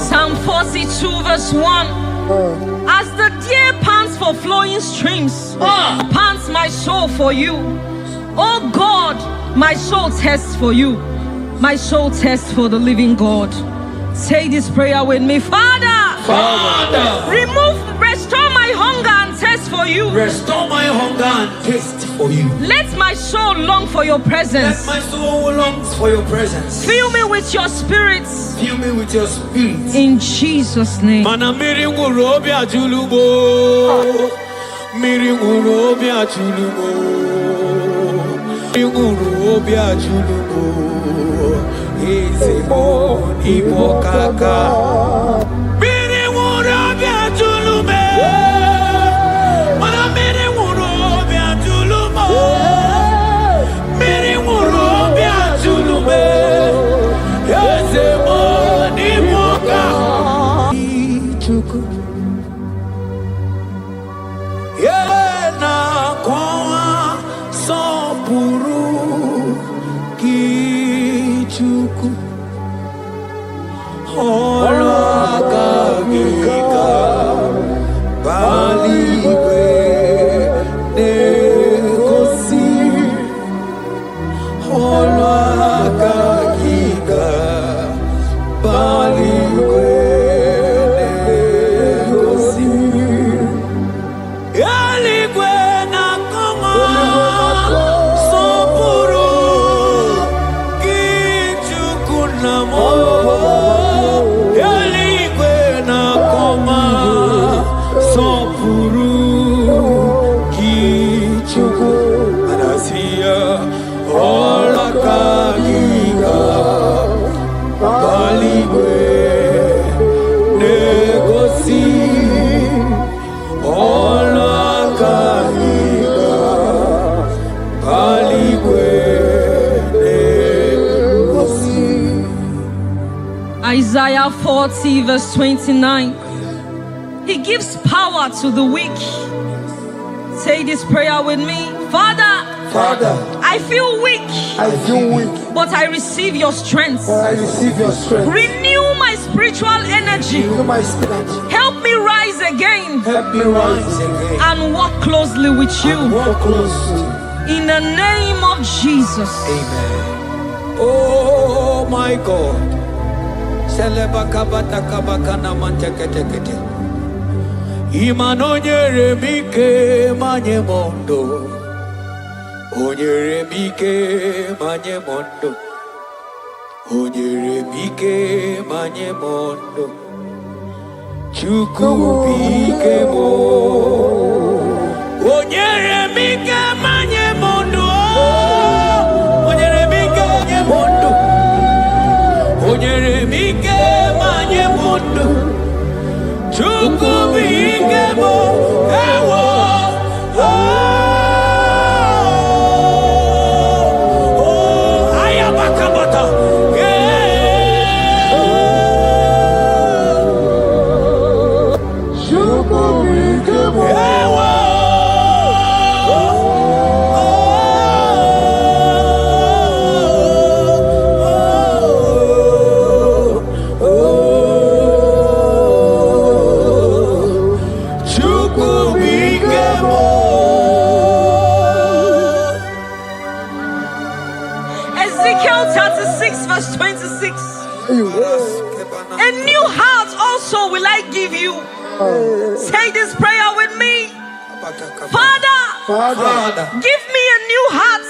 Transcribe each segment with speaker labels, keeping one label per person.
Speaker 1: Psalm 42 verse 1. As the deer pants for flowing streams, pants my soul for you. Oh God, my soul thirsts for you. My soul thirsts for the living God. Say this prayer with me. Father, restore my hunger and thirst for you.
Speaker 2: Restore my hunger and taste for you.
Speaker 1: Let my soul long for your presence.
Speaker 2: Let my soul longs for your presence.
Speaker 1: Fill me with your spirit.
Speaker 2: Fill me with your spirit.
Speaker 1: In Jesus' name. Isaiah 40 verse 29. He gives power to the weak. Say this prayer with me. Father, I feel weak. But I receive your strength. Renew my spiritual energy. Help me rise again. And walk closely with you. In the name of Jesus.
Speaker 2: Amen. Oh my God. Imanonyere mike manye mondo. Onyere mike manye mondo. Onyere mike manye mondo. Chuku bike mo. Onyere mike manye mondo. Onyere mike manye mondo. Onyere mike manye mondo. Chuku bike mo. Ewo.
Speaker 1: Ezekiel 36 verse 26. A new heart also will I give you. Say this prayer with me. Father, give me a new heart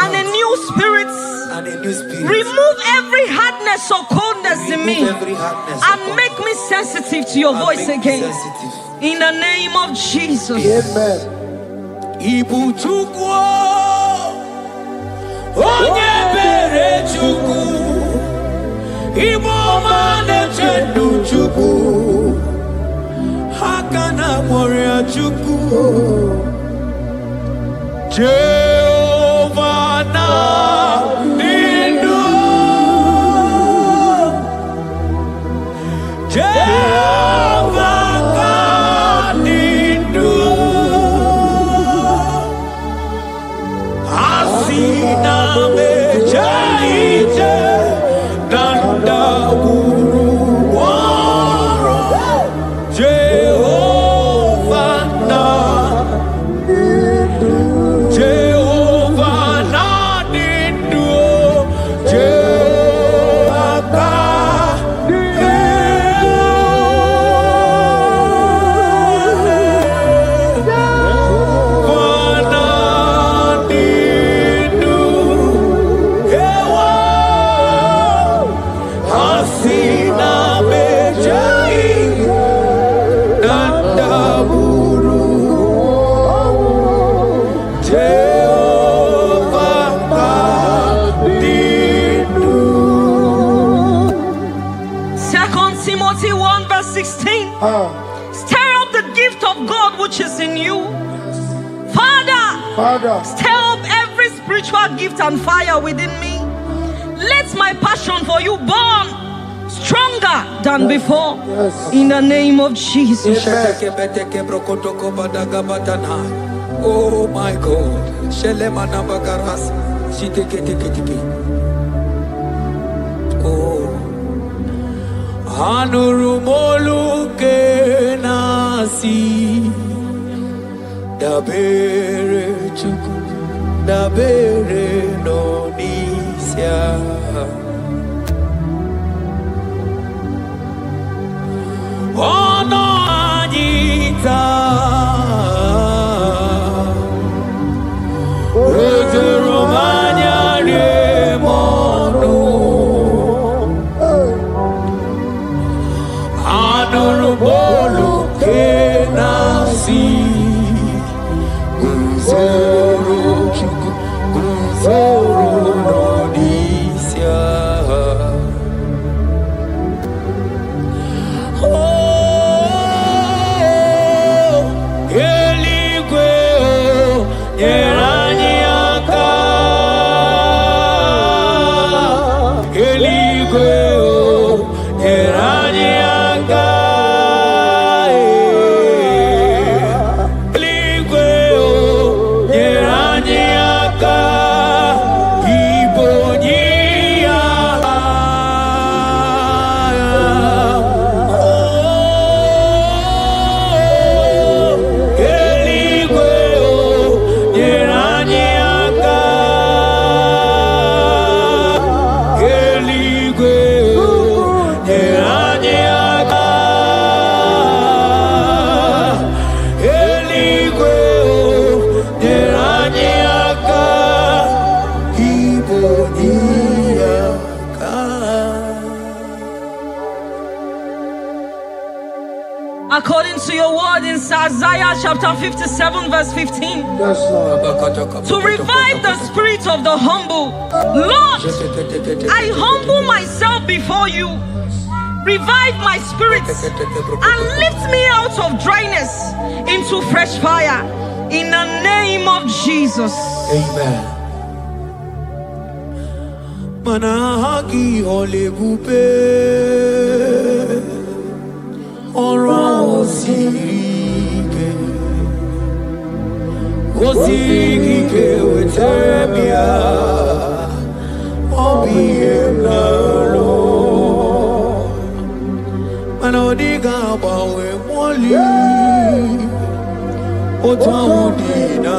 Speaker 1: and a new spirit.
Speaker 2: and a new spirit.
Speaker 1: Remove every hardness or coldness in me and make me sensitive to your voice again. In the name of Jesus.
Speaker 3: Amen.
Speaker 2: Ibu chukwu onye bere chukwu Ibu mane chendu chukwu Hakana moria chukwu Jehovah na nindu Jehovah na nindu Asina mejaite Danda uru waro Jehovah na nindu
Speaker 1: Timothy 1 verse 16. Stir up the gift of God which is in you. Father, stir up every spiritual gift and fire within me. Let my passion for you burn stronger than before. In the name of Jesus.
Speaker 2: Oh my God. Oh. Anurumolu kenasi dabere chuku dabere nonisia ono anita Romania remono Anurumolu kenasi Guzoro chuku Guzoro nonisia Oh Eligwe Yeraniaka Eligwe Yeraniaka
Speaker 1: According to your word in Isaiah chapter 57 verse 15. To revive the spirit of the humble. Lord, I humble myself before you. Revive my spirit and lift me out of dryness into fresh fire. In the name of Jesus.
Speaker 2: Amen. Manahagi olebupe Oro osirike Osirike wetemia Obiemnalo Manodiga bawe mwali Otaudina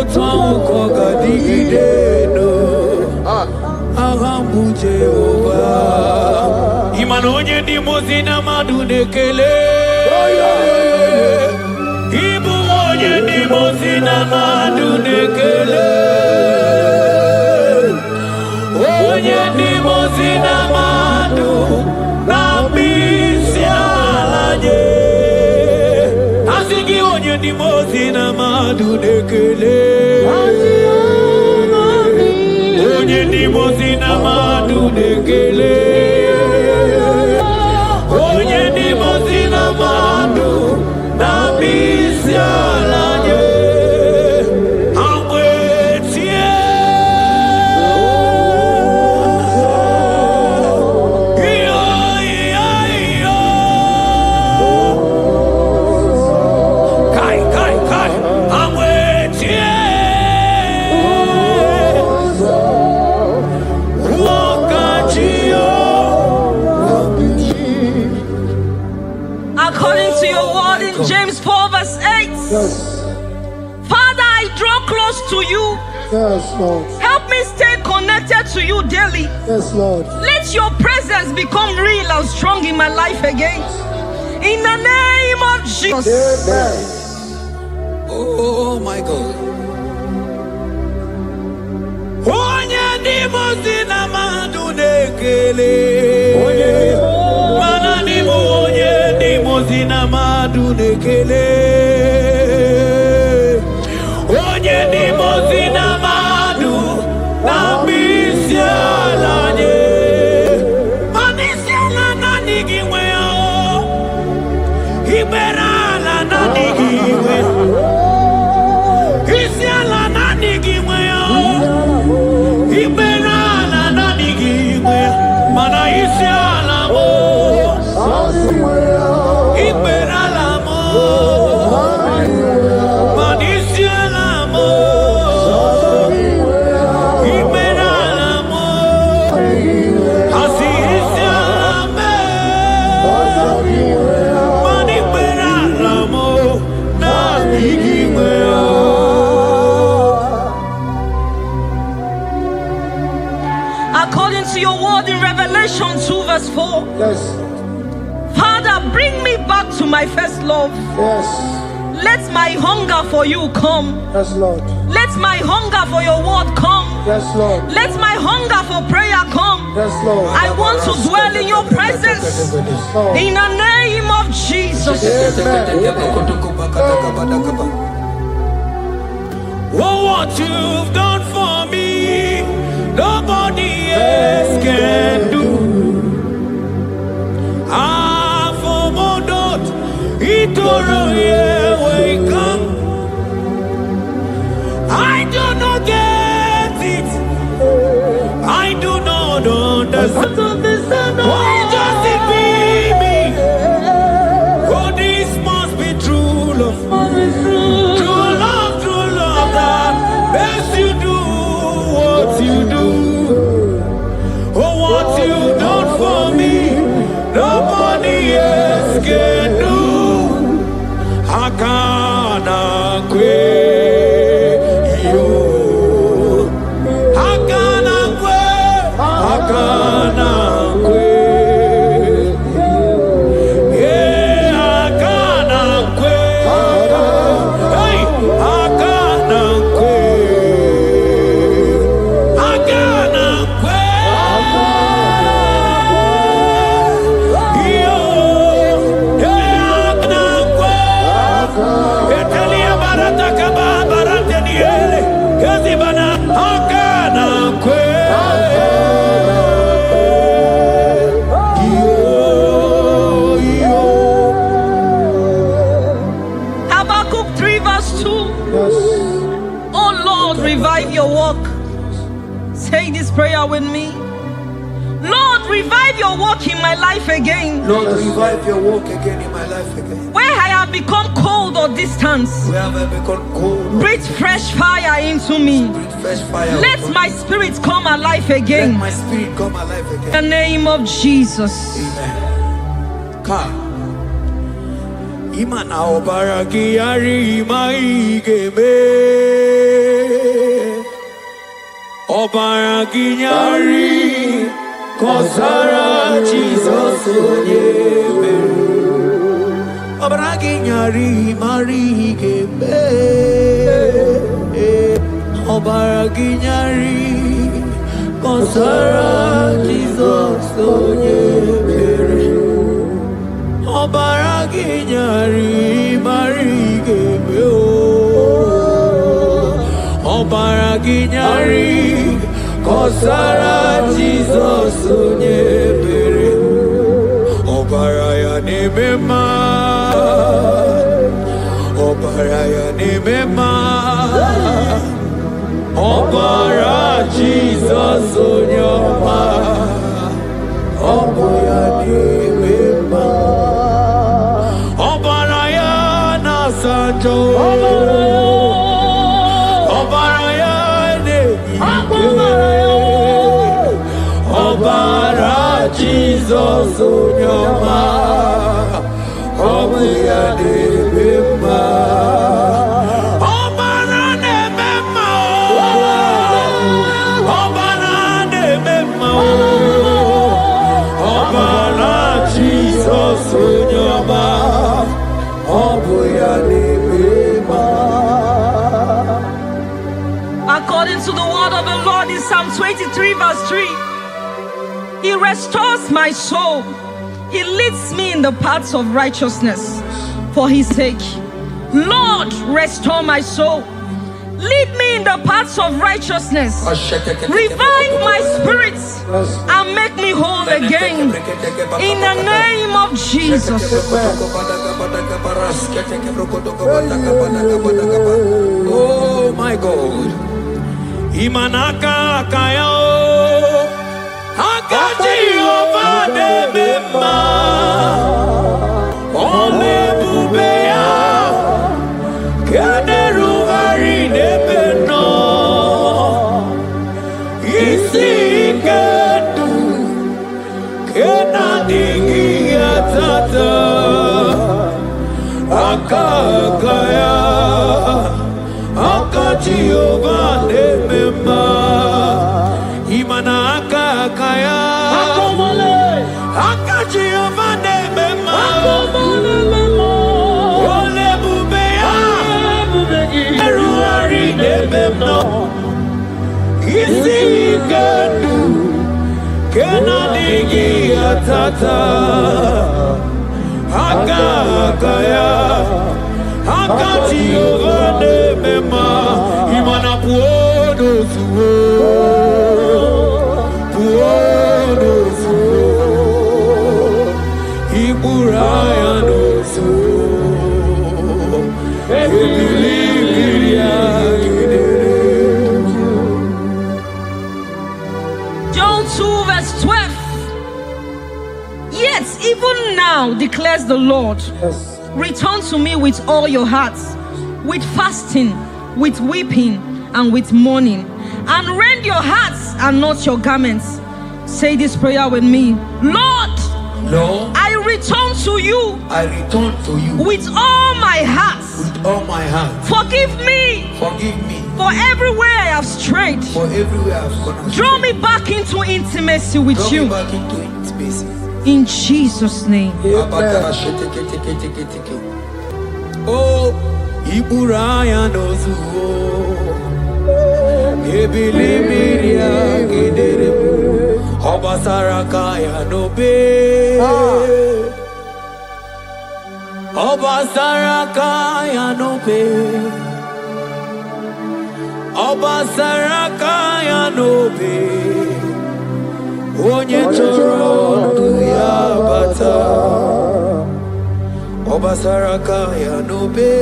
Speaker 2: Otaukoga digideno Ahambu Jehovah Imanonye ni mozina madunekele Ibu Onye ni mozina madu nekele. Onye ni mozina madu na misialaje. Asigi onye ni mozina madu nekele. Onye ni mozina madu nekele. Onye ni mozina madu na misialaje. Amwetie. Iyo, iyo, iyo. Kai, kai, kai. Amwetie.
Speaker 1: According to your word in James 4 verse 8.
Speaker 3: Yes.
Speaker 1: Father, I draw close to you.
Speaker 3: Yes, Lord.
Speaker 1: Help me stay connected to you daily.
Speaker 3: Yes, Lord.
Speaker 1: Let your presence become real and strong in my life again. In the name of Jesus.
Speaker 3: Amen.
Speaker 2: Oh my God. Onye ni mozina madu nekele. Mana ni onye ni mozina madu nekele. Onye ni mozina madu na misialaje. Manisiala na nigiwe o. Iberala na nigiwe. Isiala na nigiwe o. Iberala na nigiwe. Mana isiala mo. Iberala mo. Manisiala mo. Iberala mo. Asi isiala me. Mani iberala mo. Na nigiwe o.
Speaker 1: According to your word in Revelation 2 verse 4.
Speaker 3: Yes.
Speaker 1: Father, bring me back to my first love.
Speaker 3: Yes.
Speaker 1: Let my hunger for you come.
Speaker 3: Yes, Lord.
Speaker 1: Let my hunger for your word come.
Speaker 3: Yes, Lord.
Speaker 1: Let my hunger for prayer come.
Speaker 3: Yes, Lord.
Speaker 1: I want to dwell in your presence.
Speaker 3: Lord.
Speaker 1: In the name of Jesus.
Speaker 2: Oh, what you've done for me, nobody else can do. Ah, for Modot, Itoro, yeah, wake up. I do not get it. I do not understand. Why does it be me? Oh, this must be true love. True love that makes you do what you do. Oh, what you done for me, nobody else can do. Hakana kwe yo. Hakana kwe. Hakana kwe. Yeah, hakana kwe. Hey, hakana kwe. Hakana kwe. Yo, yeah, hakana kwe. Etelia barata kaba barate niele. Kazi bana hakana kwe.
Speaker 1: Habakkuk 3 verse 2.
Speaker 3: Yes.
Speaker 1: Oh Lord, revive your work. Say this prayer with me. Lord, revive your work in my life again.
Speaker 2: Lord, revive your work again in my life again.
Speaker 1: Where I have become cold or distant,
Speaker 2: Where have I become cold?
Speaker 1: breathe fresh fire into me.
Speaker 2: Breathe fresh fire.
Speaker 1: Let
Speaker 2: upon
Speaker 1: my
Speaker 2: me.
Speaker 1: spirit come alive
Speaker 2: Let
Speaker 1: again.
Speaker 2: my spirit come alive
Speaker 1: In
Speaker 2: again.
Speaker 1: the name of Jesus.
Speaker 2: Amen. Ka. Imana obaraki yari maigeme. Obaraki yari kosara Jesus onyeme. Obaraginyari marigebe Obaraginyari Konsara Jesus Onyebere Obaraginyari marigebe Obaraginyari Konsara Jesus Onyebere Obaraya Nemema Obaraya Nemema Obara Jesus Onyoma Obaraya Nemema Obaraya Nasanjo Obaraya Nemema Obara Jesus Onyoma Obaraya Nemema Obara Nemema Obara Nemema Obara Jesus Onyoma Obaraya Nemema.
Speaker 1: According to the word of the Lord in Psalm 23 verse 3, He restores my soul. He leads me in the paths of righteousness for His sake. Lord, restore my soul. Lead me in the paths of righteousness. Revive my spirit and make me whole again. In the name of Jesus.
Speaker 2: Oh my God. Imanaka kayo. Akati ovade mema. Ole bubeya. Kaderu hari nebeno. Isi kedu. Kena dingi atata. Akakaya. Akati ovade mema. Imana akakaya. Akati ovade mema. Ole bubeya. Eruari nebemno. Isi kedu. Kena dingi atata. Akakaya. Akati ovade mema. Imana puodo suo. Puodo suo. Iburaya no suo.
Speaker 1: John 2 verse 12. Yet even now declares the Lord,
Speaker 3: Yes.
Speaker 1: return to me with all your hearts, with fasting, with weeping, and with mourning, and rend your hearts and not your garments. Say this prayer with me. Lord,
Speaker 2: Lord,
Speaker 1: I return to you
Speaker 2: I return to you
Speaker 1: with all my heart.
Speaker 2: with all my heart.
Speaker 1: Forgive me
Speaker 2: Forgive me
Speaker 1: for everywhere I have strayed.
Speaker 2: for everywhere I've gone astray.
Speaker 1: Draw me back into intimacy with
Speaker 2: Draw
Speaker 1: you.
Speaker 2: me back into intimacy.
Speaker 1: In Jesus' name.
Speaker 2: Oh, Iburaya nozuo. Ebilimiria gedere. Obasarakaya nobe. Obasarakaya nobe. Obasarakaya nobe. Onye choro ndu ya bata. Obasarakaya nobe.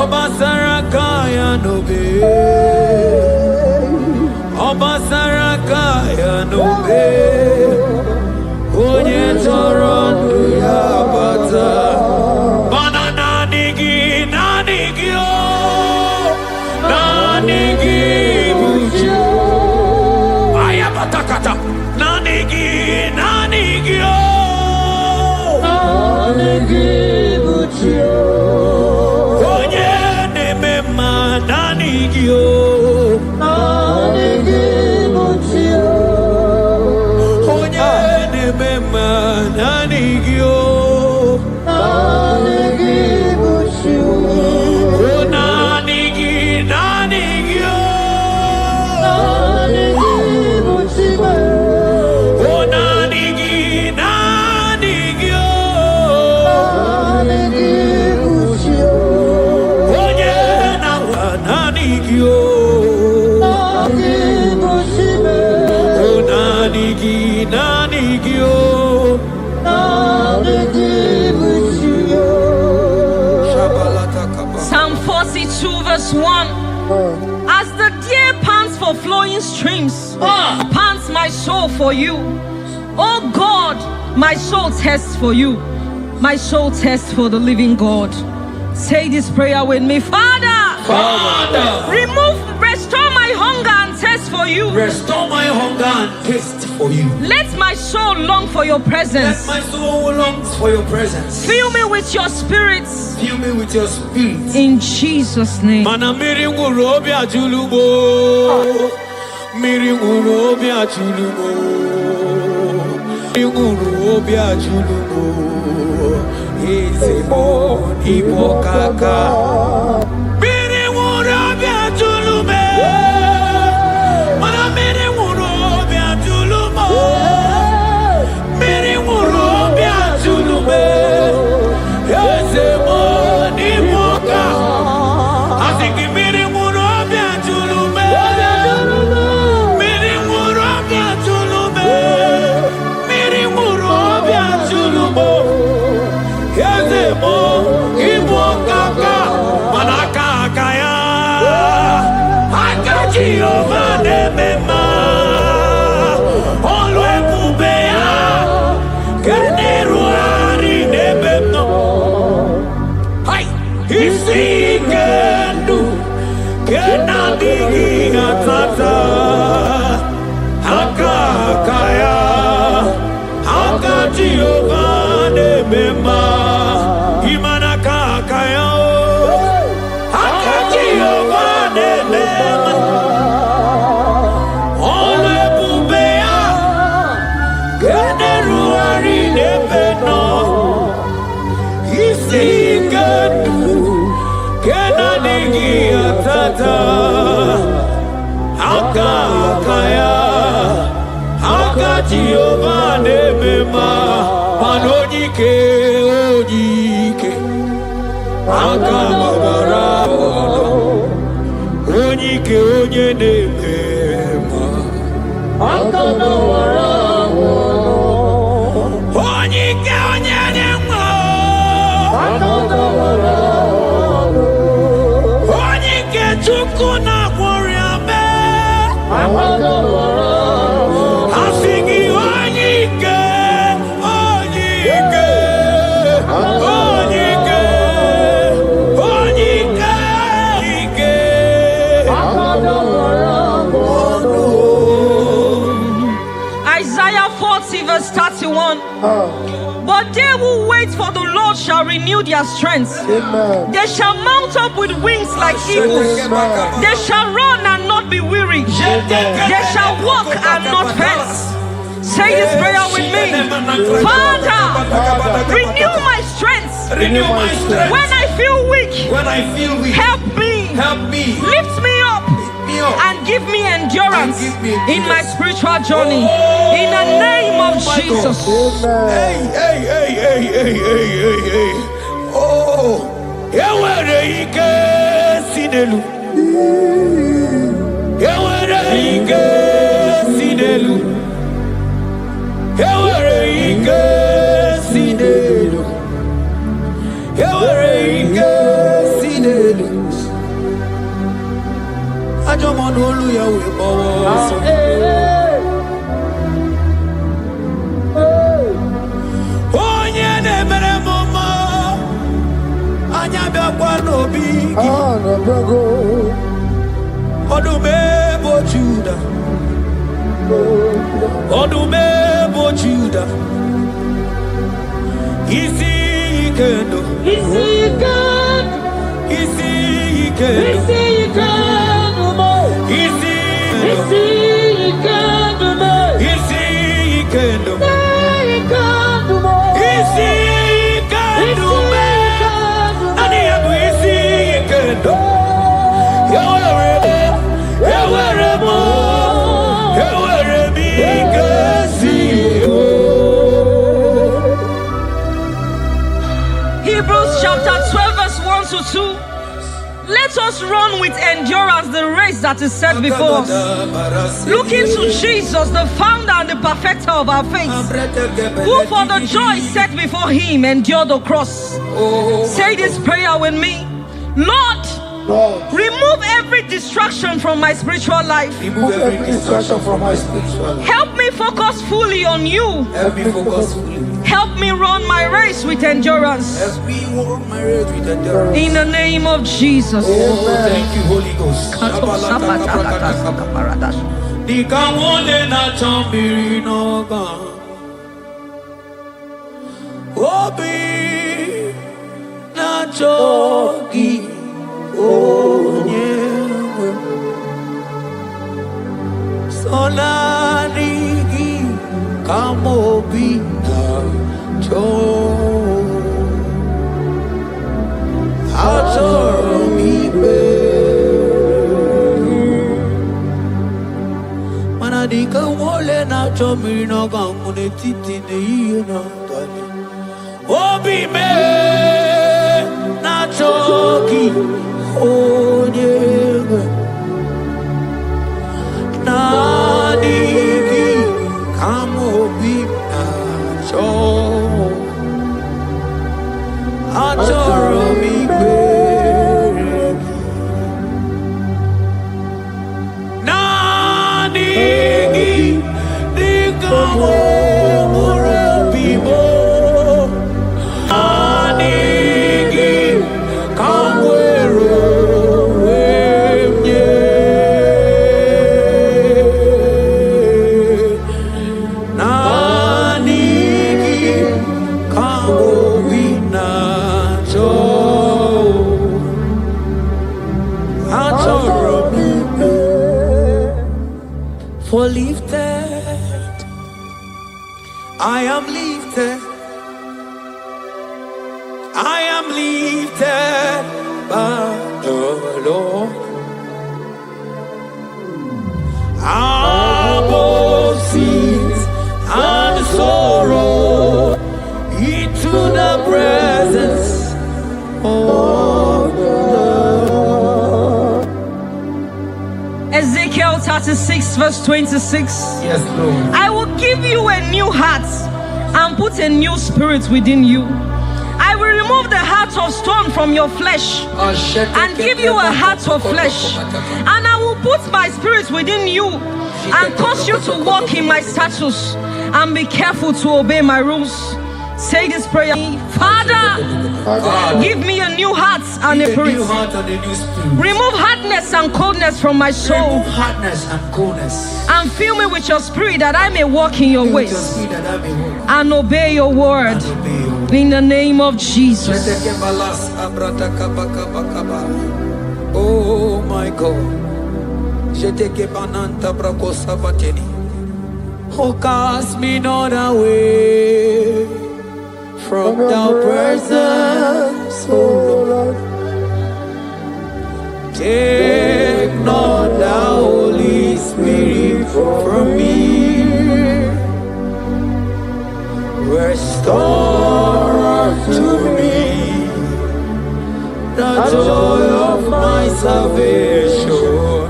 Speaker 2: Obasarakaya nobe. Obasarakaya nobe. Onye choro ndu ya bata. Banana nigi o. Nanigi buju. Ayabatakata. Nanigi o. Onye nemema nanigi o. Onye nemema nanigi o.
Speaker 1: Psalm 42 verse 1. As the deer pants for flowing streams, pants my soul for you. Oh God, my soul thirsts for you. My soul thirsts for the living God. Say this prayer with me. Father, restore my hunger and thirst for you.
Speaker 2: Restore my hunger and taste for you.
Speaker 1: Let my soul long for your presence.
Speaker 2: Let my soul longs for your presence.
Speaker 1: Fill me with your spirit.
Speaker 2: Fill me with your spirit.
Speaker 1: In Jesus' name.
Speaker 2: Mana miri ngurobi ajulumo. Miri ngurobi ajulumo. Miri ngurobi ajulumo. Izemo ibokaka. Miri ngurobi ajulume. Mana miri ngurobi ajulumo. Miri ngurobi ajulume. Izemo ibokaka. Asiki miri ngurobi ajulume. Miri ngurobi ajulume. Miri ngurobi ajulume. Yazemo ibokaka manakaka ya akaji ovane mema olwe kubea keneruari nebeno hai isikendu kenadigi atata akaka ya akaji ovane mema Jehovah nebema panojike ojike akabara ojike onye nebema akabara ojike onye nebema akabara ojike chukwu na gworiame akabara
Speaker 1: Isaiah 40 verse 31. But they who wait for the Lord shall renew their strength.
Speaker 3: Amen.
Speaker 1: They shall mount up with wings like eagles.
Speaker 3: Amen.
Speaker 1: They shall run and not be weary. They shall walk and not faint. Say this prayer with me. Father, renew my strength.
Speaker 2: Renew my strength.
Speaker 1: When I feel weak, help me. Lift me up. And give me endurance in my spiritual journey. In the name of Jesus.
Speaker 2: Hey. Oh, Yawere ike sinelu. Yawere ike sinelu. Yawere ike sinelu. Yawere ike sinelu. Ajomon olu yawe bawo. Onye na-emere mama anya bịakwa n'obi gị. Ọdụm ebo Juda. Ọdụm ebo Juda. Isi ike ndụ. Isi ike
Speaker 1: Hebrews chapter 12 verse 1 to 2. Let us run with endurance the race that is set before us, looking to Jesus, the founder and the perfecter of our faith, who for the joy set before him endured the cross. Say this prayer with me. Lord, remove every distraction from my spiritual life.
Speaker 3: Remove every distraction from my spiritual life.
Speaker 1: Help me focus fully on you.
Speaker 3: Help me focus fully.
Speaker 1: Help me run my race with endurance.
Speaker 3: Help me walk my race with endurance.
Speaker 1: In the name of Jesus.
Speaker 3: Oh, thank you, Holy Ghost. Sonarigi kamobina cho atoromibe manadika wole na chomino gamune titi ne na tani obi me na choki onye Nadigi kamobina cho atoromibe Nadigi dikamo murabibo Nadigi kamwero For lifted, I am lifted, I am lifted by the Lord. Above sins and sorrow, into the presence of the Lord.
Speaker 1: Ezekiel 36 verse 26.
Speaker 3: Yes, Lord.
Speaker 1: I will give you a new heart and put a new spirit within you. I will remove the heart of stone from your flesh and give you a heart of flesh. And I will put my spirit within you and cause you to walk in my statutes and be careful to obey my rules. Say this prayer. Father, give me a new heart and a spirit. Remove hardness and coldness from my soul.
Speaker 3: Remove hardness and coldness.
Speaker 1: And fill me with your spirit that I may walk in your ways and obey your word. In the name of Jesus.
Speaker 3: Oh my God. Oh, cast me not away from thy presence, oh Lord. Take not the Holy Spirit from me. Restore unto me the joy of my salvation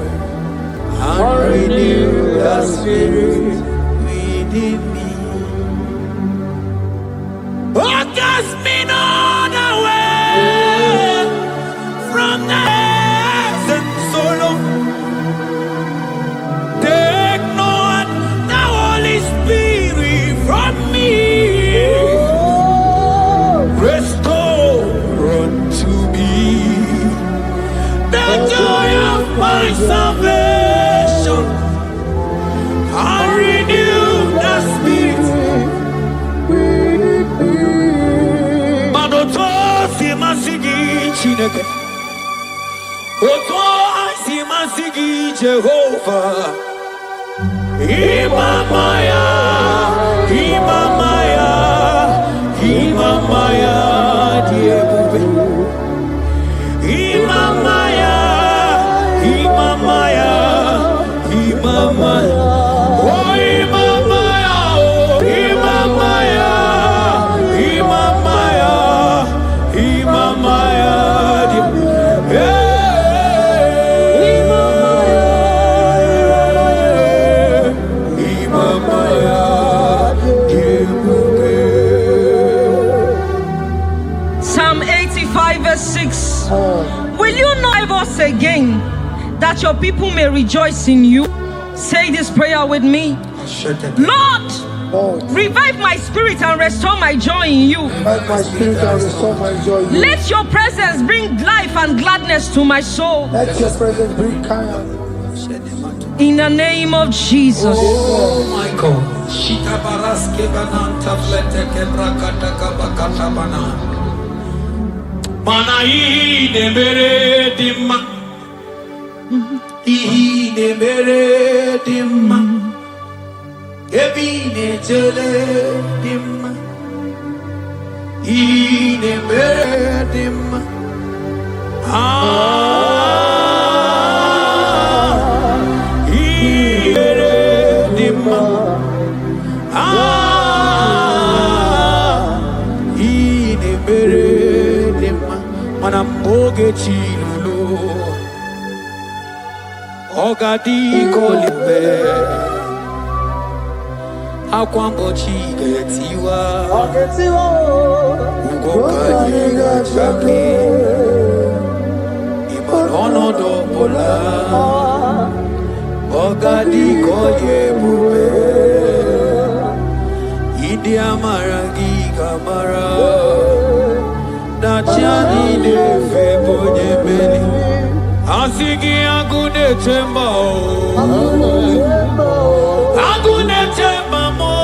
Speaker 3: and renew the spirit within me. Oh, cast me not away from the presence, oh Lord. Take not the Holy Spirit from me. Restore unto me the joy of my salvation and renew the spirit. Manoto si masigi Chineke, Oto si masigi Jehovah. Imamaya, Imamaya, Imamaya, Diebube. Imamaya, Imamaya, Imamaya. Oh, Imamaya, oh, Imamaya, Imamaya, Imamaya, Diebube.
Speaker 1: Psalm 85 verse 6. Will you not us again, that your people may rejoice in you? Say this prayer with me. Lord, revive my spirit and restore my joy in you. Let your presence bring life and gladness to my soul.
Speaker 4: Let your presence bring kindness.
Speaker 1: In the name of Jesus.
Speaker 2: Oh my God. Mana ine mere dimma, ine mere dimma, ebine jele dimma, ine mere dimma, ine mere dimma, ine mere dimma. Mana moge chilulu ogadi kolimbe akwambo chigetiwa ugoka yiga chake imanono dobola ogadi koyebube idi amaragi kamara Nachani de febonye beli Asigi agune temba Agune temba mo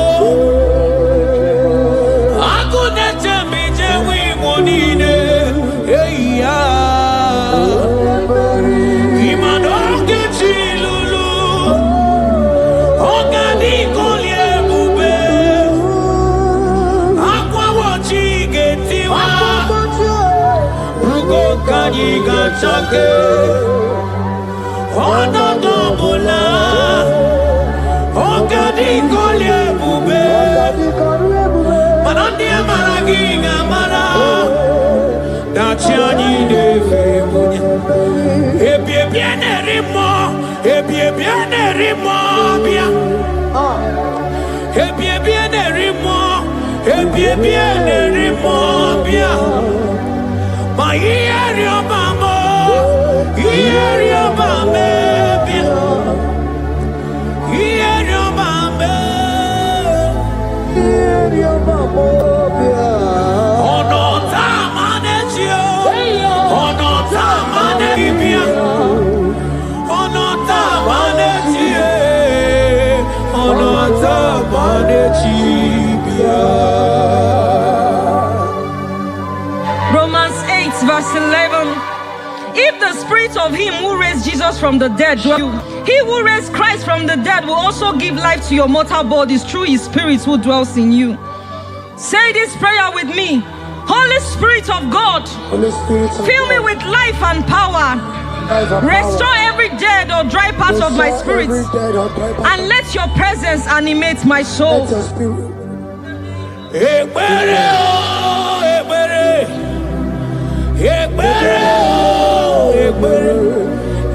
Speaker 2: Agune tembi jewi monine Eya Imadoke chilulu Ogani kolye bube Aqua wachi getiwa Kanyi gachake Ono dobola Ogadi kolye bube Manandi amaragi ngamara Dachiani defe bunye Ebie biene rimo Ebie biene rimo bia Ebie biene rimo Ebie biene rimo bia Ma ieri obamo, ieri obame, ieri obame, ieri obamo. Ono tamane chio, ono tamane bibia, ono tamane chie, ono tamane chibia.
Speaker 1: Verse 11. If the spirit of him who raised Jesus from the dead dwell in you, he who raised Christ from the dead will also give life to your mortal bodies through his spirit who dwells in you. Say this prayer with me. Holy Spirit of God, fill me with life and power. Restore every dead or dry part of my spirit, and let your presence animate my soul.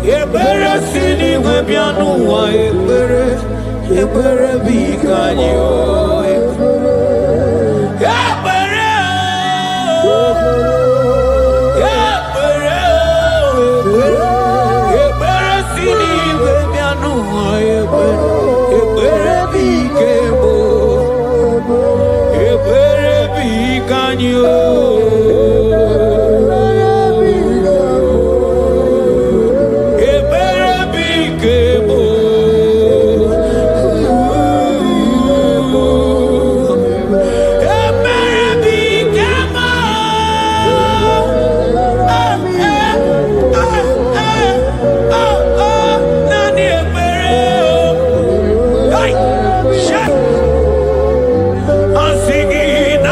Speaker 2: Ekbere sini webianu wa ekbere bikanyo ekbere sini webianu wa ekbere bikebo ekbere bikanyo I'm singing,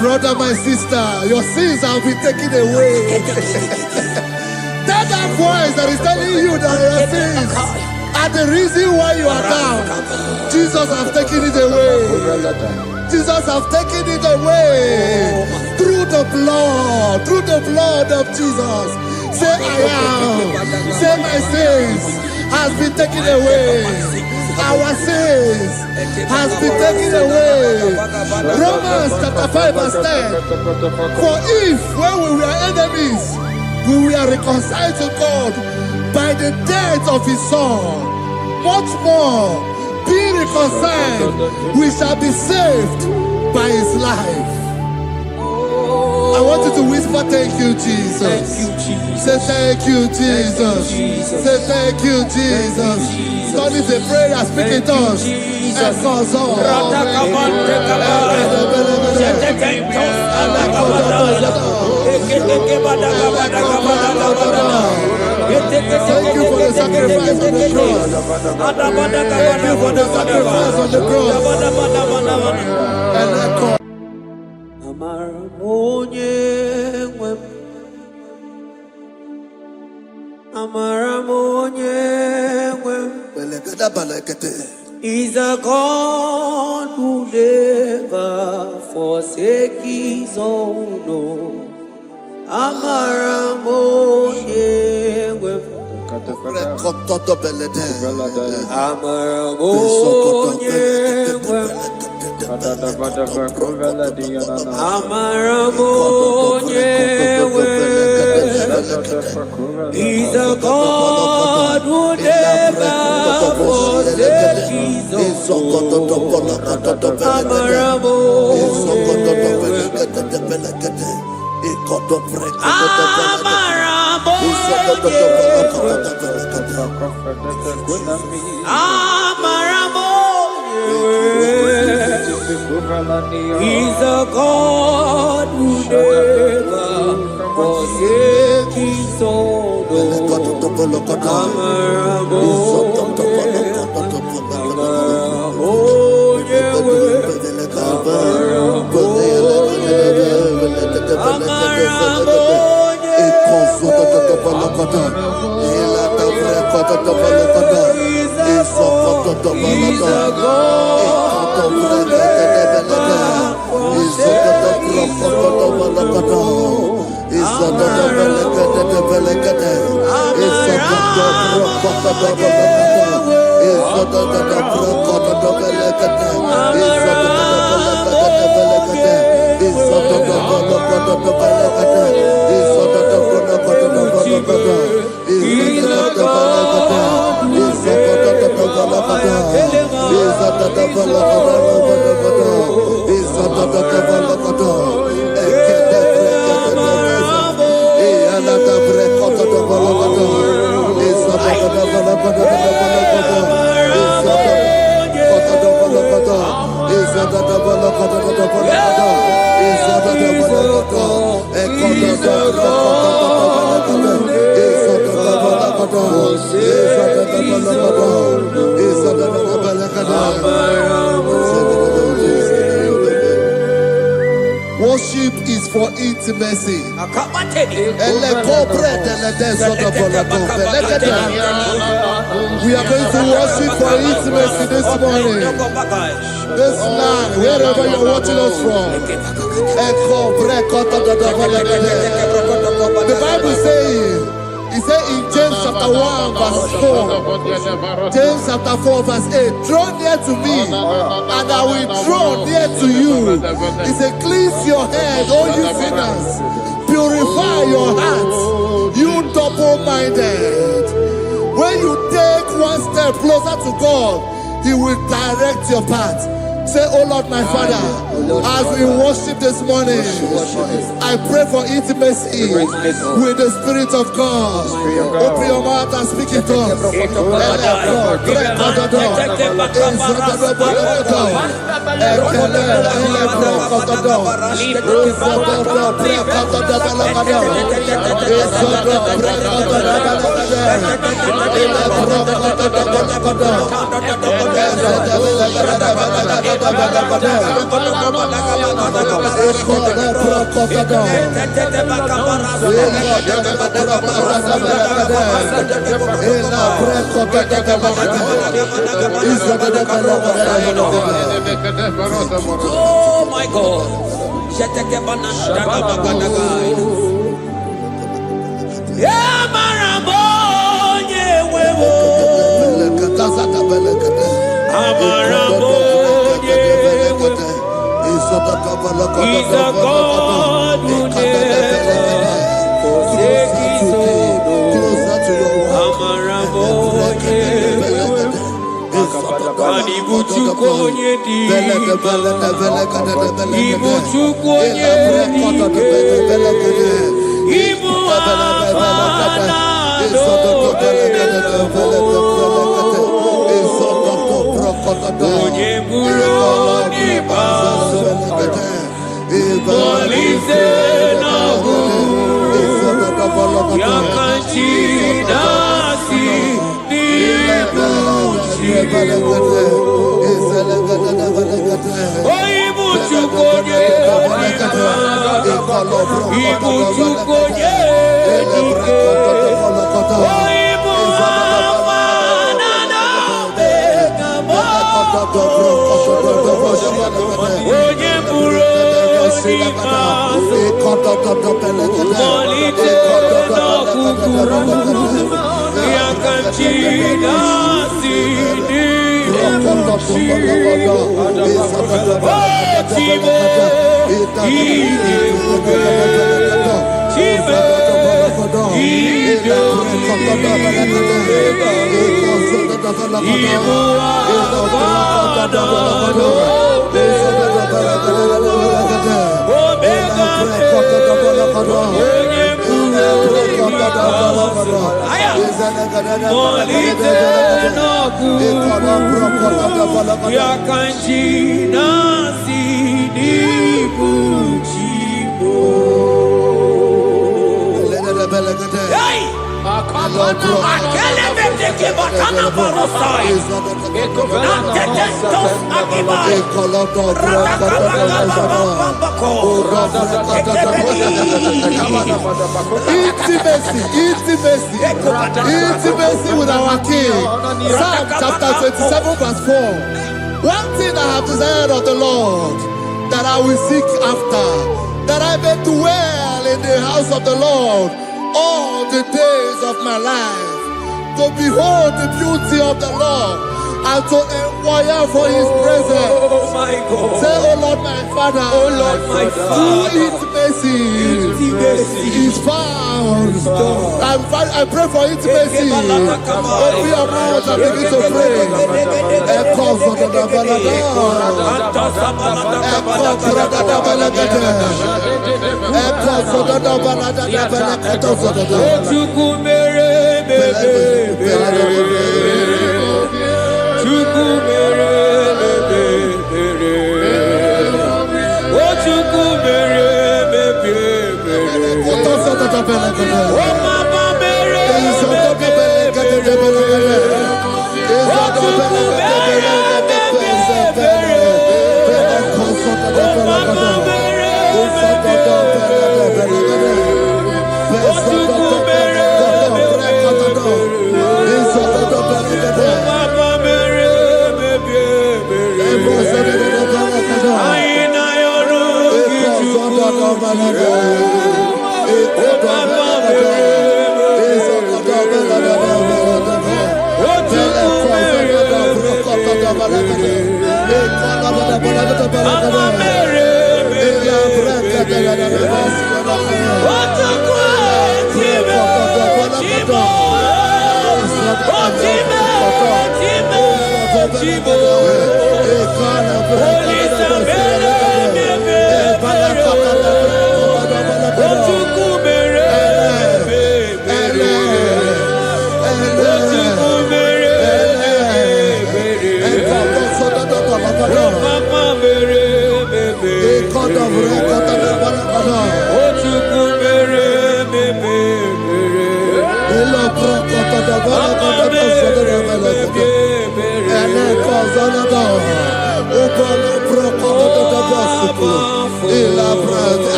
Speaker 5: Brother, my sister, your sins have been taken away. That voice that is telling you that your sins are the reason why you are down. Jesus has taken it away. Jesus has taken it away. Through the blood of Jesus. Say I am. Say my sins has been taken away. Our sins has been taken away. Romans chapter 5 verse 10. For if when we were enemies, we were reconciled to God by the death of his son, much more, being reconciled, we shall be saved by his life. I want you to whisper, thank you, Jesus. Say thank you, Jesus. Say thank you, Jesus. God is a prayer, speak in tongues. Thank you for the sacrifice on the cross. Thank you for the sacrifice on the cross.
Speaker 3: He's a God who never forsake his own. He's a God who never forsake his He's a God who never forsake his own.
Speaker 5: Worship is for intimacy. We are going to worship for intimacy this morning. This land, wherever you're watching us from. The Bible says, He said in James chapter 1 verse 4, James chapter 4 verse 8, draw near to me and I will draw near to you. He said, cleanse your head, all you sinners. Purify your hearts, you double-minded. When you take one step closer to God, He will direct your path. Say, oh Lord, my Father, as we worship this morning, I pray for intimacy with the Spirit of God. Open your mouth and speak in tongues.
Speaker 3: Oh my God. He's a God who never forsakes his Intimacy with our King. Psalm chapter 27 verse 4. One thing I have desired of the Lord, that I will seek after, that I may dwell in the house of the Lord all the days of my life, to behold the beauty of the Lord and to inquire for His presence.
Speaker 2: Oh my God.
Speaker 3: Say, oh Lord, my Father.
Speaker 2: Oh Lord, my Father.
Speaker 3: Through intimacy is found. I pray for intimacy. Open your mouth and begin to pray.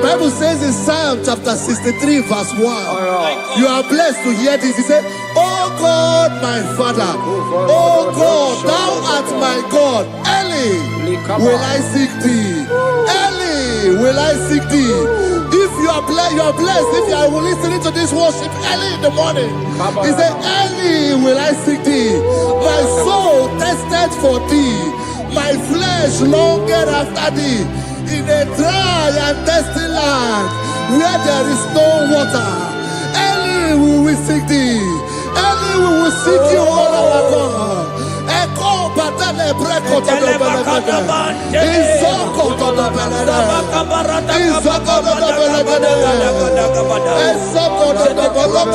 Speaker 3: Bible says in Psalm chapter 63 verse 1, you are blessed to hear this. He said, "Oh God, my Father, oh God, thou art my God. Early will I seek thee. Early will I seek thee." If you are blessed if you are listening to this worship early in the morning. He said, "Early will I seek thee. My soul thirsted for thee. My flesh longed after thee. In a dry and thirsty land where there is no water. Early will we seek thee. Early we will seek you, all our God. Echo batale breko to the belagade. Isoko to the belagade. Isoko to the belagade. Isoko to the belagade.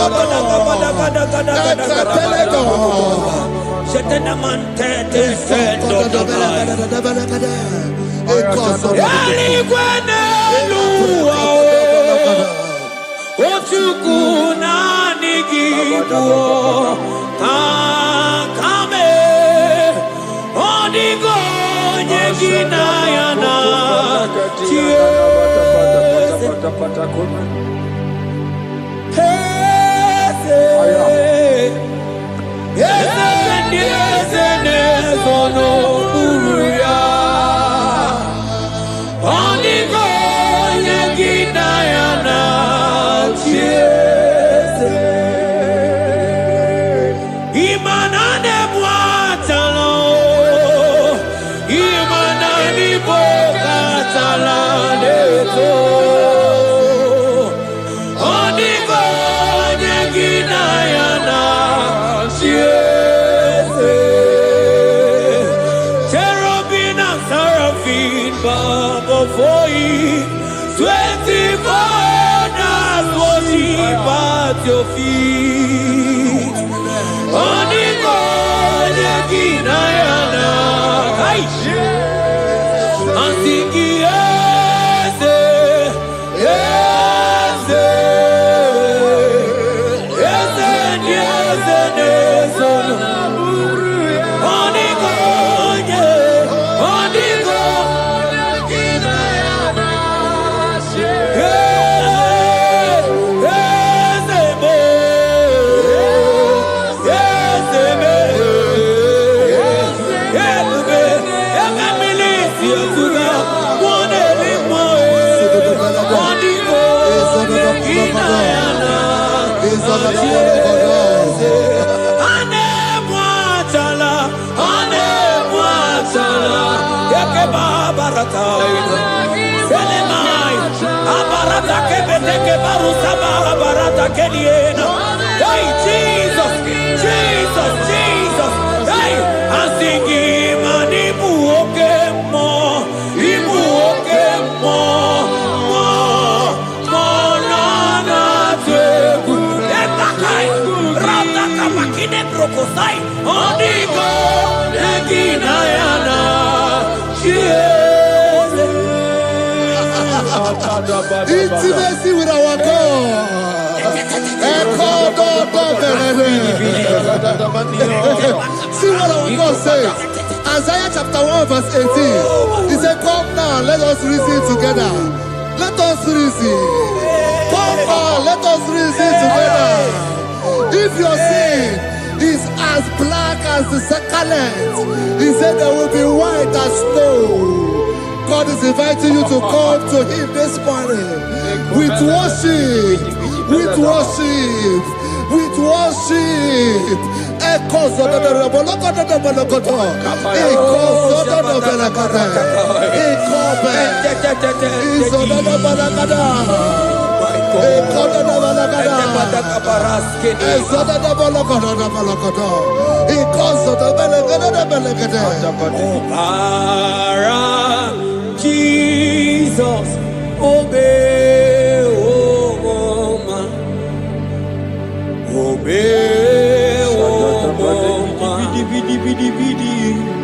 Speaker 2: Before you, 24 hours worship at your feet. Oniko Yekinayana, and singing yes, yes, yes, yes, yes, Oniko, Oniko.
Speaker 3: Is
Speaker 2: barata. Selemai. Abarata kebeteke barusaba barata keliena. Hey Jesus, Jesus, Jesus. Hey, asingi manibu okemo, ibu okemo, monana tegu. Etakai, rata kamakine brokosai. Onigo, neginayana.
Speaker 3: Intimacy with our God. See what our God says. Isaiah chapter 1 verse 18. He said, come now, let us reason together. Let us reason. Come on, let us reason together. If your sin is as black as the scarlet, he said there will be white as snow. God is inviting you to come to him this morning with worship, with worship, with worship. Echoes of the
Speaker 2: Jesus, obey, oh man, obey, oh man,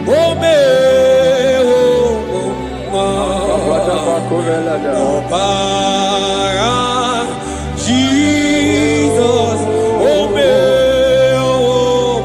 Speaker 2: obey, oh man, Jesus, obey, oh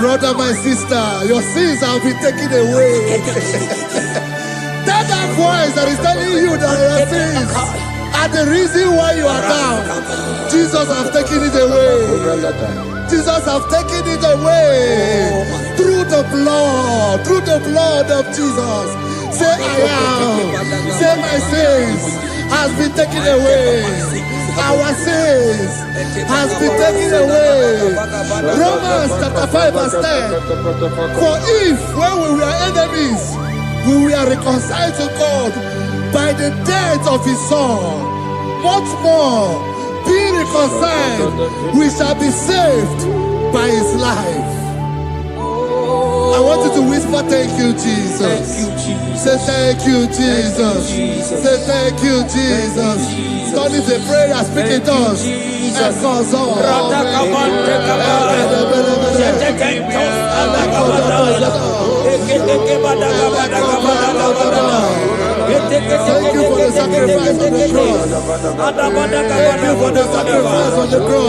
Speaker 3: brother, my sister, your sins have been taken away. That voice that is telling you that your sins are the reason why you are down. Jesus has taken it away. Jesus has taken it away through the blood of Jesus. Say I am. Say my sins has been taken away. Our sins has been taken away. Romans chapter 5 verse 10. For if when we were enemies, we were reconciled to God by the death of his son, much more, being reconciled, we shall be saved by his life. I want you to whisper, thank you, Jesus.
Speaker 2: Thank you, Jesus.
Speaker 3: Say thank you, Jesus. Say thank you, Jesus. Don't leave the prayer, speak in tongues. Thank you for the sacrifice on the cross. Thank you for the sacrifice on the cross.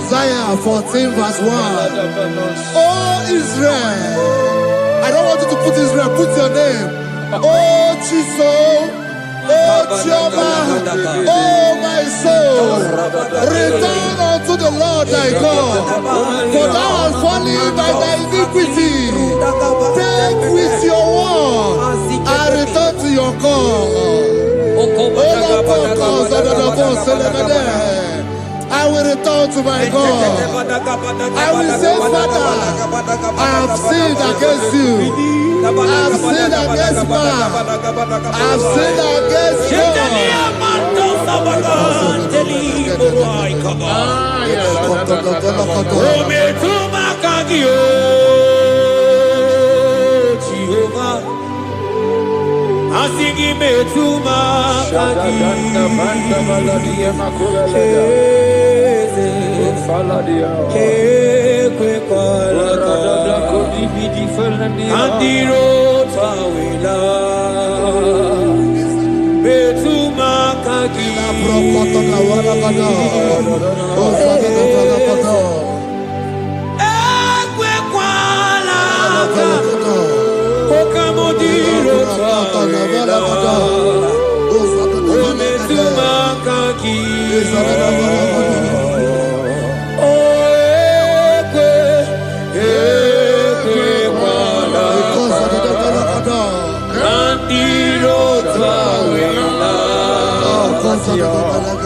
Speaker 3: Isaiah 14 verse 1. Oh Israel, I don't want you to put Israel, put your name. Oh Chiso, oh Chioma, oh my soul, return unto the Lord thy God, for thou art fallen by thy iniquity. Take with your word and return to your God. I will return to my God. I will say, Father, I have sinned against you. I have sinned against man. I have sinned against
Speaker 2: Asigi metuma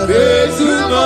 Speaker 2: Besuma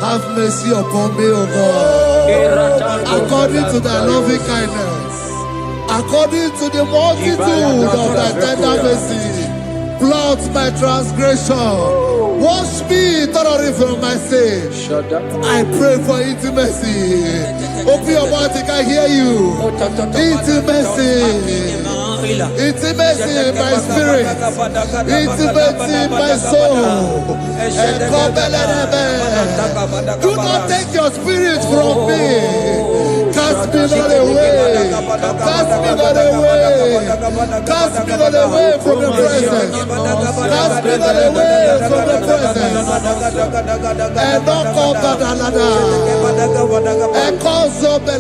Speaker 3: Have mercy upon me, O God, according to thy loving kindness, according to the multitude of thy tender mercy. Blot my transgression, wash me thoroughly from my sin. I pray for intimacy. Open your mouth, I can hear you. Intimacy. Intimacy in my spirit, intimacy in my soul. Do not take your spirit from me. Cast me not away. Cast me not away. Cast me not away from the presence. Cast me not away from the presence. And not come back another. And cause of the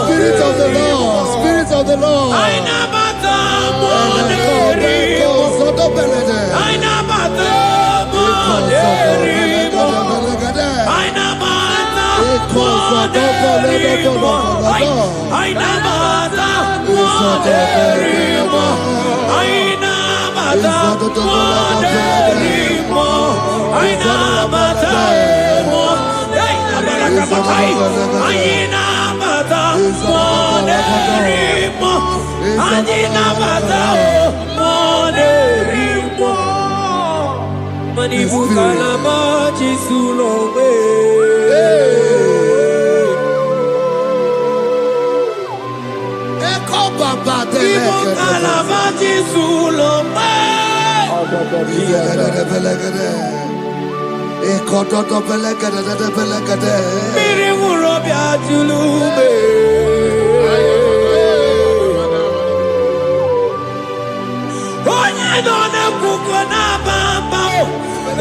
Speaker 3: Spirit of the Lord, Spirit of the Lord.
Speaker 2: Sakai, Ayina Mata, Monerimo, Ayina Mata, Monerimo, Manibu Kalamachi Sulome. Manibu Kalamachi Sulome. Miri Murobia Julube. Onye dona kuko na bamba.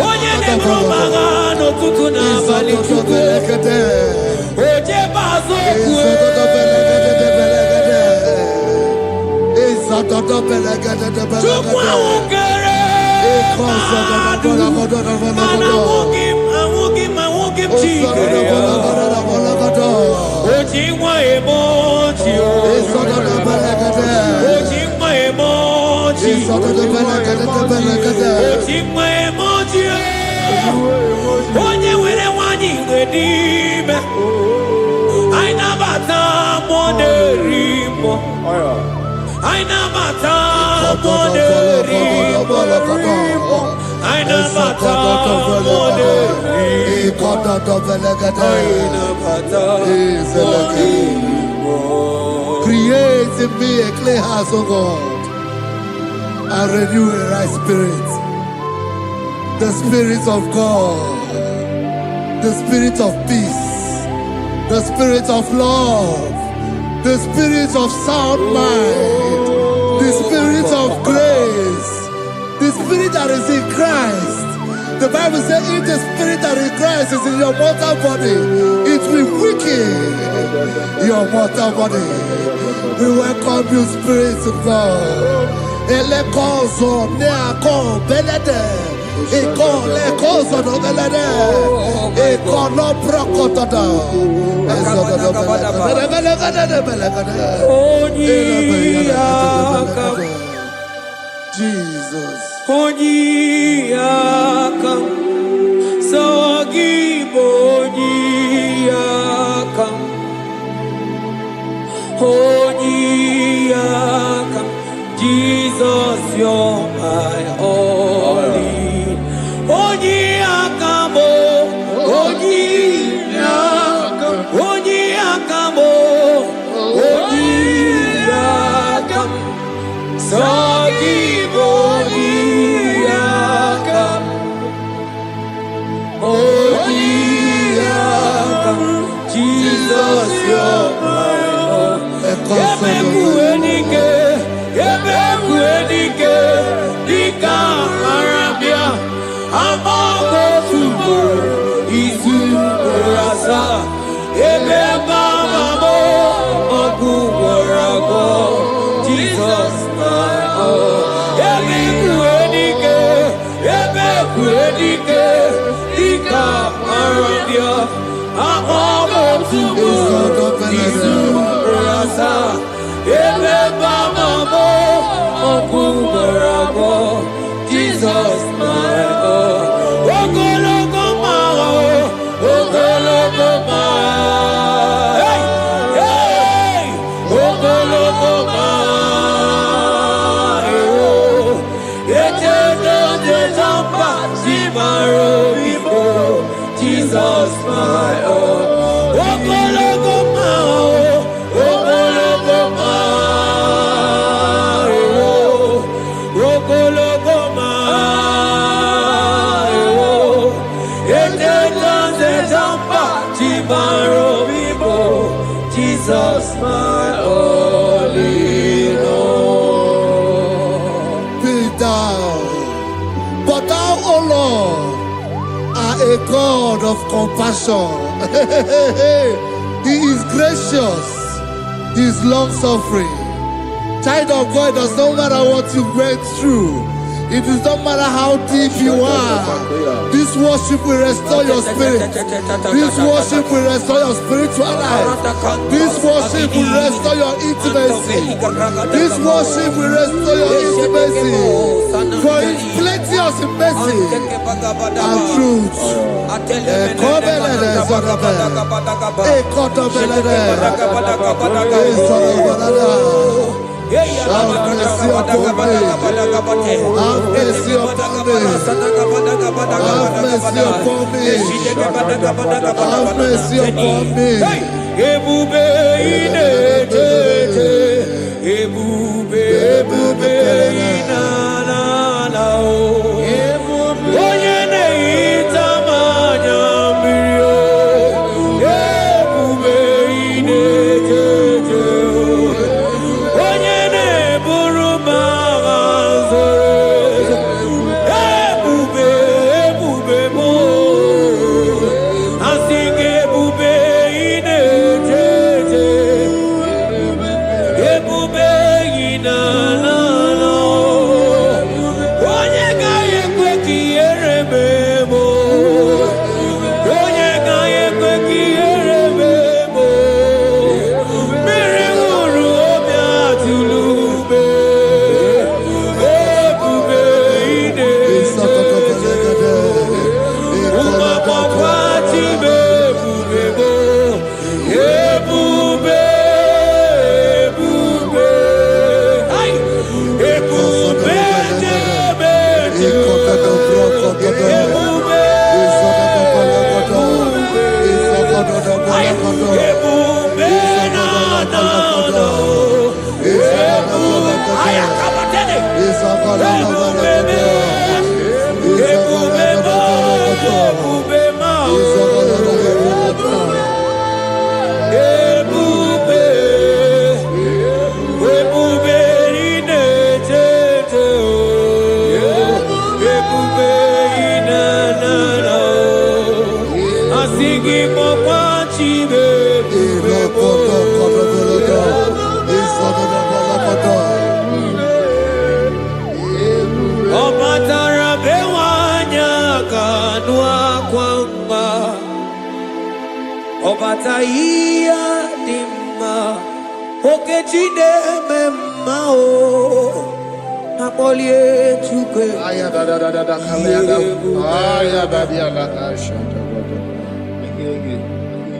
Speaker 2: Onye ne bromaga no tutu na bali chuko. Oje bazo kue. Chukwa ukere. I won't give chikere. Ojingwa emoji. Ojingwa emoji. Ojingwa emoji. Onye were wani wedime. Aina bata monerimo. Aina bata monerimo. Aina bata monerimo.
Speaker 3: Create in me a clean house, O God, and renew a right spirit. The spirit of God, the spirit of peace, the spirit of love, the spirit of sound mind, the spirit of grace, the spirit that is in Christ. The Bible says, if the spirit that is in Christ is in your mortal body, it will weaken your mortal body. We welcome you, Spirit of God. Elekozo neako belede, elekozo no belede, ekono brokotoda, Jesus.
Speaker 2: Onyiyakam, Sawagibo Onyiyakam, Onyiyakam, Jesus, you're my only. Onyiyakam, Onyiyakam, Onyiyakam, Onyiyakam, Sawagibo Onyiyakam, Onyiyakam, Jesus, you're my own. Ebekuenike, Ebekuenike, Dika Arabia, Amago Tubo, Izu Rasa, Ebebamamo, Oguwarago, Jesus, my own. Ebekuenike, Ebekuenike, Dika Arabia, Amago Tubo, Izu Rasa, Ebebamamo, Oguwarago, Jesus, my own. Ogologo mao, ogologo mao, hey, hey, ogologo mao, eternal desamba, zimaro ibo, Jesus, my own. Ogologo mao, ogologo mao, ogologo mao, eternal desamba, zimaro ibo, Jesus, my only Lord.
Speaker 3: Be thou, but thou, O Lord, are a God of compassion. He is gracious, He is long suffering. Child of God, does no matter what you went through, It does not matter how deep you are. This worship will restore your spirit. This worship will restore your spiritual life. This worship will restore your intimacy. This worship will restore your intimacy. For it's plenty of mercy and truth. Have mercy upon me. Have mercy upon me. Have mercy upon me. Have mercy upon me.
Speaker 2: Ebube ine jeje, ebube ina na na o. Onye na-ehita mmanya mmiri o. Ebube ine jeje o. Onye na-eburu m agha nzere. Ebube m o. Asị gị ebube ine jeje. Ebube ina na na o. Onye gaghị ekwe ka ihere mee m o. Onye gaghị ekwe ka ihere mee m o. Mmiri ṅụrụ obi atụrụ ume. Ebube ine jeje. Ụmụagbọghọ atibe ebube m o. Ebube. Ai! Ebube jebe ebube. Ai! Ebube na na na. Ebube. Ai, akabatele. Ebube me. Ebube ma. Ebube ma. Ebube. Ebube ine jeje o. Ebube ine na na o. Asị gị kpọkwa Chibe ebube mo. Ọ batara be nwanyị aka nụ akwa mma. Ọ bata ihe dị mma. Okechi na-eme mma o. Akpọlie Chukwu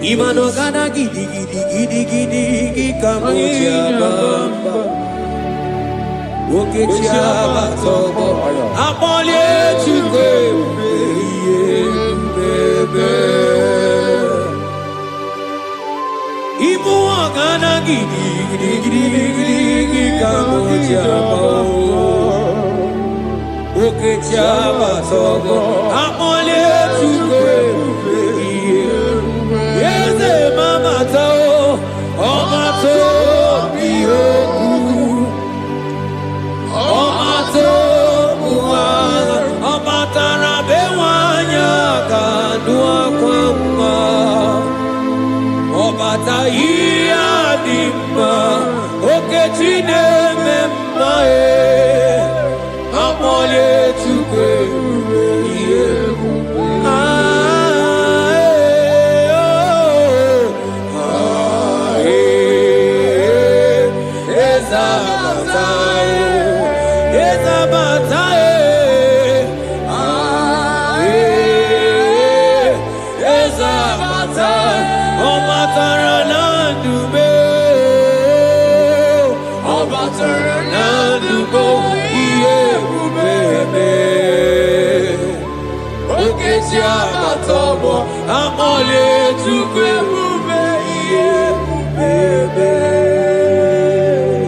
Speaker 2: Imano gana gidi gidi gidi gidi gidi kamuchi abamba. Okechi abatobo. Akpọlie Chukwu ebube. Ibu gana gidi gidi gidi gidi kamuchi abamba. Okechi abatobo. Akpọlie Chukwu Yeze mama to, omato bihoku, omato buwana, omatara bewanya kanua kwamba, obata iya dimba, Okechi nememma amole Chukwu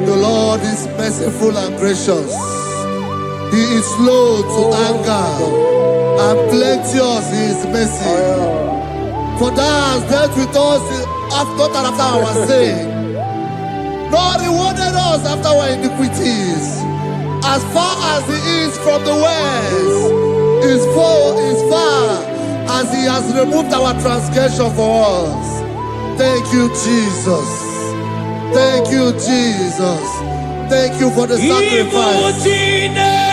Speaker 3: The Lord is merciful and gracious. He is slow to anger and plenteous in his mercy. For thou hast dealt with us not after our sin, nor rewarded us after our iniquities. As far as he is from the west, is far as he has removed our transgression for us. Thank you, Jesus. Thank you, Jesus. Thank you for the sacrifice.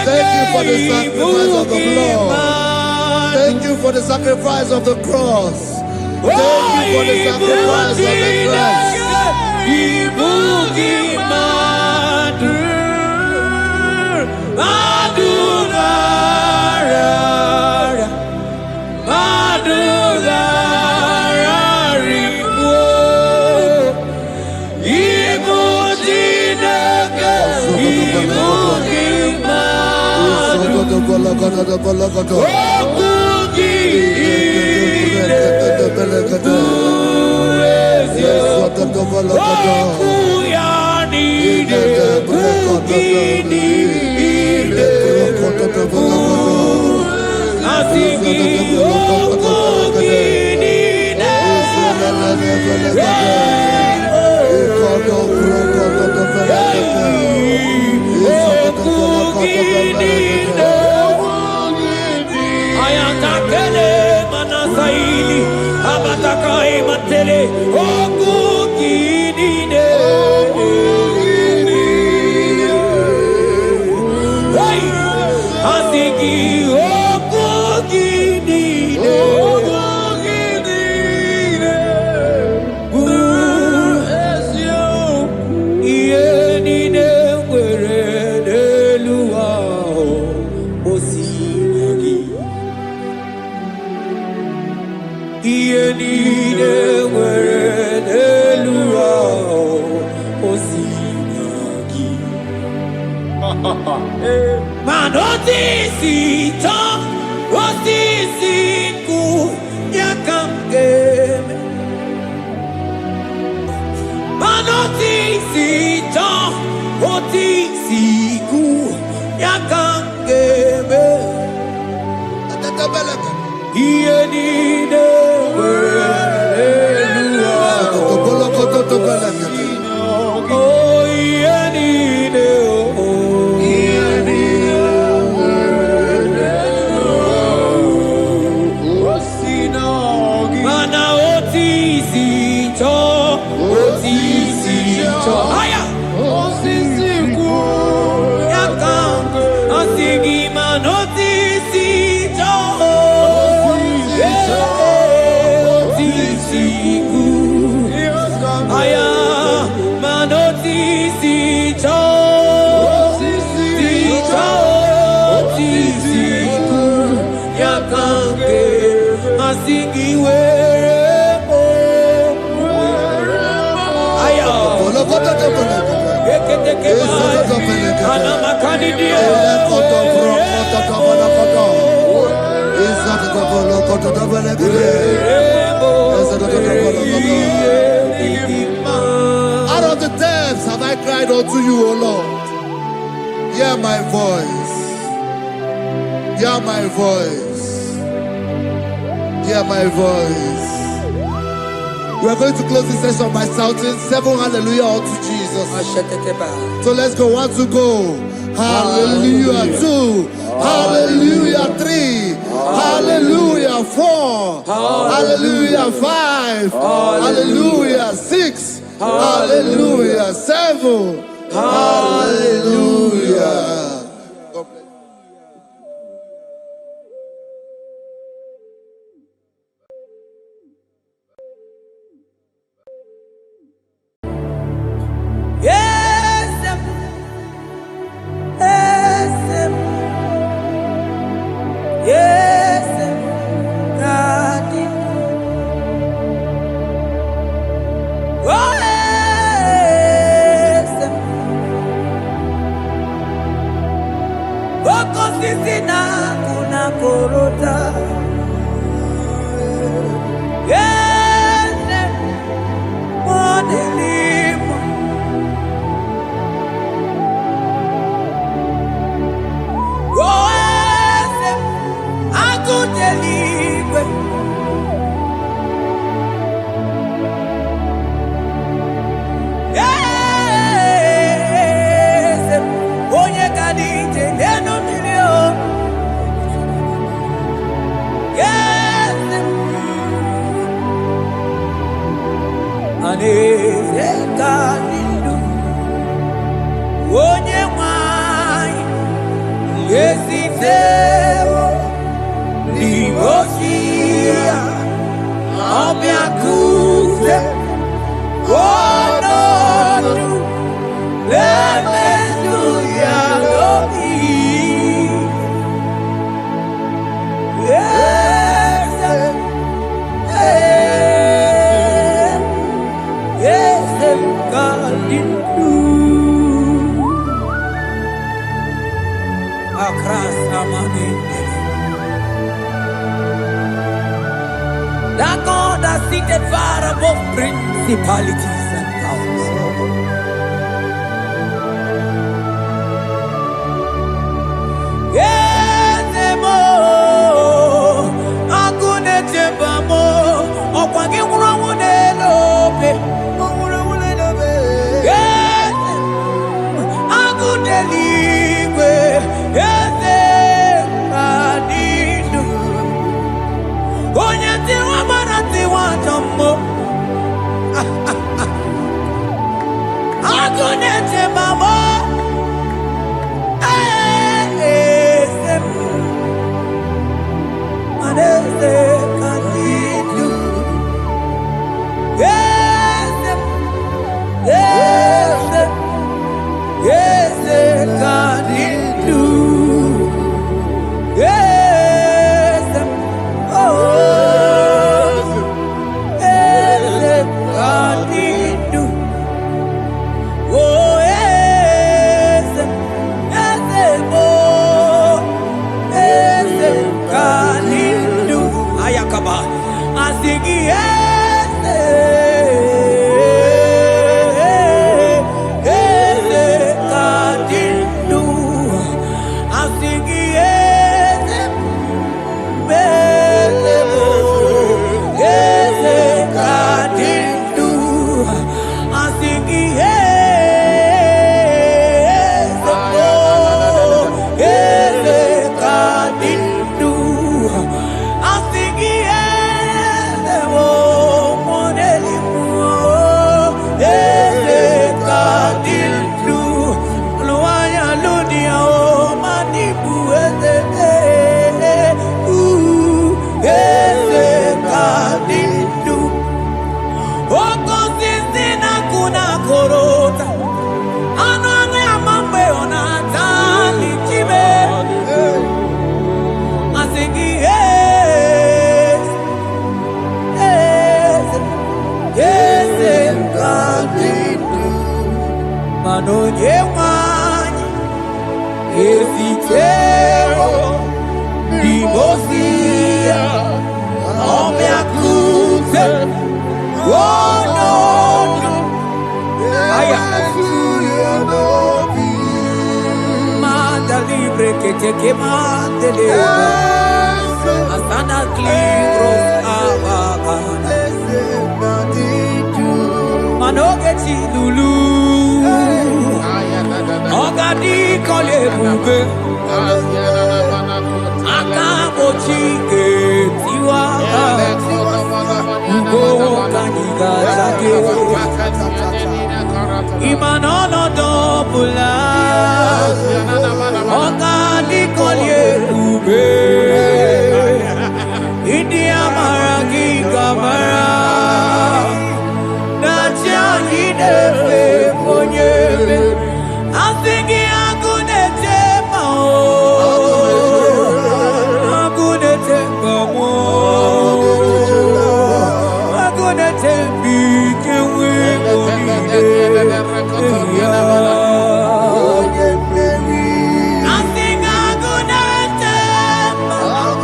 Speaker 3: Thank you for the sacrifice of the blood. Thank you for the sacrifice of the cross. Thank you for the sacrifice of the cross. Out of the depths have I cried unto you, O Lord. Hear my voice. Hear my voice. Hear my voice. We are going to close this session by shouting 7 hallelujah unto Jesus. So let's go. 1, 2, go. Hallelujah. 2. Hallelujah. 3. Hallelujah. 4. Hallelujah. 5. Hallelujah. 6. Hallelujah. 7. Hallelujah.
Speaker 2: onye nwanyị ezitewo n'imosi ya ọbịa kuze ọnọdụ na-emezu ya n'obi. That God has seated far above principalities and powers. Yezemo, akune tembamo, okwangi kurawune lope, kurawune lope. Yezemo, akune ligwe, yezemo adinu. Onye tiwa marati watombo, akune tembamo. Onye nwanyị ezitewo n'imosi ya ọbịa kuze ọnọdụ mada libre que te quemandele asana libros abagana manogeti lulu Ogadi kole bube akabochi tiwa ugo kaniga jake imanono dobula ogadi kole bube idi amaragi kamara nacha hidefe ponyebe Asingi agunete mao, agunete mao, agunete bike wimone ya. Asingi agunete mao,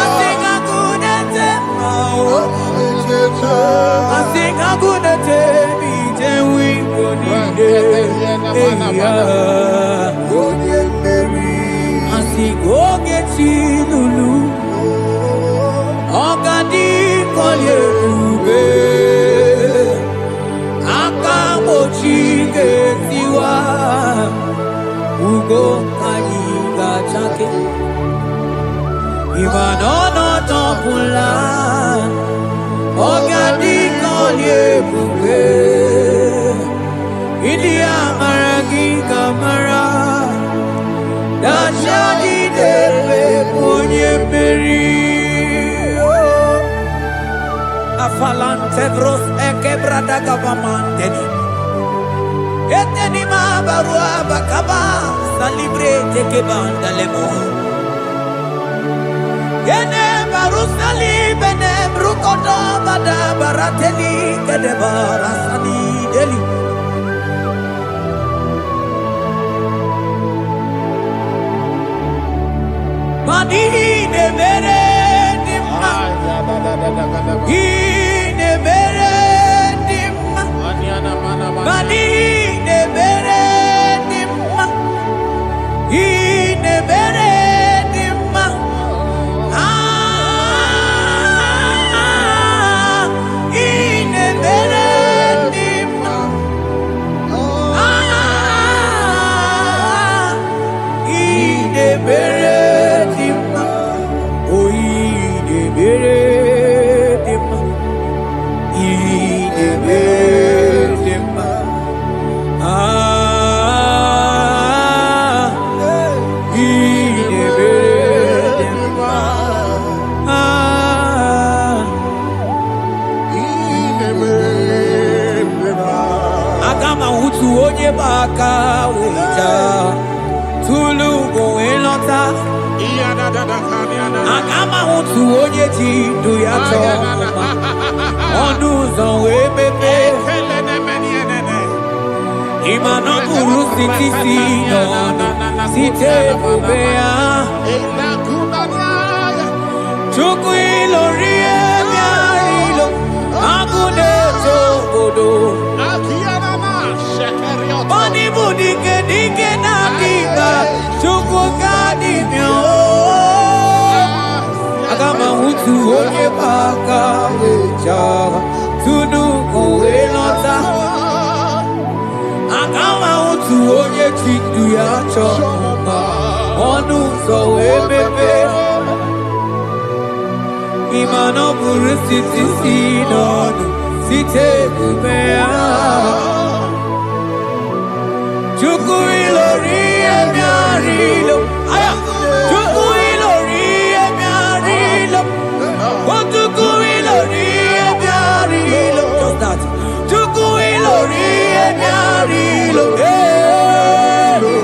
Speaker 2: asingi agunete mao, asingi agunete bike wimone ya. Asigoge chilulu, ogadi kolye ube, akamochige tiwa, ugo kaniga chake, imanono topula, ogadi kolye ube, idi amaragi falante vros ekebrada gavamante. Eteni ma barua bakaba salibre teke banda lemo. Yene barusali bene brukodo bada barateli kede barasani deli. Mani ne mere dimma, ne mere dimma, mani ne mere dimma, ne mere dimma, ne mere dimma, ne mere. Baka wita tulu go elota agama utu oje ti do ya to onu zon we bebe imano guru siti no site bobea chuku ilori ebiarilo agune to odo Bani budike dike na kiba chuku kadi myo agama hutu onye baka wecha tunu kowe lota agama hutu onye chindu ya choma onu so ebebe imano buru siti sinonu site kubea Chuku ilori emiarilo, aya. Chuku ilori emiarilo, oh chuku ilori emiarilo. Just that. Chuku ilori emiarilo,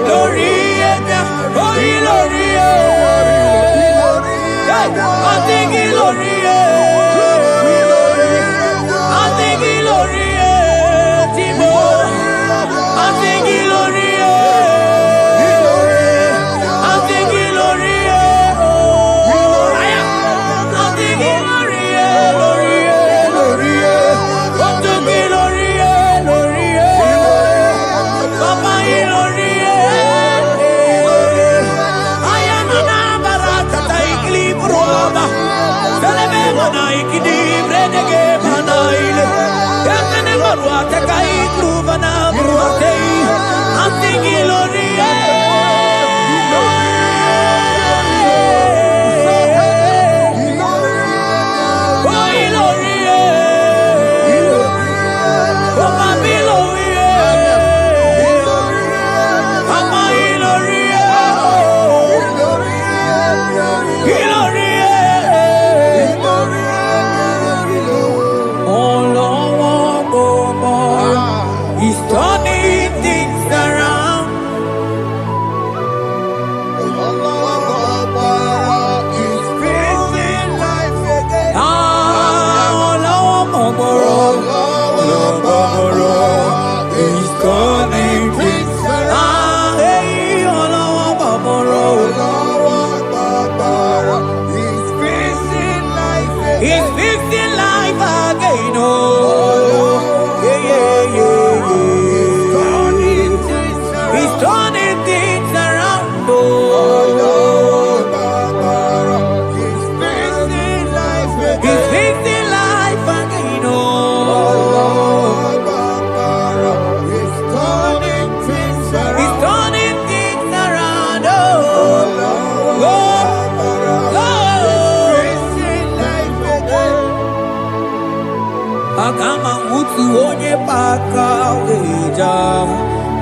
Speaker 2: ilori emiarilo, oh ilori I think ilori I think ilori Timo.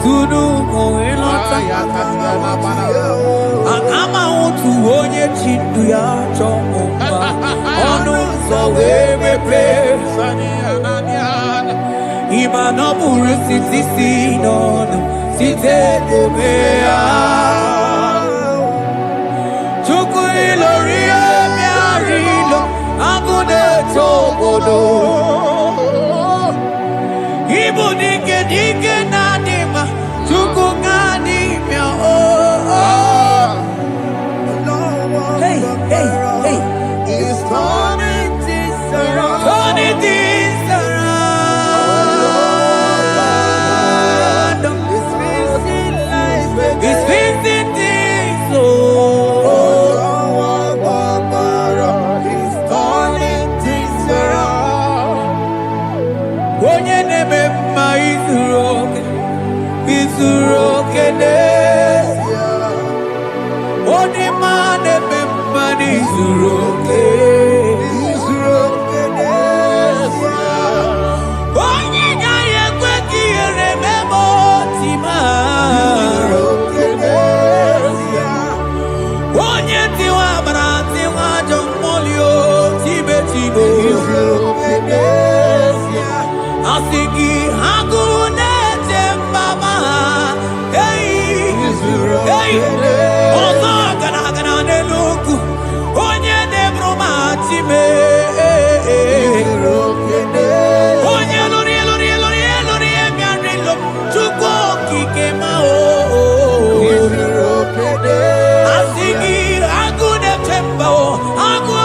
Speaker 2: tunu moelota Akama utu onye chindu ya chomba Onu so wemepe Ima no buru siti sinono Site debea Chuku ilori emiarilo Agune tobodo Ibu dike dike nanima Chuku ngani mia Hey, hey, hey
Speaker 3: It's turning things around.
Speaker 2: Turning things around It's fixing things
Speaker 3: It's turning things around.
Speaker 2: Onye neme mma izuru oke Onye ma neme mma izuru oke Onye nyanye ekwe ka ihere meme otima Onye tiwa bara tiwa ajọ mmụlio tibe tibe Asị gị agụ na-eche mbama ọzọ gara n'elu ugwu onye na-eburu ma time onye lụrụ emịarịlụ Chukwu okike ma asị gị agụ na-eche mba agụ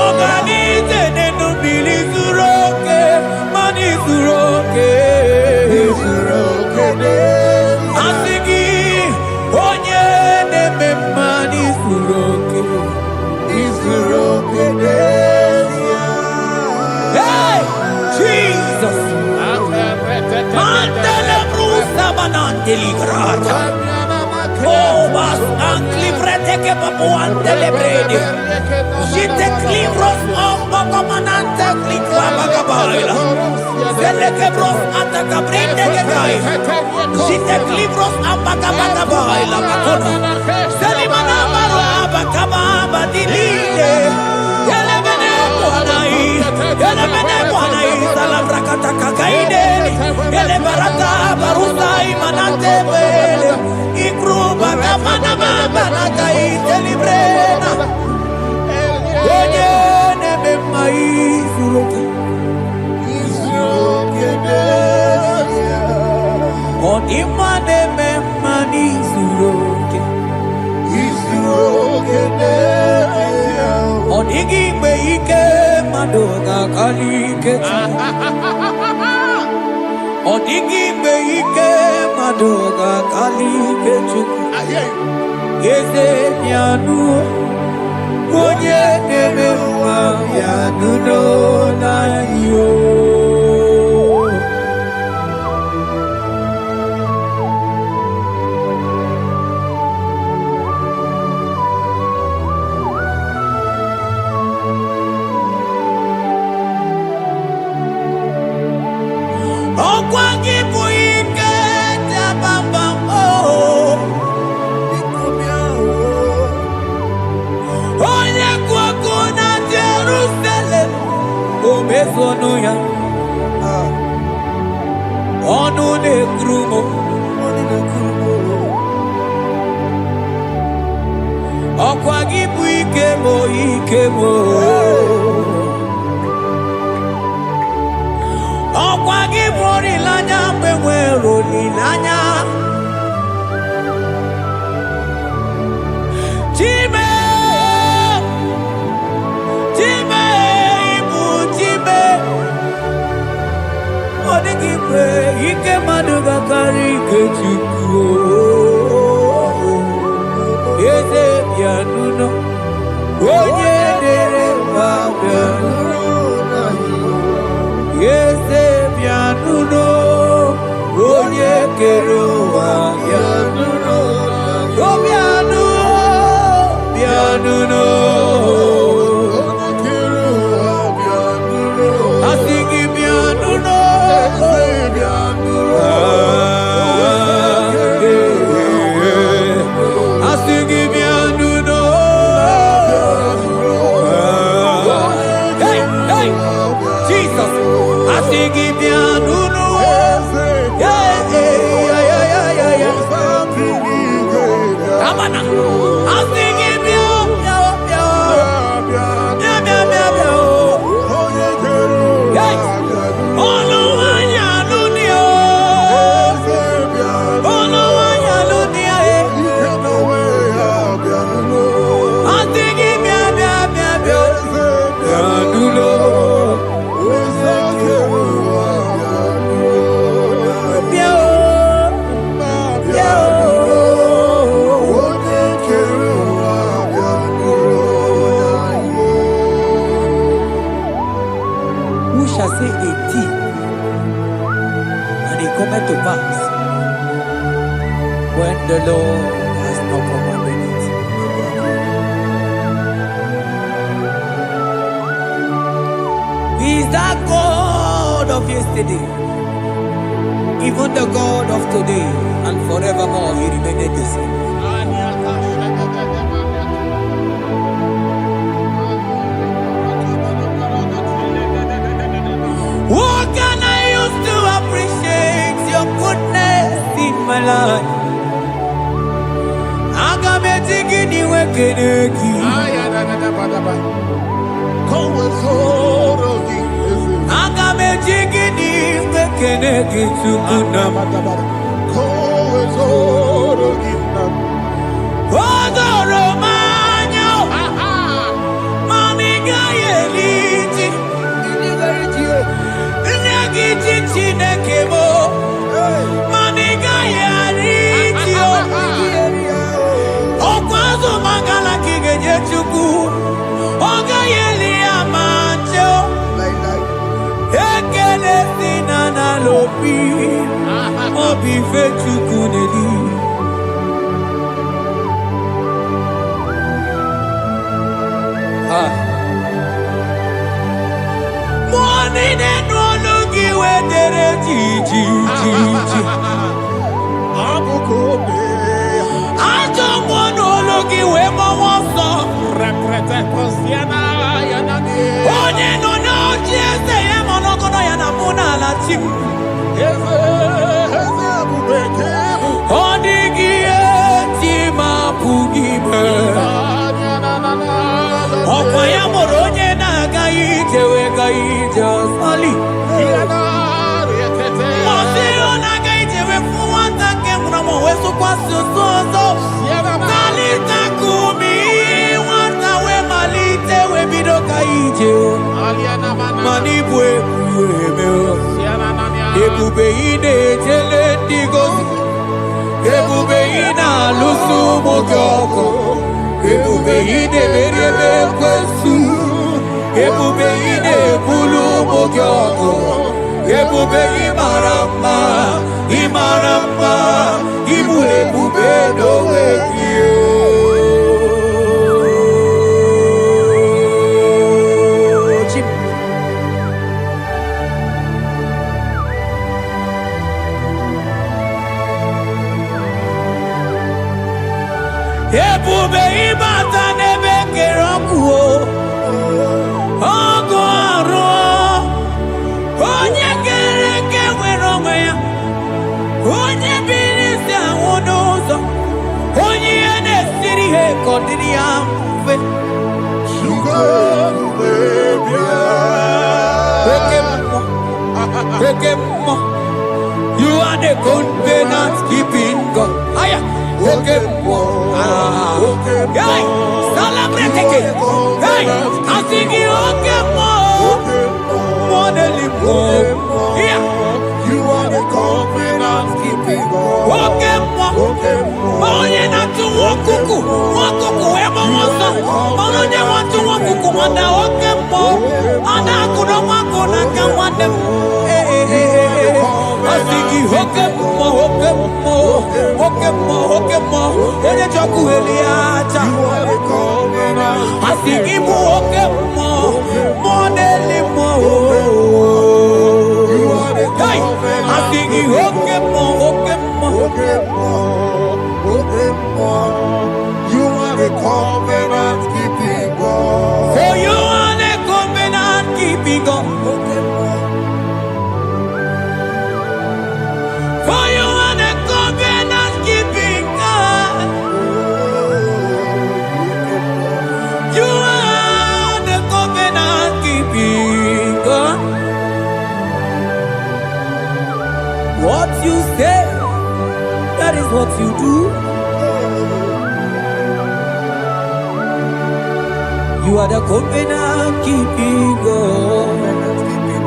Speaker 2: ọganize n'enu mmiri zuru oke mmanụ zuru oke asị gị onye na-eme mmanụ zuru oke Hey, Jesus Mandele brusa banandeli grata Oh, bas anclivrete che papuante le brede Jite clivros omba comanante clicla bagabaila Zelle che bros attacca brinde che gai Jite clivros amba bagabaila Macona Zeli manamaro abacababa di lile Yele bene buonai Salavra kataka kaideni Yele barata barusai manante bele Ikruba kamana mama na kaite librena Onye neme maizuroke Onima neme manizuroke Onigi me ike madoga kalike Onigi me ike madoga kalike chuku Yeze nyanu Onye neme mma yanuno na yo Okwa gị bụ ike dabamba Onye kwako na Jerusalem o mezonu ya ọnụ na-ekuru ọkwa gị bụ ike mo ọkwa gị bụ olileanya mgbe nwere olileanya Chime ibu Chime ọ dịghị mgbe ike mmadụ ga-akarị ike Chukwu eze bịanụnụ onye dere ma bịanụnụ eze bịanụnụ onye kere say a thing, and it cometh to pass when the Lord has not commanded it. He is that God of yesterday, even the God of today, and forevermore He remained the same. What can I use to appreciate your goodness in my life? Morning and no looking where there I don't want no looking where my one song. Onye no no just say I'm not gonna yanamuna la chim. Ondigie tima pugibe. Okwaya moronye na gaite we gaite sali. Mosi ona gaite we fuata ke mramo we so kwa so. Kalita kumi wata we malite we bido gaite. Mani bwe kueme. Ebube ine tele digozi. Ebube ina lusu mokyoko. Ebube ine merebe kwesu. Ebube ine bulu mokyoko. Ebube imarama, imarama, ibu ebube dowe kiyo. Ebube ibata nebe kerokuo. Ogo aro. Onye kereke nwere onwe ya. Onye birisi ahụ n'ụzọ. Onye ihe na-esiri ha ka ọ dịrị ya mfe. Oke mmụọ. You are the covenant keeping God. Aya. Oke mmụọ. Hey, celebrate again. Hey, I sing you oke mmụọ. Yeah.
Speaker 3: You are the covenant keeping God.
Speaker 2: Okay, onye na-atụ nwakuku ebe ọsọ onye nwatụ nwakuku mana oke mmụọ ọ na-akụrụ nwakụ n'aka nwanne m asị gị oke mmụọ onye chọkụ eli aja asị gị bụ oke mmụọ na-eli mmụọ asị gị oke mmụọ
Speaker 3: You are the covenant keeping God.
Speaker 2: For you are the covenant keeping God. For you are the covenant keeping God. You are the covenant keeping God. What you say, that is what you do. You are the covenant keeping God.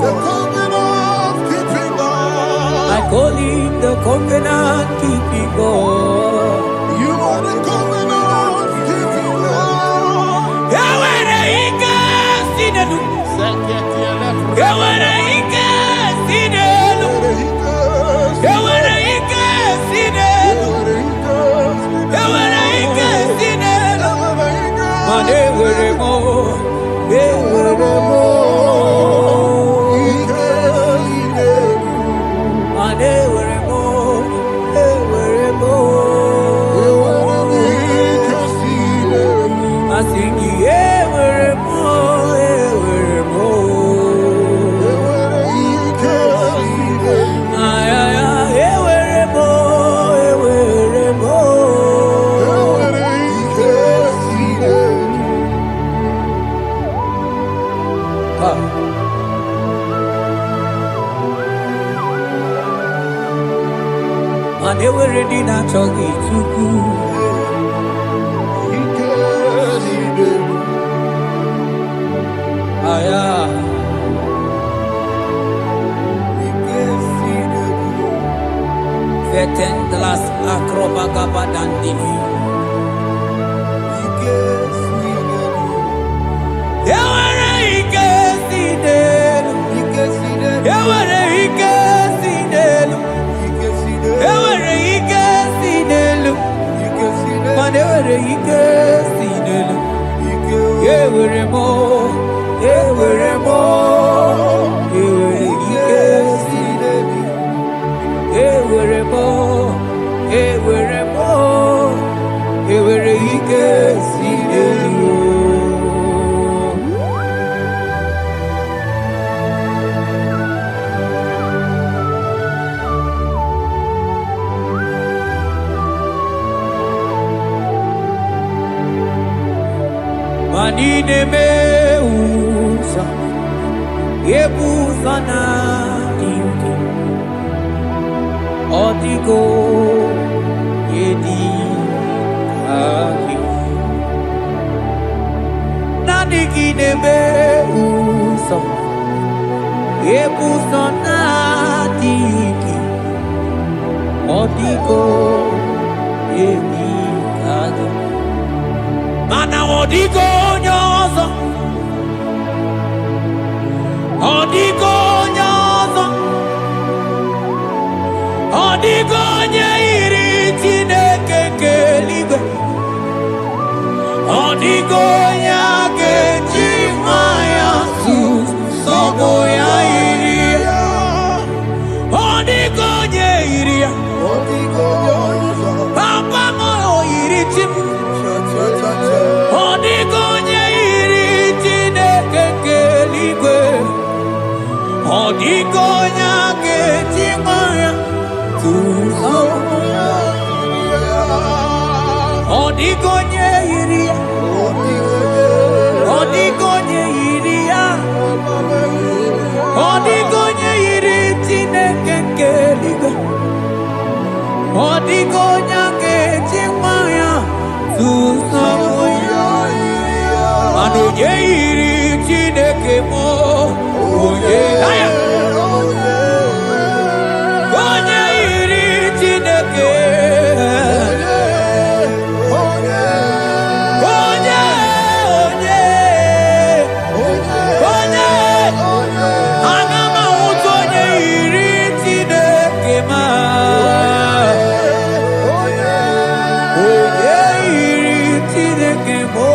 Speaker 3: The covenant keeping God.
Speaker 2: I call him the covenant keeping God.
Speaker 3: You are the covenant keeping God.
Speaker 2: Yahweh, he can see the They were ready not to get too good. Veten glass acrobaga dandini. Manine meusa yebusa na dinki odigo yedi aki nadigine meusa yebusa na dinki odigo yedi aki mana odigo nyozo odigo nyozo odigo nyeiri Chineke keligwe odigo nyake chimaya sus sobo ya iria odigo nyeiria odigo nyozo papa mo iri chim odigonye iri Chineke keligwe odigonya ketimaya tuzo odigonye iri odigonye iri odigonye iri Chineke keligwe odigonya ketimaya tuzo Oye iri Chineke mo oye aya oye iri Chineke oye oye oye agama uto oye iri Chineke ma oye iri Chineke mo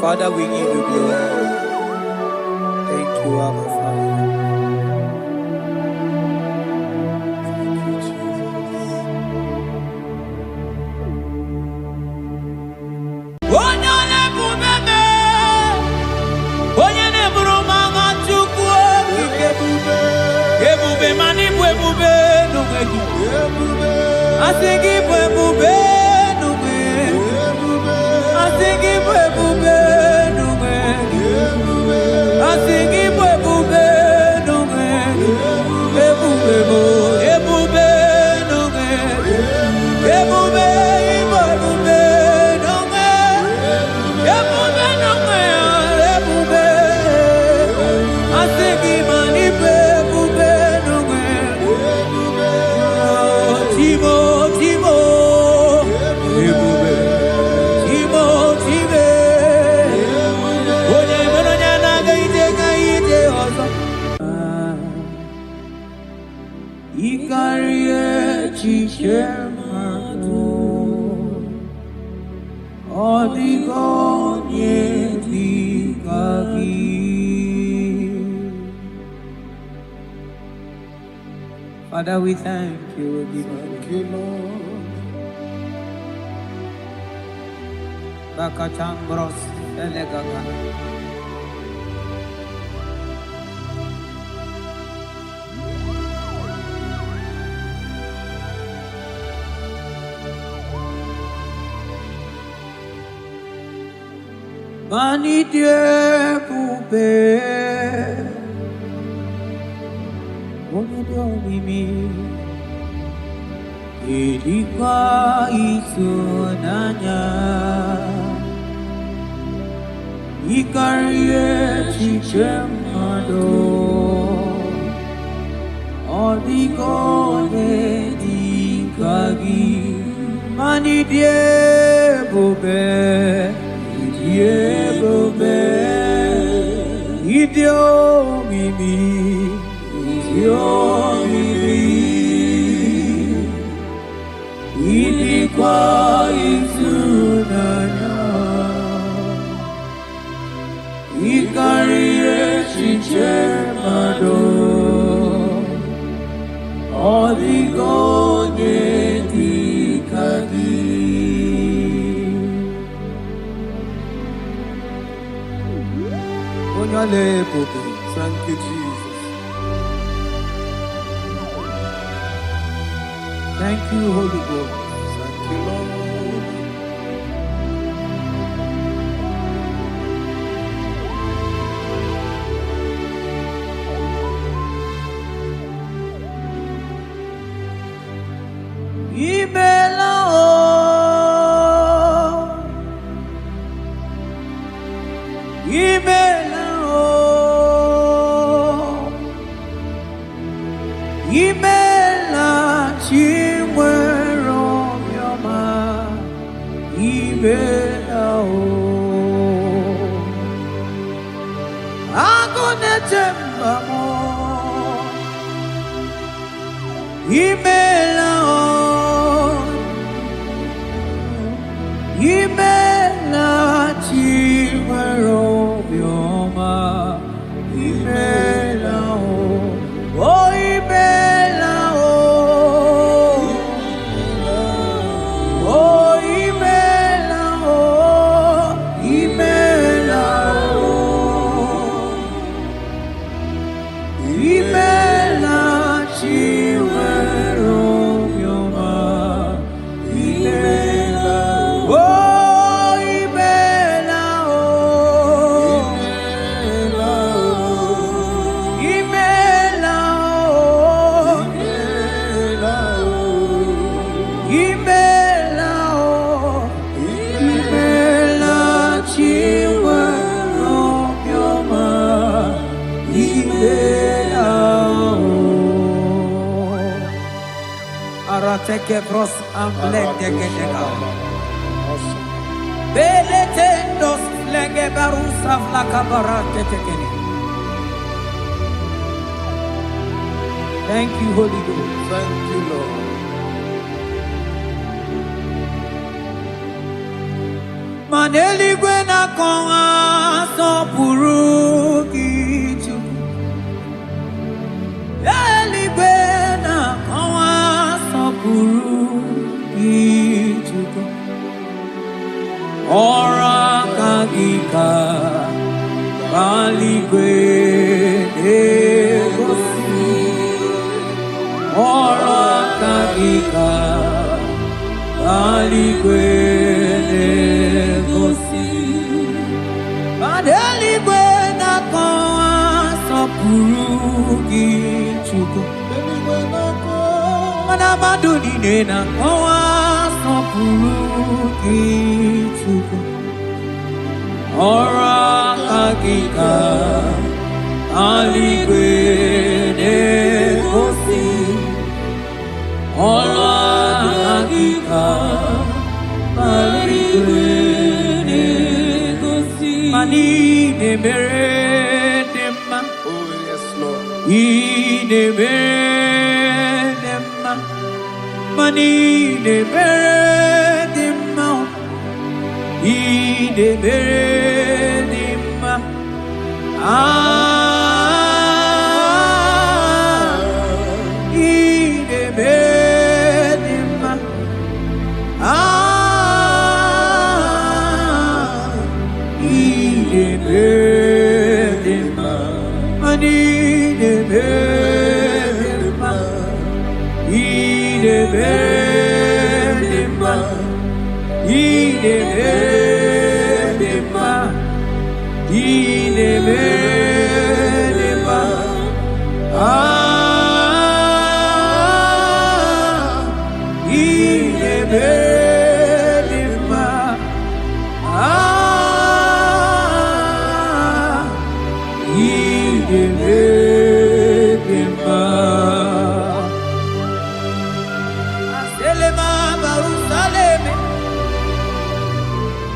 Speaker 2: Father, we give you glory. Thank you, Abba Father. Thank you, Jesus. Onyole bubebe, onyene burumanga chukwu ebube, ebube mani ebube nugegi, asigi ebube nugegi, asigi ebube. Timo, Ikarie chichemadu Odigonye digagi. Father, we thank you. Thank you, Lord. Bakachang bros elegaga. Mani die pube, onye do mimi, idikwa itunanya, ikarie chichemado, odigonye dikagi, mani die pube. Idio mimi, idikwa itunanya, ikarie chichemado, odigonye dikagi. Thank you, Jesus. Thank you, Holy Ghost. Thank you, Lord. Imela chimwero yoma imela o agone tembamo imela o imela chimwero yoma imela o oh imela Take bros amblek degenega. Beletendos lenge barusa flakabarate tekeni. Thank you, Holy Ghost. Thank you, Lord. Maneli gwena konga so puruki chu. Eli gwena konga Puru Ichuko Ora Kagika Baligwe Negosi Ora Kagika Baligwe Negosi Badeligwe Nakoa Sopuru Ichuko Maduni nena owa sopuru kichuko ora kagika aligwe negosi ora kagika aligwe negosi mani nemere nema oh yes Lord Mani de beredima, I de beredima, I de beredima, I de beredima, Mani de beredima, I de beredima, I de beredima, I de beredima, I de beredima, I de beredima. Selema Barusaleme,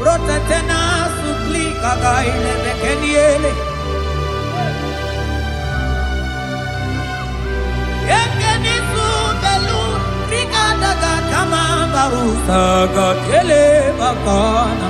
Speaker 2: Rotatena suplika gaile bekeniele. Ekeni subelu, Rikadaga kama Barusaga kele bakana.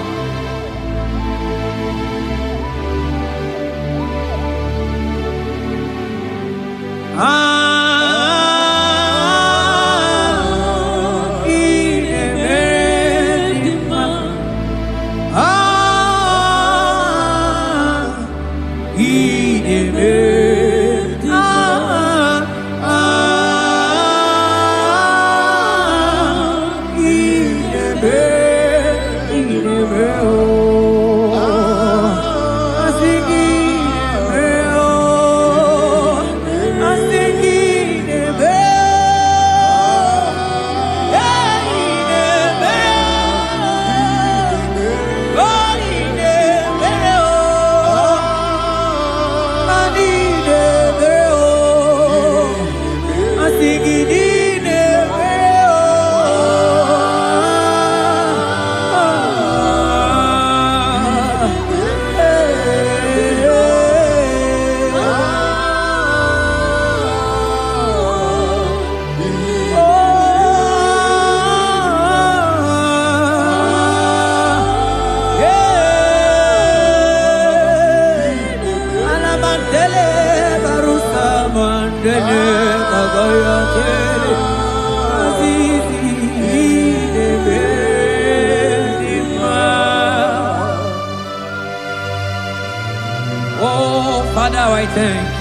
Speaker 2: Oh, Father, I thank you.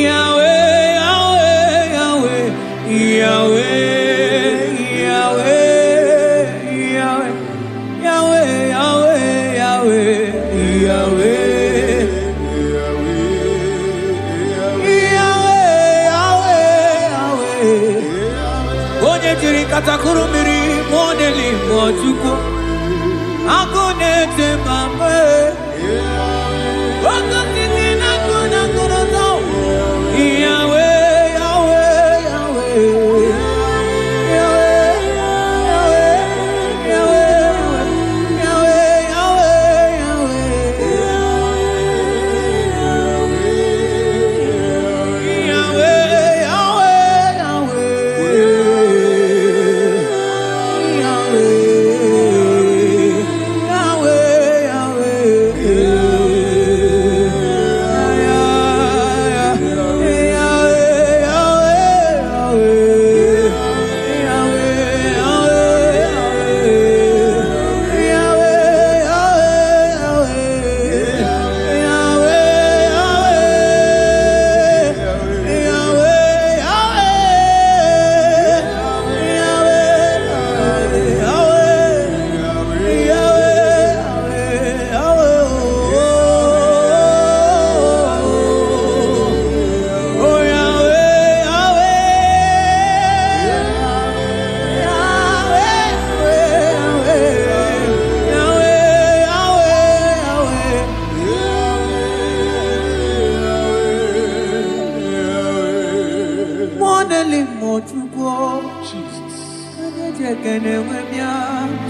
Speaker 2: Yahweh, Yahweh, Yahweh, Yahweh, Yahweh, Yahweh, Yahweh, Katakurumiri modeli mochuko akone temame wakati na kuna kuroto Yahweh Yahweh Yahweh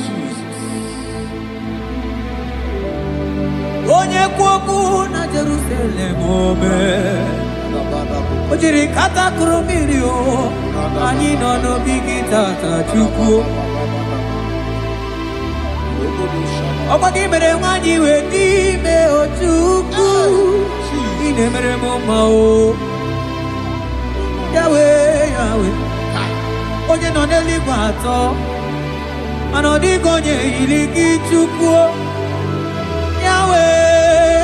Speaker 2: Jesus. onye kwoku na Jerusalem ome ojiri kata kromiri o anyị nọ n'obi gị tata Chukwu ọkwa gị mere nwanyị wee n'ime Chukwu ị na-emere m mma o Yahweh Yahweh onye nọ n'eluigwe atọ mana ọ dịghị onye yiri gị Chukwu Yahweh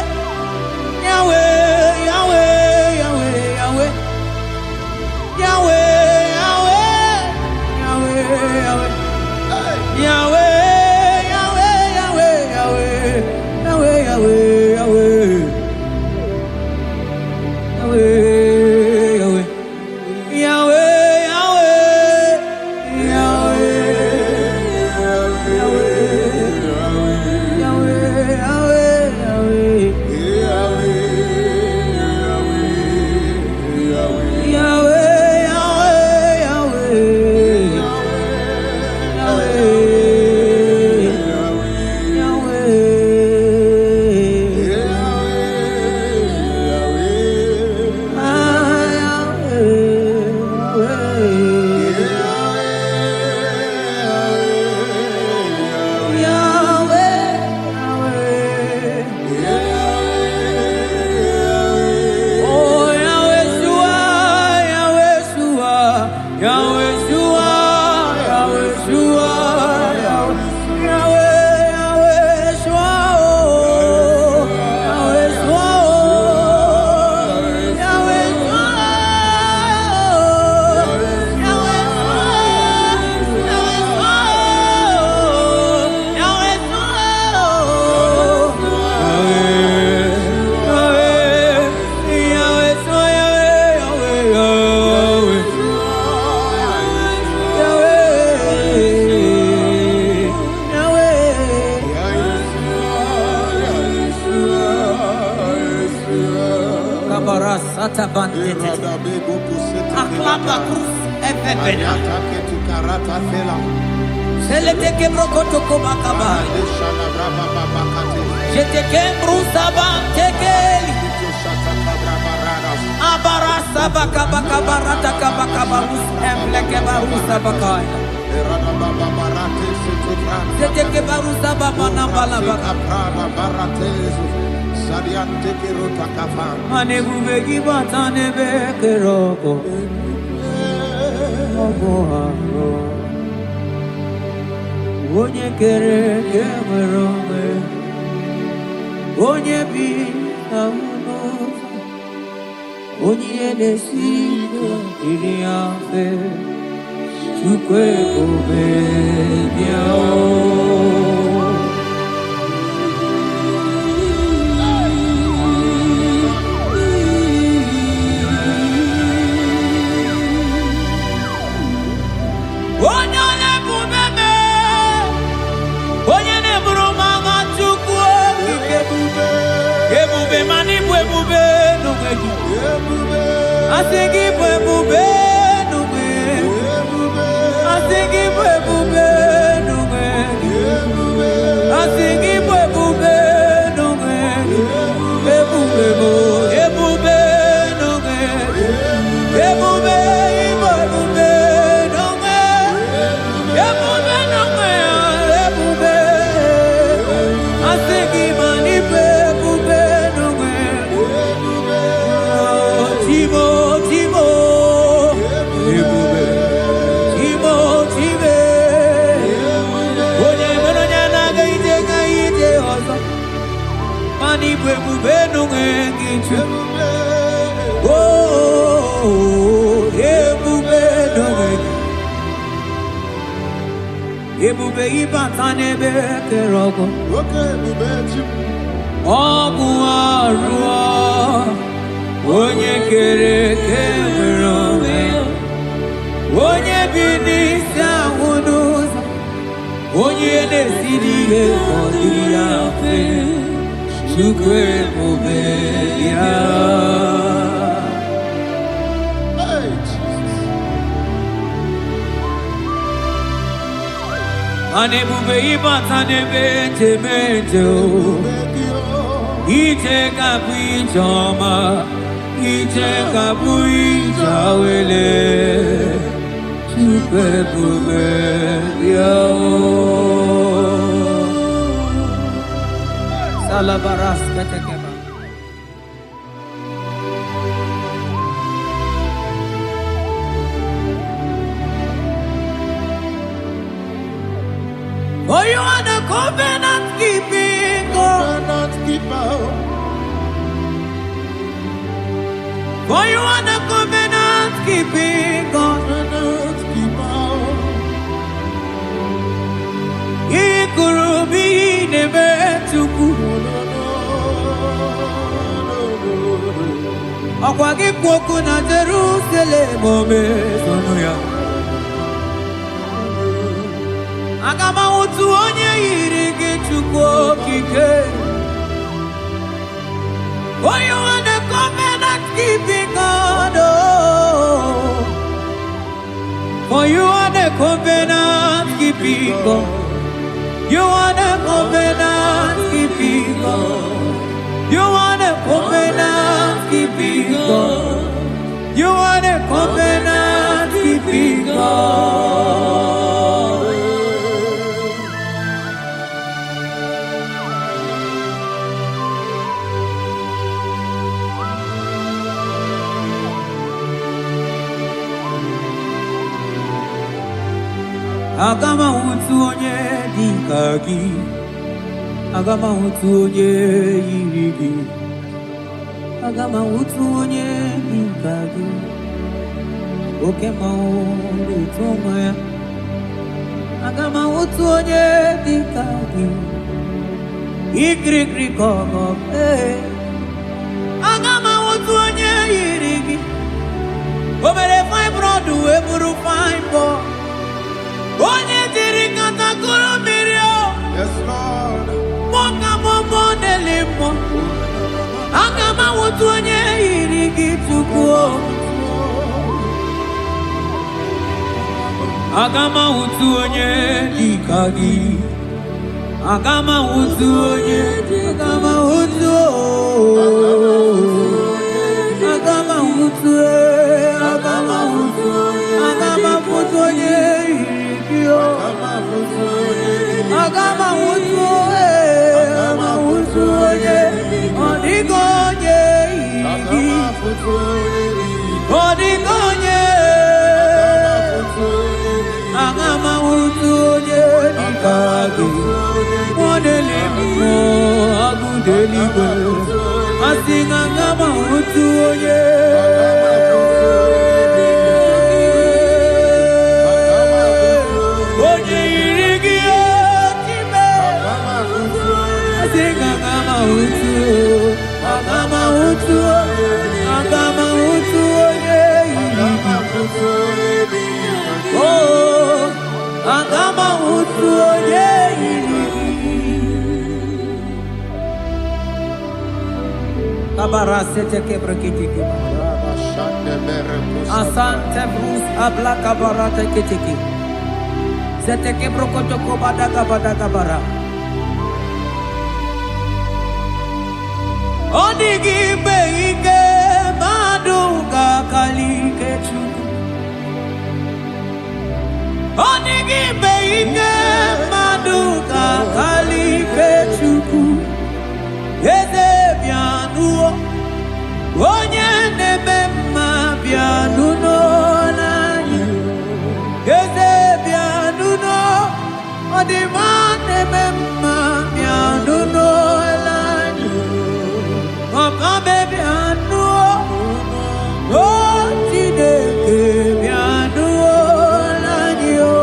Speaker 2: Yahweh Yahweh Yahweh Yahweh Yahweh Yahweh Yahweh Yahweh onye kere ke nwere onwe onye bi na n'ụzọ onye na-esi iri ya mfe Chukwu ebube bịa ebube ịbata n'ebe kere ọgụ ọgụ arụọ onye kere eke nwere onwe onye bi n'isi ahụ n'ụzọ onye na-esiri ihe ọ dịrị ya mfe Chukwu ebube ya Anebube ibata nebe temejo Iteka Puijama, Iteka Puijawele, Super Salabaras Katakeba. For you are the covenant keeping God. For you are the covenant keeping God. Ikurubi nebetuku. Akwagi kwoku na Jerusalem ome sonuya. Agama utu onye yiri gị Chukwu okike. For you are the covenant keeping God. For you are the covenant keeping God. You are the covenant keeping God. You are the covenant keeping God. You are the covenant keeping God. Agama utu onye dịka gị, agama utu onye yiri gị, agama utu onye dịka gị, oke mmanwụ na-eto nwa ya, agama utu onye dịka gị, ikirikiri ka ọgọ, agama utu onye yiri gị, o mere fibroid wee bụrụ fibroid. Onye diri katakuru mmiri o. Yes, Lord. Moka momo delimo. Agama wutu onye yiri gị Chukwu. Agama wutu onye dịka gị. Agama wutu onye. Agama wutu. Agama wutu. Agama wutu. Agama wutu onye. Agama wutu onye ọdịgo onye igi ọdịgo onye agama wutu onye dịka gị nwadele mmụọ agụdeligwe asị na agama wutu onye Agama wutu onye yiri. Oh, agama wutu onye yiri. Kabara sete kebrekitiki. Asante brus abla kabara tekitiki. Sete kebrokotoko badaka bara. Odigi beike maduga kalike Chukwu. Odigi beike maduga kalike Chukwu. Eze bianuo onye neme mma bianuno n'anyị. Eze bianuno ọdịma neme mma bianuno n'anyị. Papa baby anu oh Chineke bianu lani o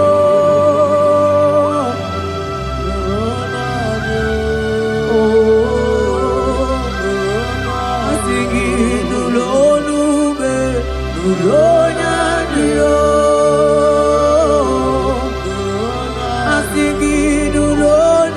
Speaker 2: asigi nulonu be nulonya dio asigi nulonu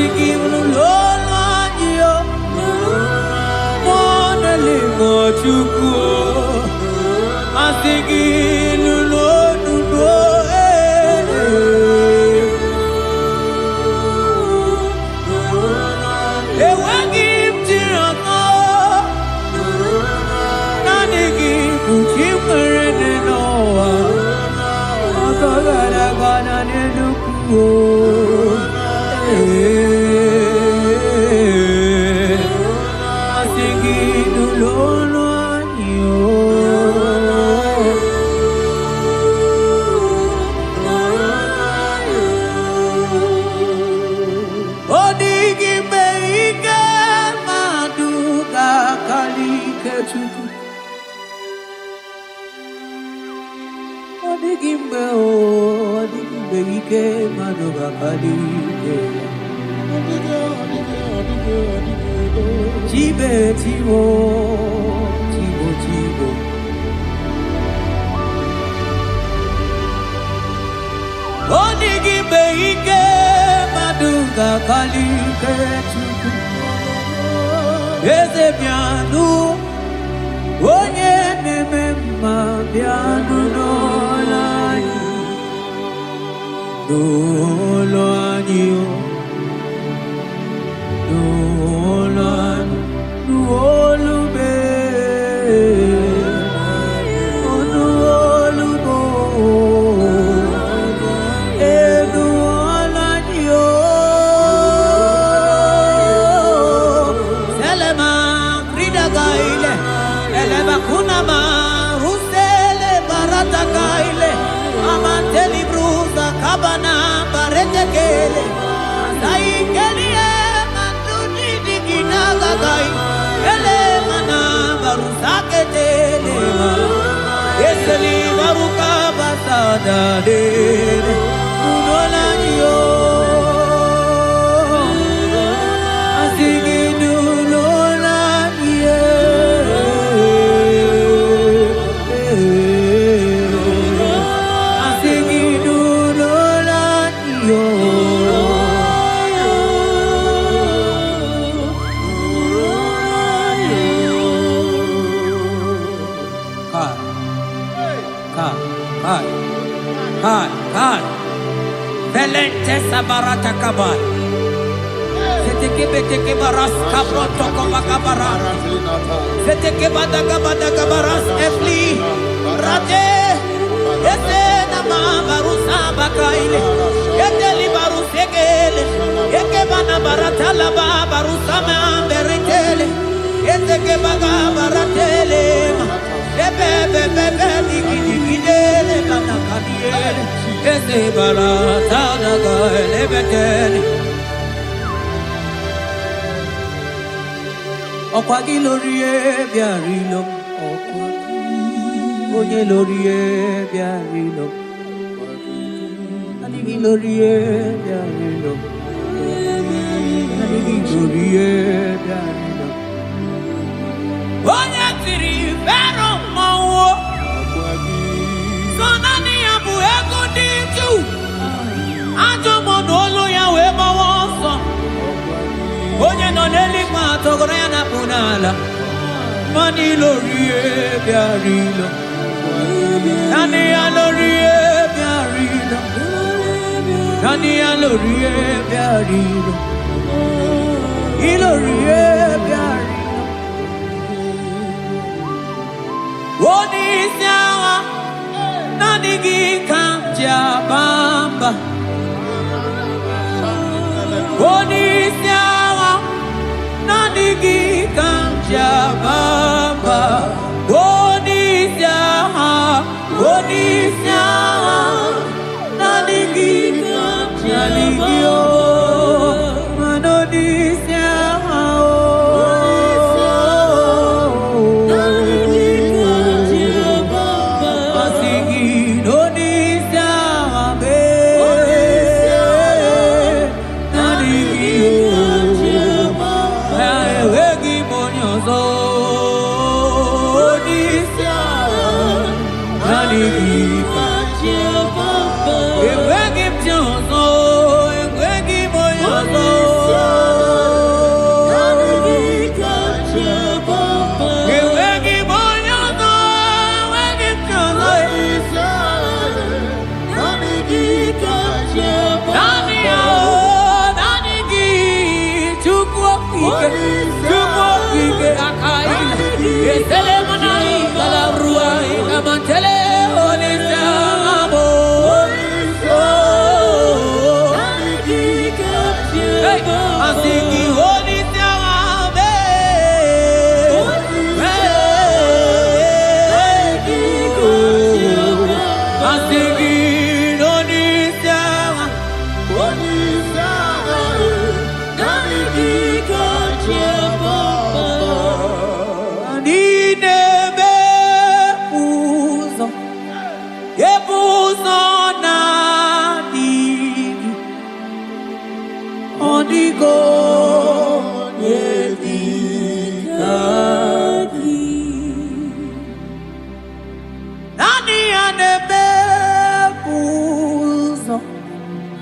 Speaker 2: If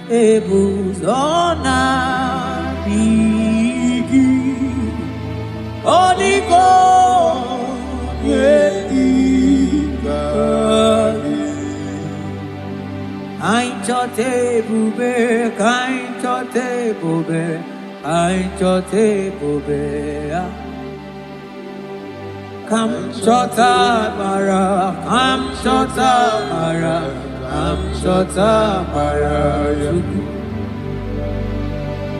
Speaker 2: Ebuzona bigi Odigo yediga Ainchote bube kainchote bube ainchote bube Kam chota mara kam chota mara Am chota mara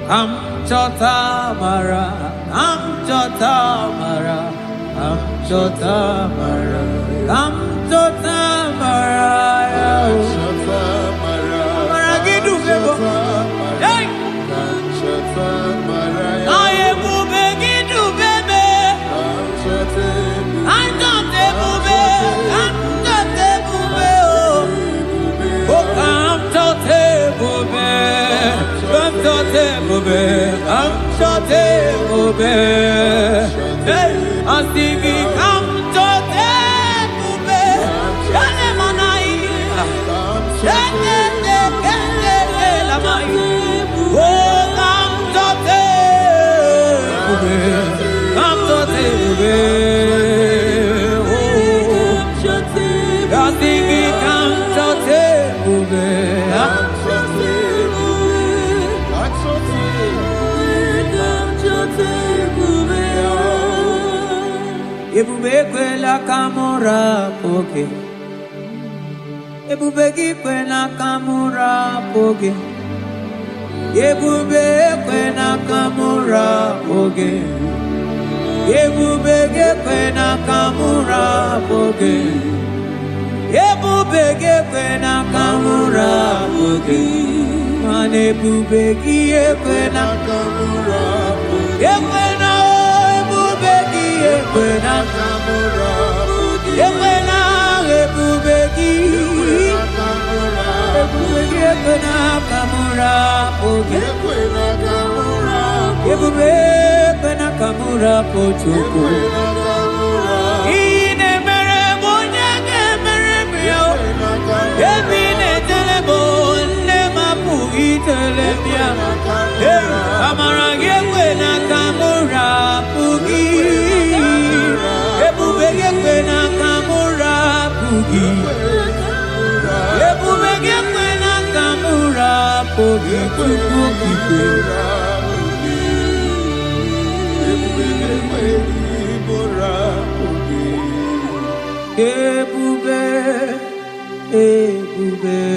Speaker 2: Am chota mara Am chota mara Am chota mara Am chota mara Am chota mara Mara gidu bebo Hey Am chota mara Aye bube gidu bebe Am chota Am chota bube Am chota bube Oh Am chota bube Am chota bube Am chota bube Hey I'm singing Am chota bube Shale manai Shale la mai Oh Am chota bube Am chota bube Oh I'm singing Am chota bube Ebube kwela kamura poke Ebube kwela kamura poke Ebube kwela kamura poke Ebube kwela kamura poke Ebube kwela kamura poke Mane ebube kwela kamura poke Ekwena kamura Ekwena ebubeki Ekwena kamura Ekwena kamura Ebube ekwena kamura pochuku Ine mere bonyake mere brio Ebine telebo ne mapu itelebia Amara ekwena kamura pugi Ekwena kamura pugi Ekwena kamura pugi Ebube Ebube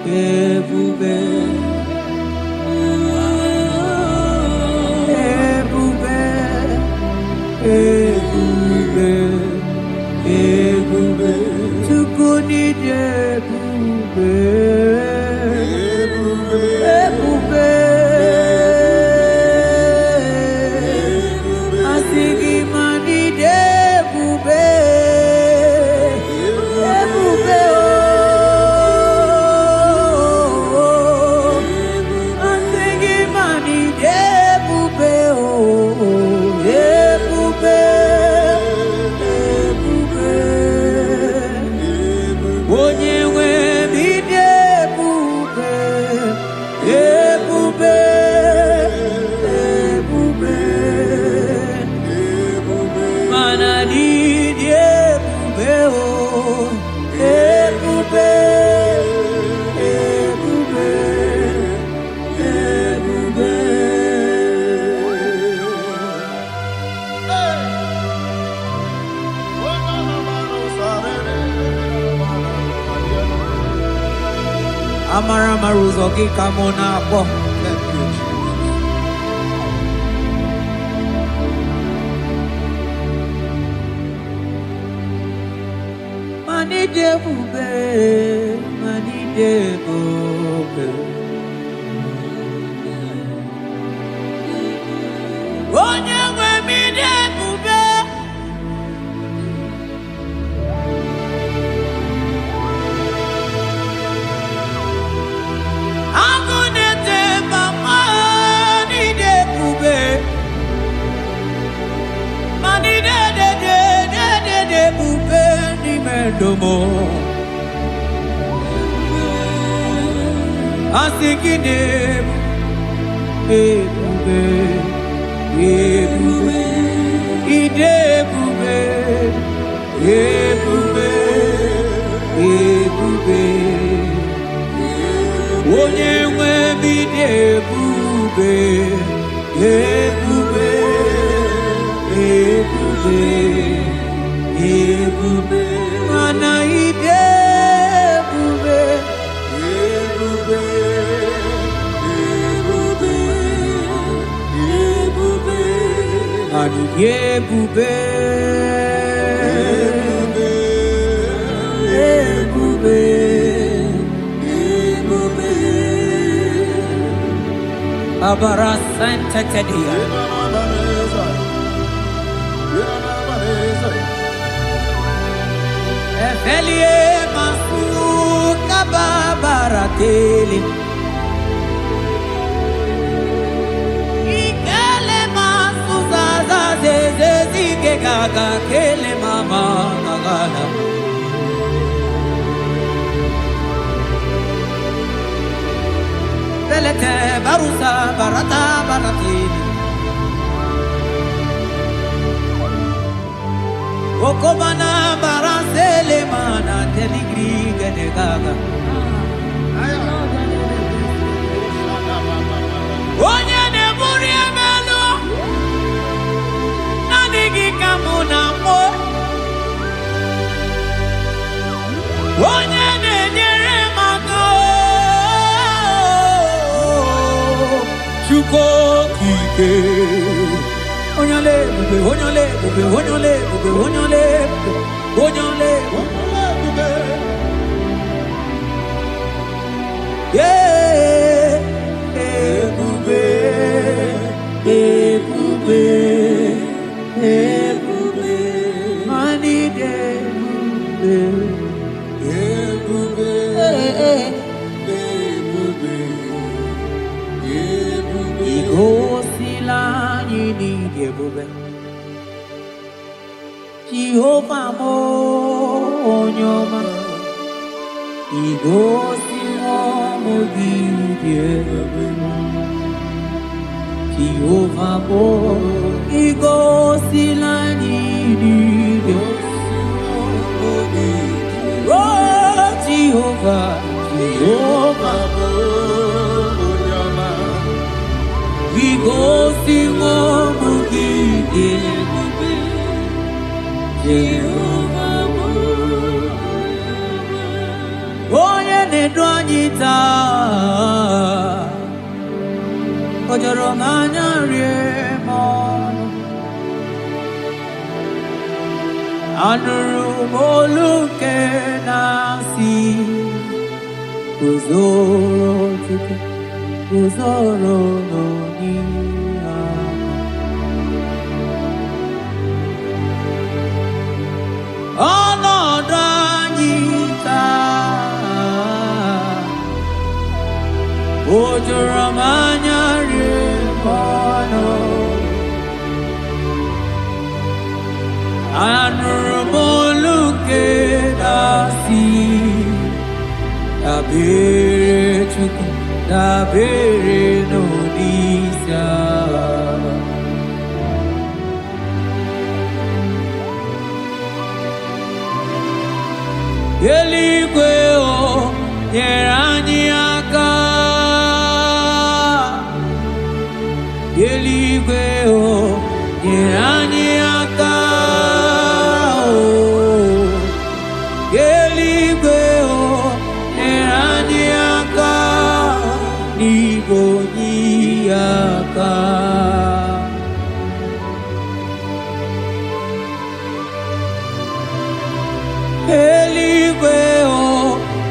Speaker 2: Ebube Ebube Ebube Tukuni Ebube Ebube Asigi mani Ebube Ebube Asigi mani Ebube Ebube Amara maruzo kikamona po. Mani debube, mani debube. Onye mi debube. Agunete mama ni debube. Mani debube ni mendomo. Asikide debube. Ebube, idebube, ebube, ebube, onye nwe bidebube, ebube, ebube, ebube, mana idebube, ebube. Ebube, ebube, ebube, abara santa tedia. Efelie masu kababarateli. Gaga kele mama gagana Belete barusa barata baratini Okobana barasele mana teligri gane gaga Onye ne muri emelo Kamuna mo onye na-enyere maka Chukwu okike onye ole ebube onye ole ebube onye ole ebube onye ole ebube onye ole ebube ebube ebube ebube mani debube ebube ebube ebube igosila anyị n'ịdị ebube Jehova mo onye ọma igosila ọmụ gị dị ebube Jehova mo igosila anyị n'ịdị Oh Jehovah, Jehovah, we go sing ọmụ gị dị ebube Jehovah, onye na-edu anyị taa o jọrọ m anya rie m ọnụ anụrụ m olu nke na-asị guzoro Chukwu guzoro n'onihe ọnọdụ anyị taa o jọrọ m anya rie m ọnụ anụrụ m olu nke na-asị dabere Chukwu dabere n'onyeisi agha eluigwe o nyere anyị aka eluigwe o nyere anyị aka eluigwe o nyere anyị aka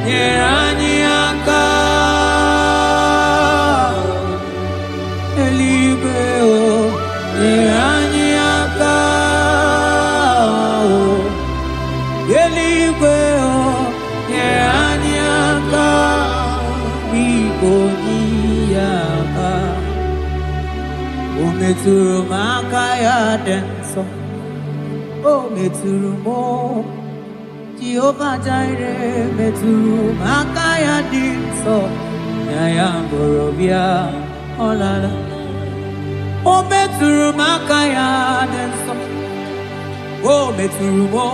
Speaker 2: nyeranyaka eligwe nyeranyaka eligwe nyeranyaka bigonyaka umeturu makaya denso meturu mo Jehovah Jireh meturu makaya dinso nyaya borobia olala meturu makaya dinso meturu mo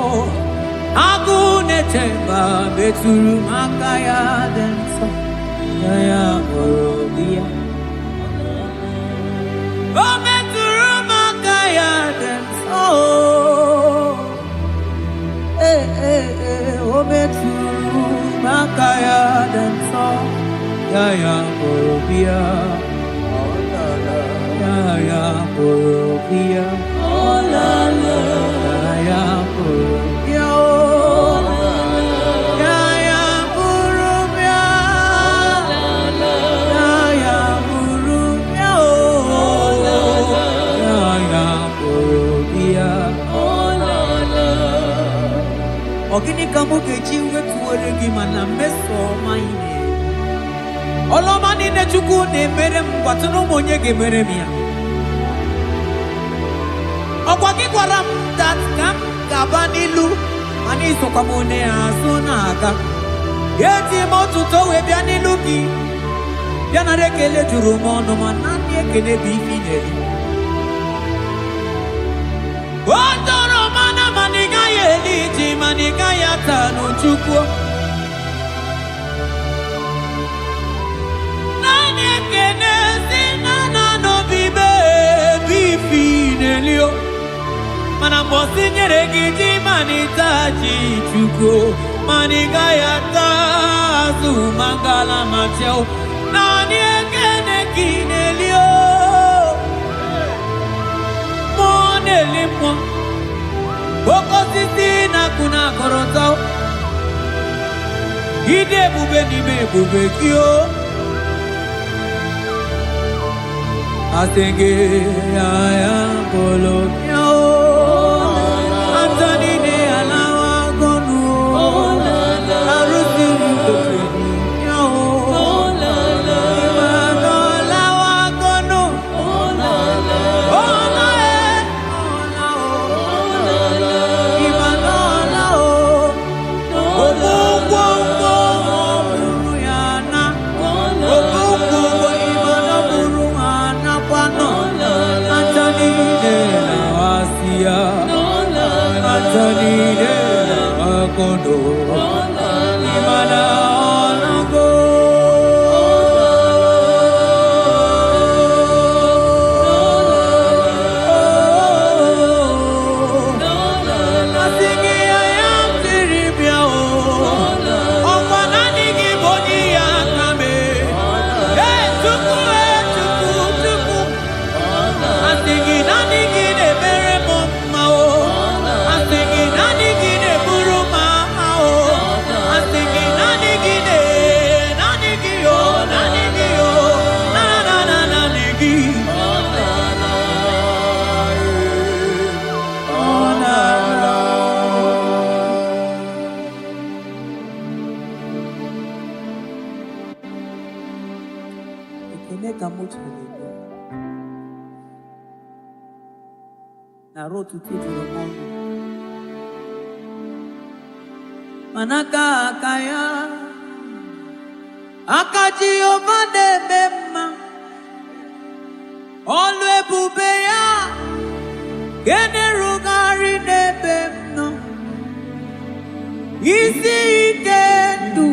Speaker 2: agune temba meturu makaya dinso nyaya borobia meturu makaya dinso meturu makaya danso yaya borobia yaya borobia yaya borobia yaya borobia yaya borobia yaya borobia Ogini kamuke chiwe tuwele gimana meso maine Oloma nine chuku ne mere mwatuno monye gemere miya Ogwagi kwaram dat kam kabanilu Mani soka mone asuna aga Yeti motu towe bianilu ki Biana rekele jurumono manani ekele bifineli Otoro mana maniga yeliti maniga yatano chukwo Nani ekene sinana no bibe bifinelio Mana mosi nyeregi manitaji chukwo Maniga yatazu mangala macheo Nani ekene kinelio Monelimo Boko sisi na kuna korotao Ide bube nime bube kio Asenge ya polo miao Antoni ne alawa gonu Arusi mkotweni miao Imano alawa gonu Manaka kaya akaji ovade bema olwe bubeya gene rugari nebemno isi kendu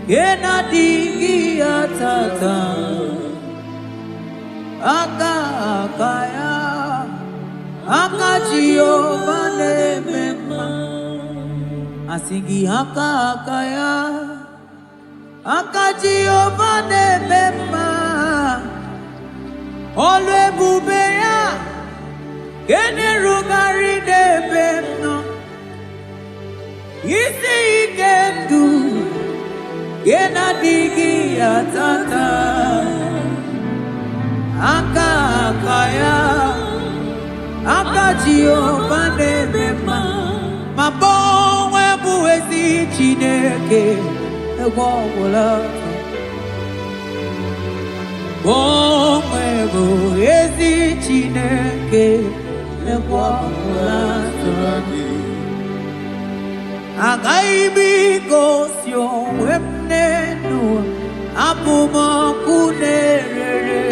Speaker 2: gena digi atata akaya akaji ovade bema Asigi akaya akaji ovade bema olwe bubeya gene rugari de bemno isi ikendu Yena digi atata aka kaya aka Jehovah nebema mabonwe buwezi Chineke egwogwola bonwe buwezi Chineke egwogwola agaghị gosi onwe m n'elu abụ m ọkụ na-erere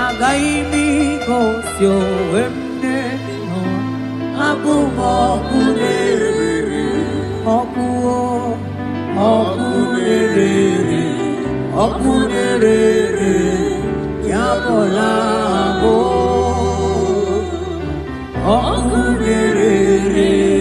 Speaker 2: agaghị gosi onwe m n'elu abụ m ọkụ na-erere ọkụ na-erere ọkụ na-erere ya bụla abụ ọkụ na-erere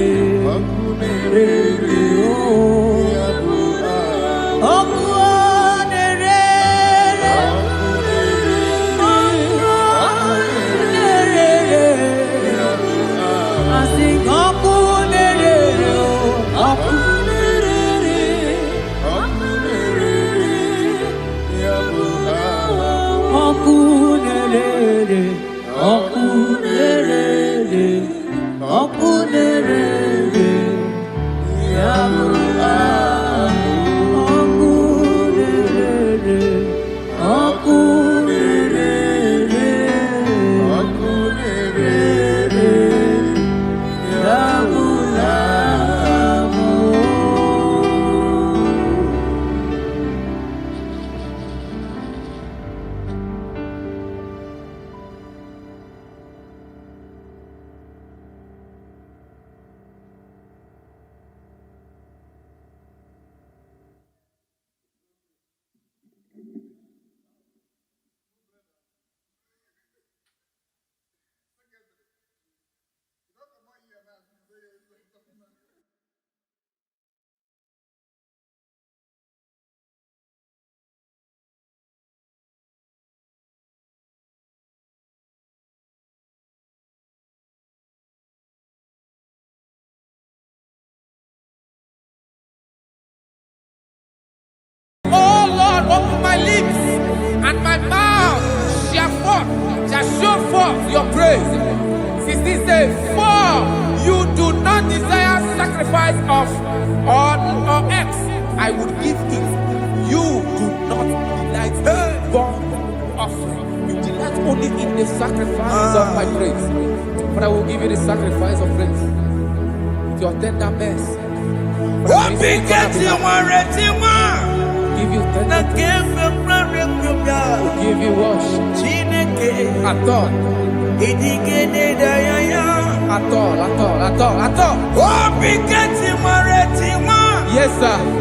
Speaker 6: Open my lips and my mouth shall show forth your praise. 16 says, for you do not desire sacrifice of or eggs, I would give it. You do not delight in burnt offering. You delight only in the sacrifice of my praise. But I will give you the sacrifice of praise with your tender mercy. Give you tender give you worship at all. Yes, sir.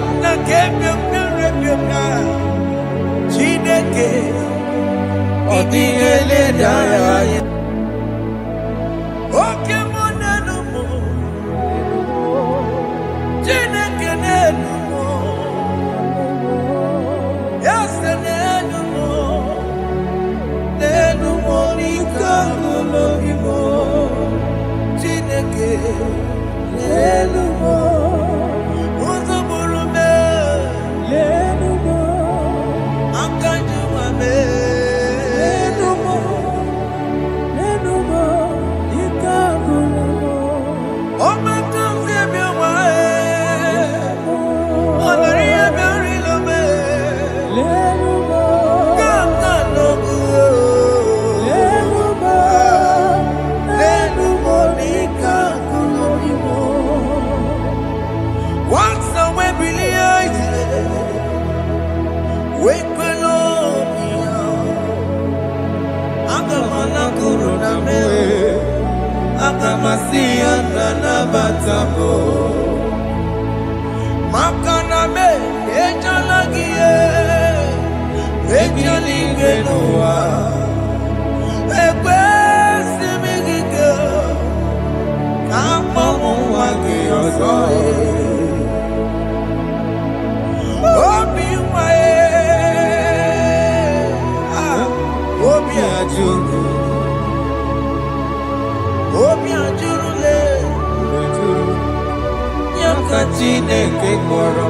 Speaker 2: Chineke kpọrọ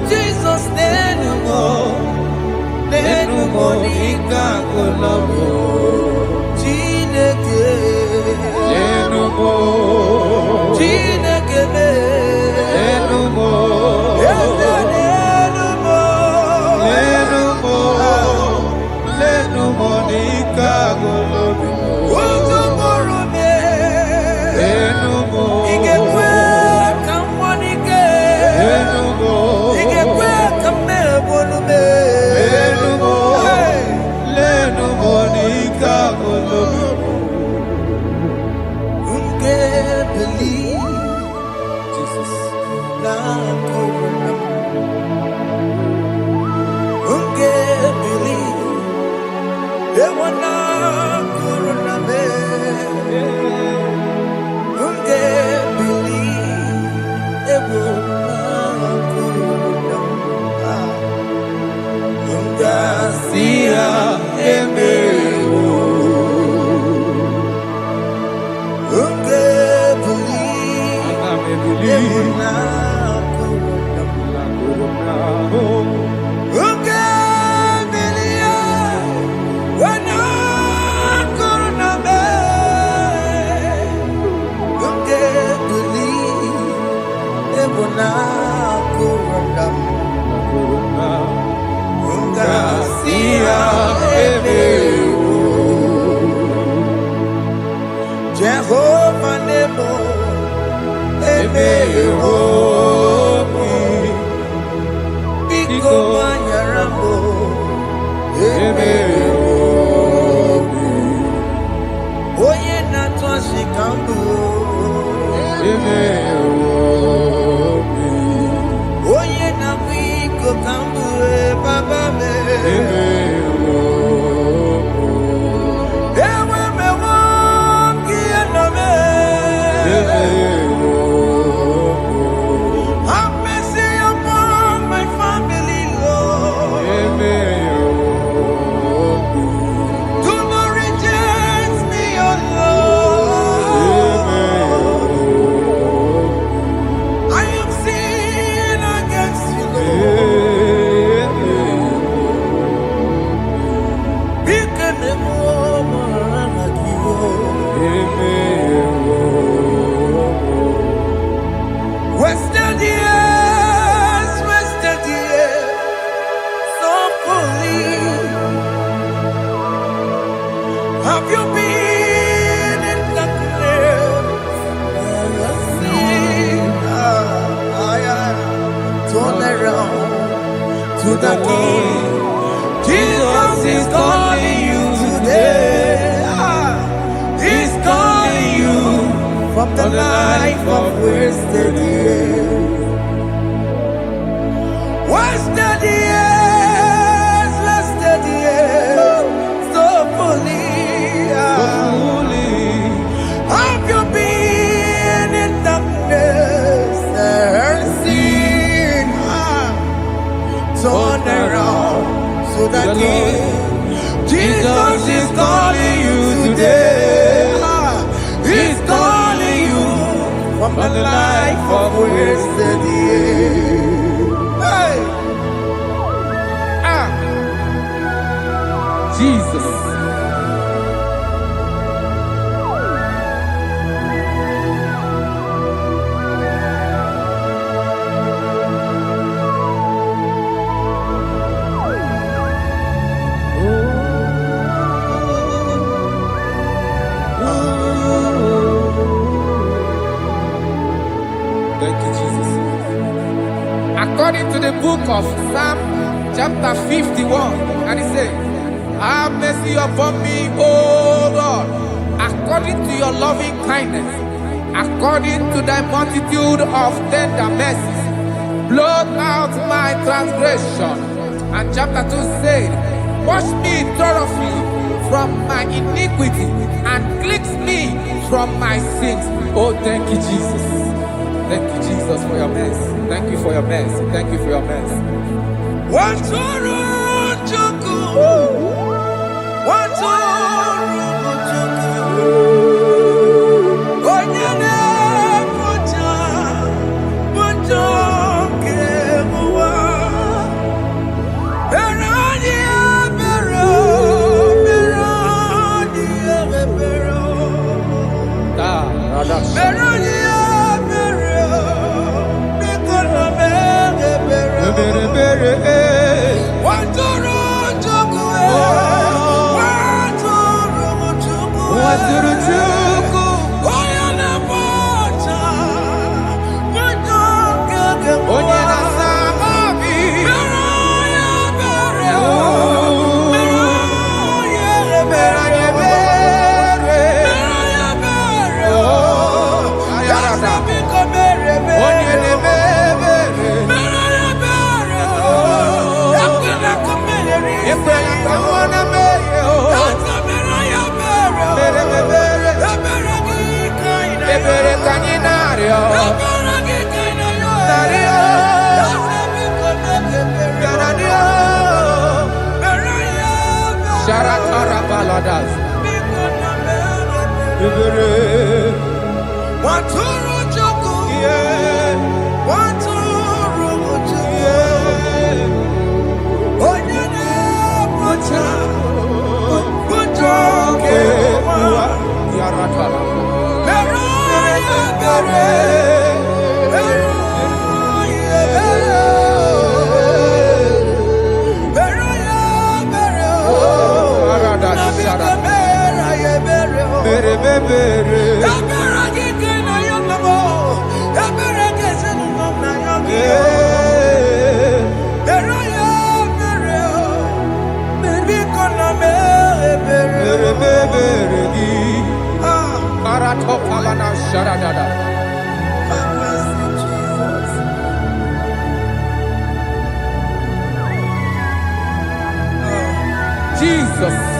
Speaker 2: Jesus nenumo nika kolobo Chineke nenumo nenumo nika kolobo Jehovah Nebo, Biko Manyarambo, Oye Natwa Shikambu, Oye Namiko Kambu, Baba me. Have mercy upon my family, Lord. Do not reject me, oh Lord. I have sinned against you, Lord. Become a woman like you. Wasted years, so fully. Have you been in darkness? Turn around to the King. Jesus is calling you today. He's calling you from the life of wasted years. Wasted years, so fully. Have you been in darkness and seen? Turn around so that Jesus is calling you today. He's calling you from the life of wasted years. Hey!
Speaker 6: Jesus. Thank you, Jesus. According to the book of Psalm chapter 51, and it says, have mercy upon me, O Lord, according to your loving kindness, according to thy multitude of tender mercies, blot out my transgression. And chapter 2 said, wash me thoroughly from my iniquity and cleanse me from my sins. Oh, thank you, Jesus. Thank you, Jesus, for your mercy. Thank you for your mercy. Thank you for your mercy.
Speaker 2: Oh, yeah.
Speaker 6: Jesus.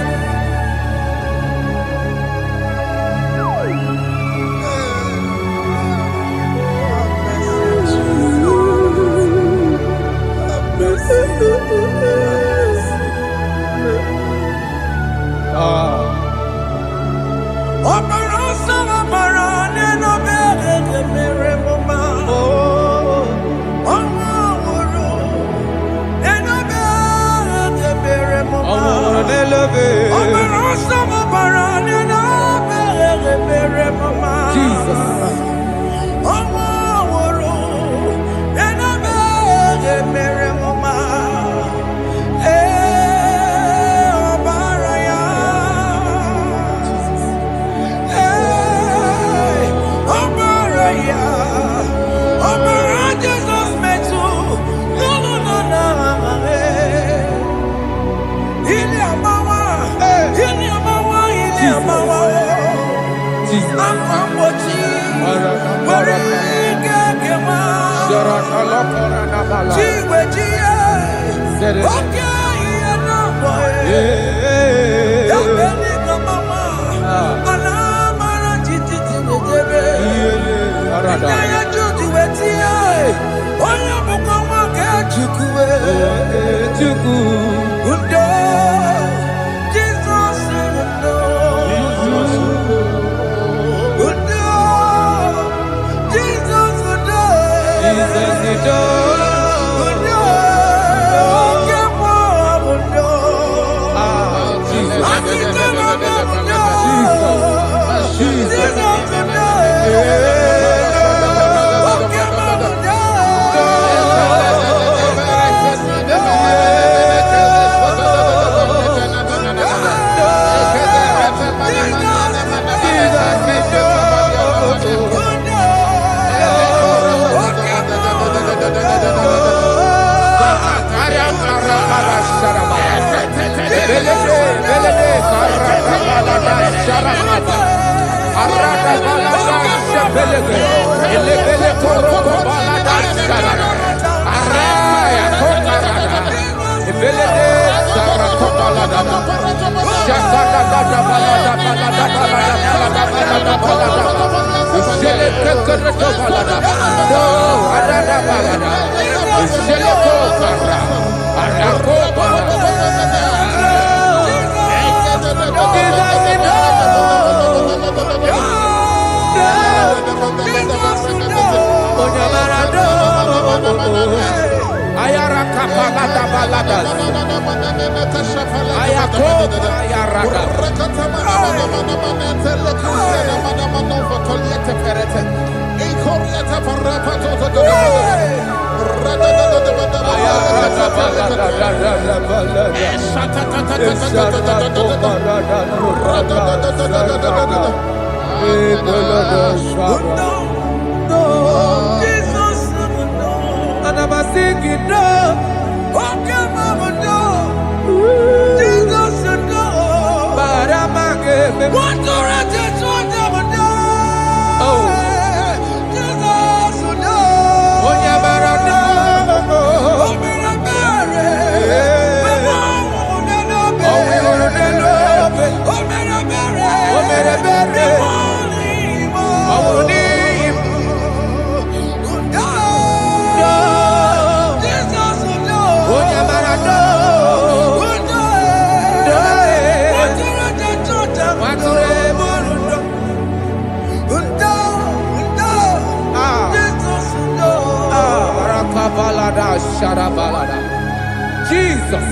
Speaker 6: Jesus,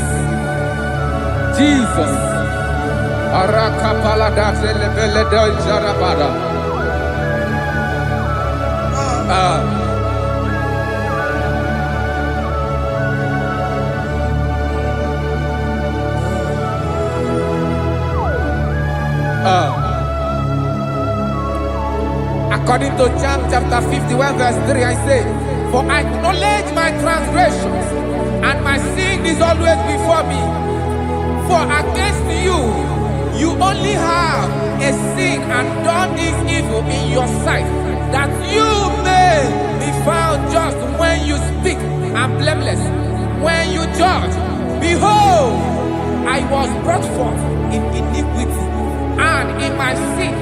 Speaker 6: Jesus, Arakapalada Zelebeleda Jarabada. According to John chapter 51 verse 3, I say, for I acknowledge my transgressions, and my sin is always before me. For against you, you only have a sin and done this evil in your sight, that you may be found just when you speak, and blameless when you judge. Behold, I was brought forth in iniquity, and in my sin,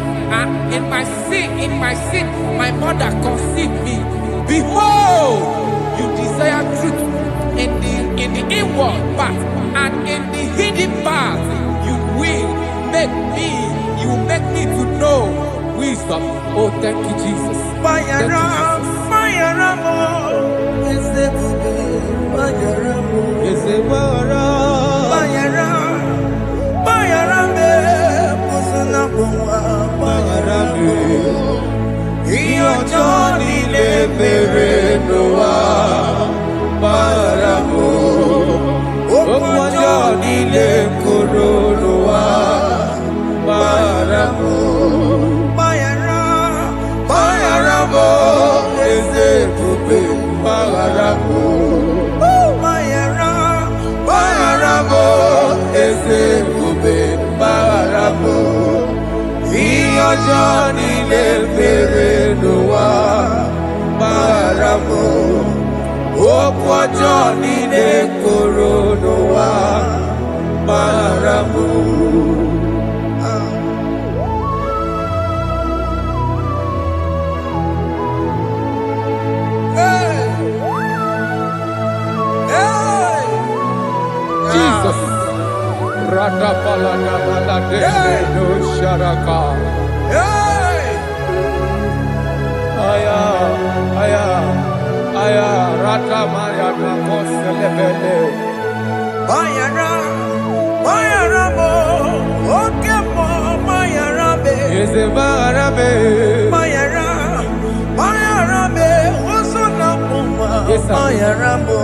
Speaker 6: my mother conceived me. Behold, you desire truth in the inward part, and in the hidden part you will make me to know wisdom. Oh, thank you, Jesus. Thank you, Jesus.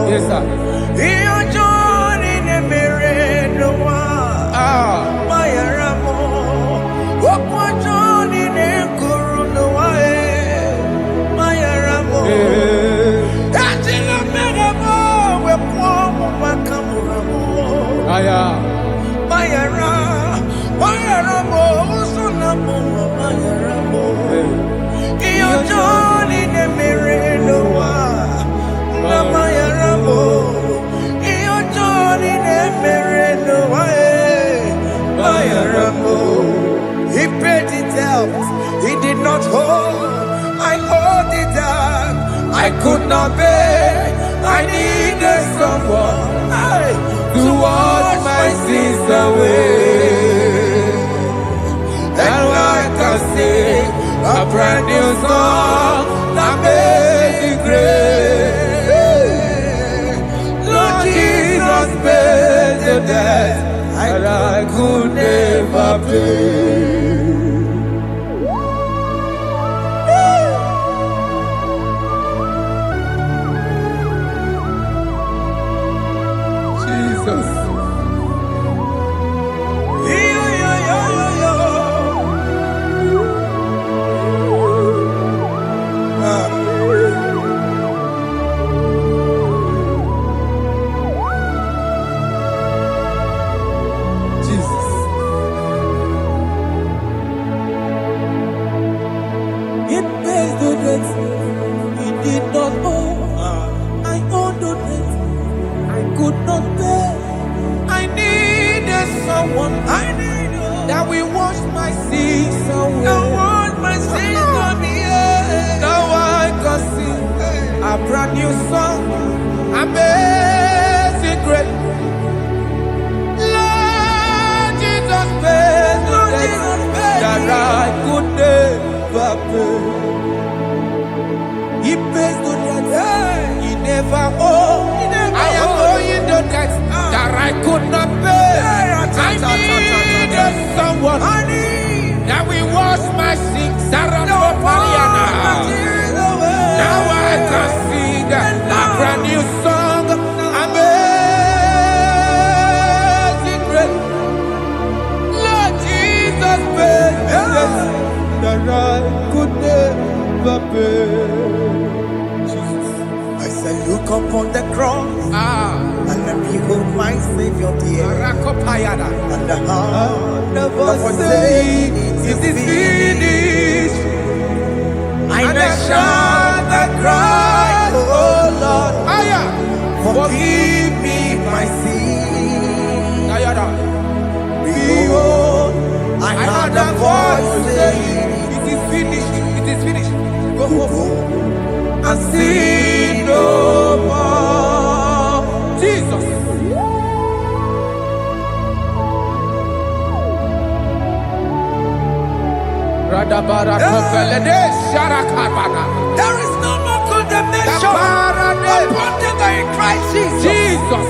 Speaker 6: Yes, sir. He paid it out. He did not hold. I owed it out. I could not pay. I needed someone to wash my sins away. And I can sing a brand new song that made me great. Lord Jesus paid the debt that I could never pay. could not bear. I needed someone. That will wash my sins away. Now I can sing a brand new song. Amazing grace. Lord Jesus paid the debt that I could never pay. He pays the debt he never owed. I am owing the debt that I could not pay. I needed someone that will wash my sins. Now I can sing a brand new song. Amazing grace. Lord Jesus paid the debt that I could never pay.
Speaker 2: I said, look upon the cross and then behold my Savior dear. And the heart the voice saying, it is finished. And I shout and cry, oh Lord, forgive me my sin. Behold, I heard a voice saying,
Speaker 6: it is finished, it is finished. Go
Speaker 2: and sin no more.
Speaker 6: Jesus.
Speaker 2: There is no more condemnation upon them in Christ Jesus.
Speaker 6: Jesus.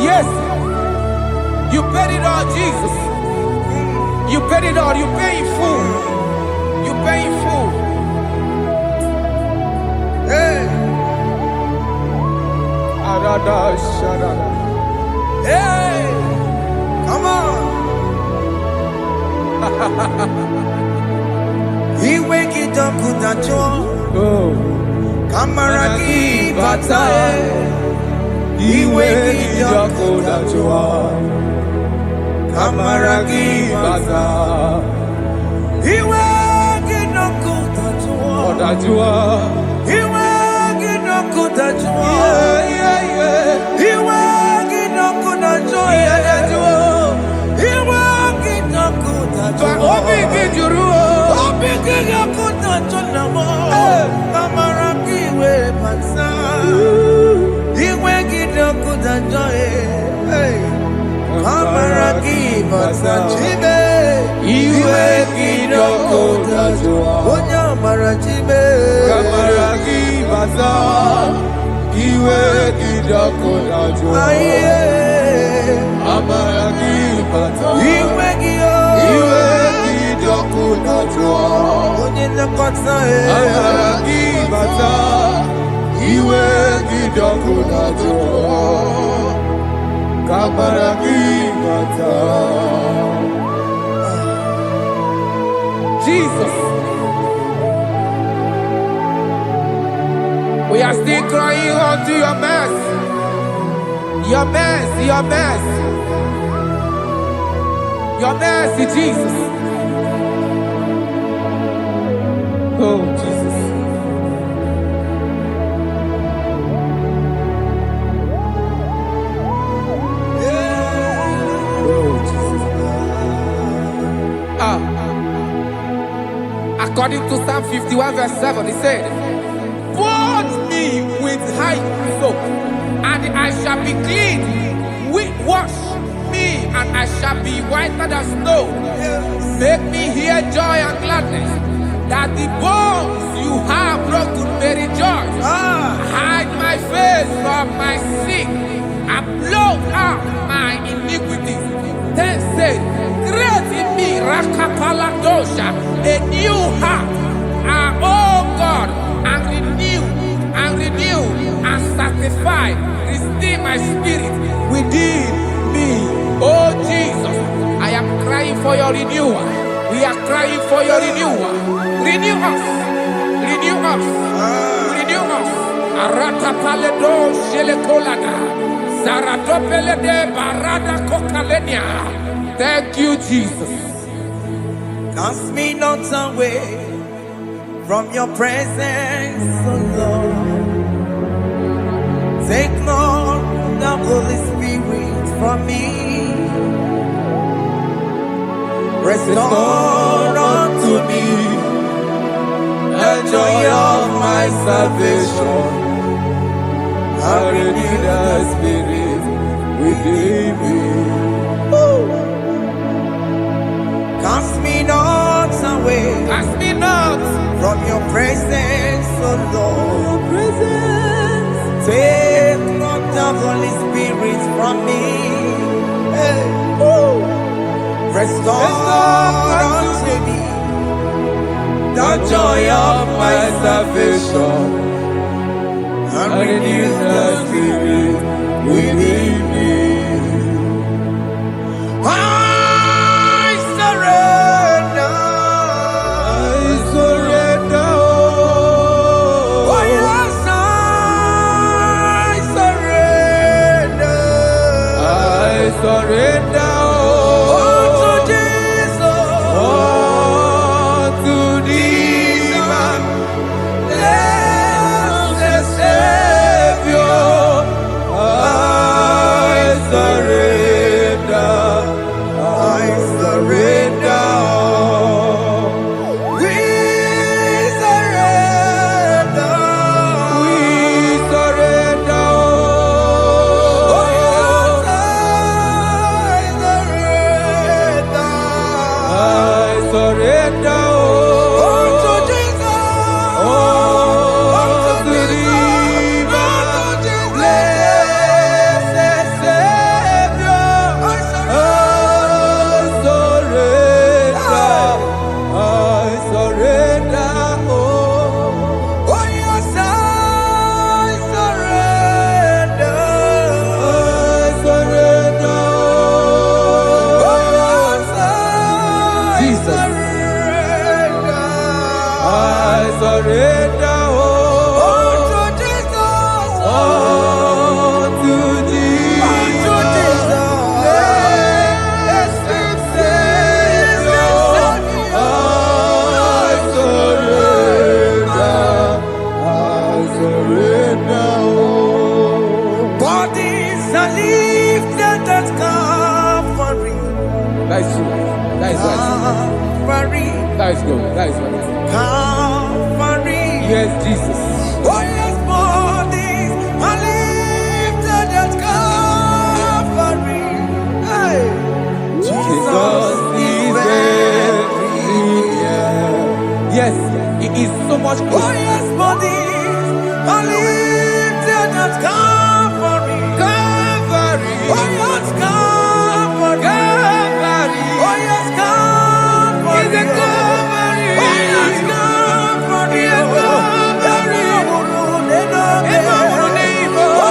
Speaker 6: Yes. You paid it all, Jesus. You paid it all. You pay in full. You pay in full.
Speaker 2: Hey. Hey. Come on. He wake it up with a joy. Kamaraki batae. He wake it up with a joy. Kamaraki batae. He wake it up with a joy. He wake it up with a joy. He wake it up with a joy. He wake it up with a joy.
Speaker 6: Jesus. We are still crying unto your mercy. Your mercy, your mercy. Your mercy, Jesus. Oh, Jesus. Oh, Jesus. According to Psalm 51 verse 7, he said, "Wash me with hyssop, and I shall be clean. Wash me, and I shall be whiter than snow. Make me hear joy and gladness, that the bones you have broken may rejoice. Hide my face from my sin, and blot out my iniquities. Then say, create in me Rakapaladosha, a new heart, oh God, and renew, and sanctify, restore my spirit within me." Oh Jesus, I am crying for your renewal. We are crying for your renewal. Renew us, renew us, renew us. Arata paledo shelekolada, zaratopele de barada kokalenia. Thank you, Jesus.
Speaker 2: Cast me not away from your presence, oh Lord. Take not the from me. Restore unto me the joy of my salvation. And renew the spirit within me. Cast me not away.
Speaker 6: Cast me not
Speaker 2: from your presence, O Lord. Take not the Holy Spirit from me. Hey. Restore unto me the joy of my salvation. And renew the spirit within me. I surrender. Oh yes, I surrender.
Speaker 6: I surrender. Let's go.
Speaker 2: Calvary.
Speaker 6: Yes, Jesus.
Speaker 2: Oh yes, bodies are lifted at Calvary. Hey. Jesus is everywhere.
Speaker 6: Yes, it is so much closer.
Speaker 2: Oh yes, bodies are lifted at Calvary.
Speaker 6: Calvary.
Speaker 2: Oh yes, Calvary.
Speaker 6: Calvary.
Speaker 2: Oh yes, Calvary.
Speaker 6: Is it Calvary?
Speaker 2: Oh yes, Calvary.
Speaker 6: Yes, Calvary.
Speaker 2: Oh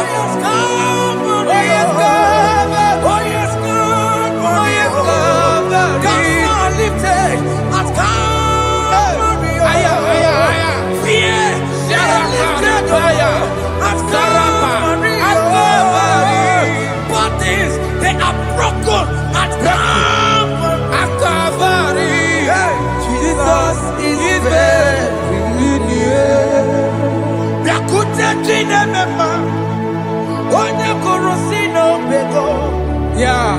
Speaker 2: yes, Calvary.
Speaker 6: Oh yes, Calvary.
Speaker 2: Oh yes, Calvary.
Speaker 6: Oh yes, Calvary.
Speaker 2: Cast are lifted at Calvary.
Speaker 6: Fear.
Speaker 2: Fear lifted at Calvary. Bodies, they are broken at Calvary. Jesus is very near. Biakute jine mema, onye korosino bego.
Speaker 6: Yeah.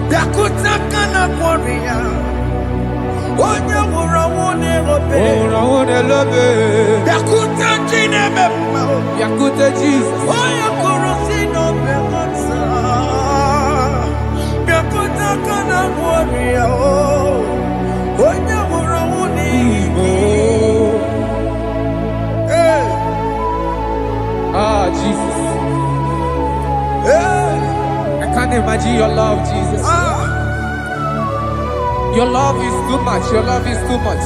Speaker 2: Biakute kana kworiya, onye wurawune obe. Biakute jine mema,
Speaker 6: Yakute Jesus.
Speaker 2: onye korosino bego sa. Biakute kana kworiya, onye wurawune obe. Hey.
Speaker 6: Ah, Jesus.
Speaker 2: Hey.
Speaker 6: I can't imagine your love, Jesus. Your love is too much. Your love is too much.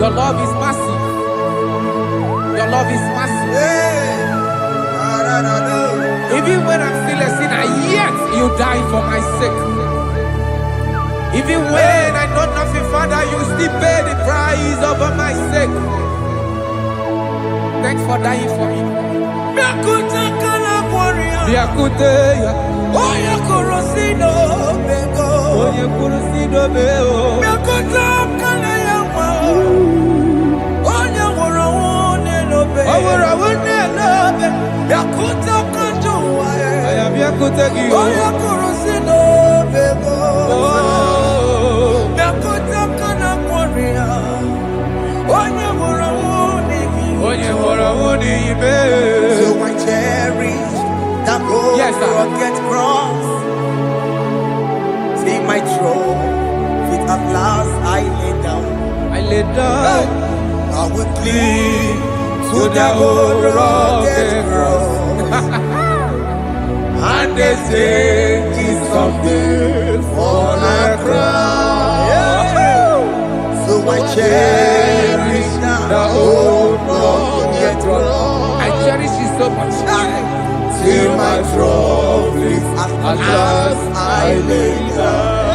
Speaker 6: Your love is massive. Your love is massive. Even when I'm still a sinner, yet you die for my sake. Even when I know nothing, Father, you still pay the price over my sake. Thanks for dying for me. Biakute,
Speaker 2: Oya korosino bego.
Speaker 6: Oye kurusido beo.
Speaker 2: Biakute kana yawa. Oya wurawune lobe.
Speaker 6: Awura wune lobe.
Speaker 2: Biakute kanjuwa.
Speaker 6: Aya biakute.
Speaker 5: So I cherish that rugged cross. See my throne, with at last I lay down. I will cling to the old rugged cross. And they say it's something for a crown. So I cherish the old rugged cross.
Speaker 6: I cherish it so much.
Speaker 5: Till my troubles at last I lay down.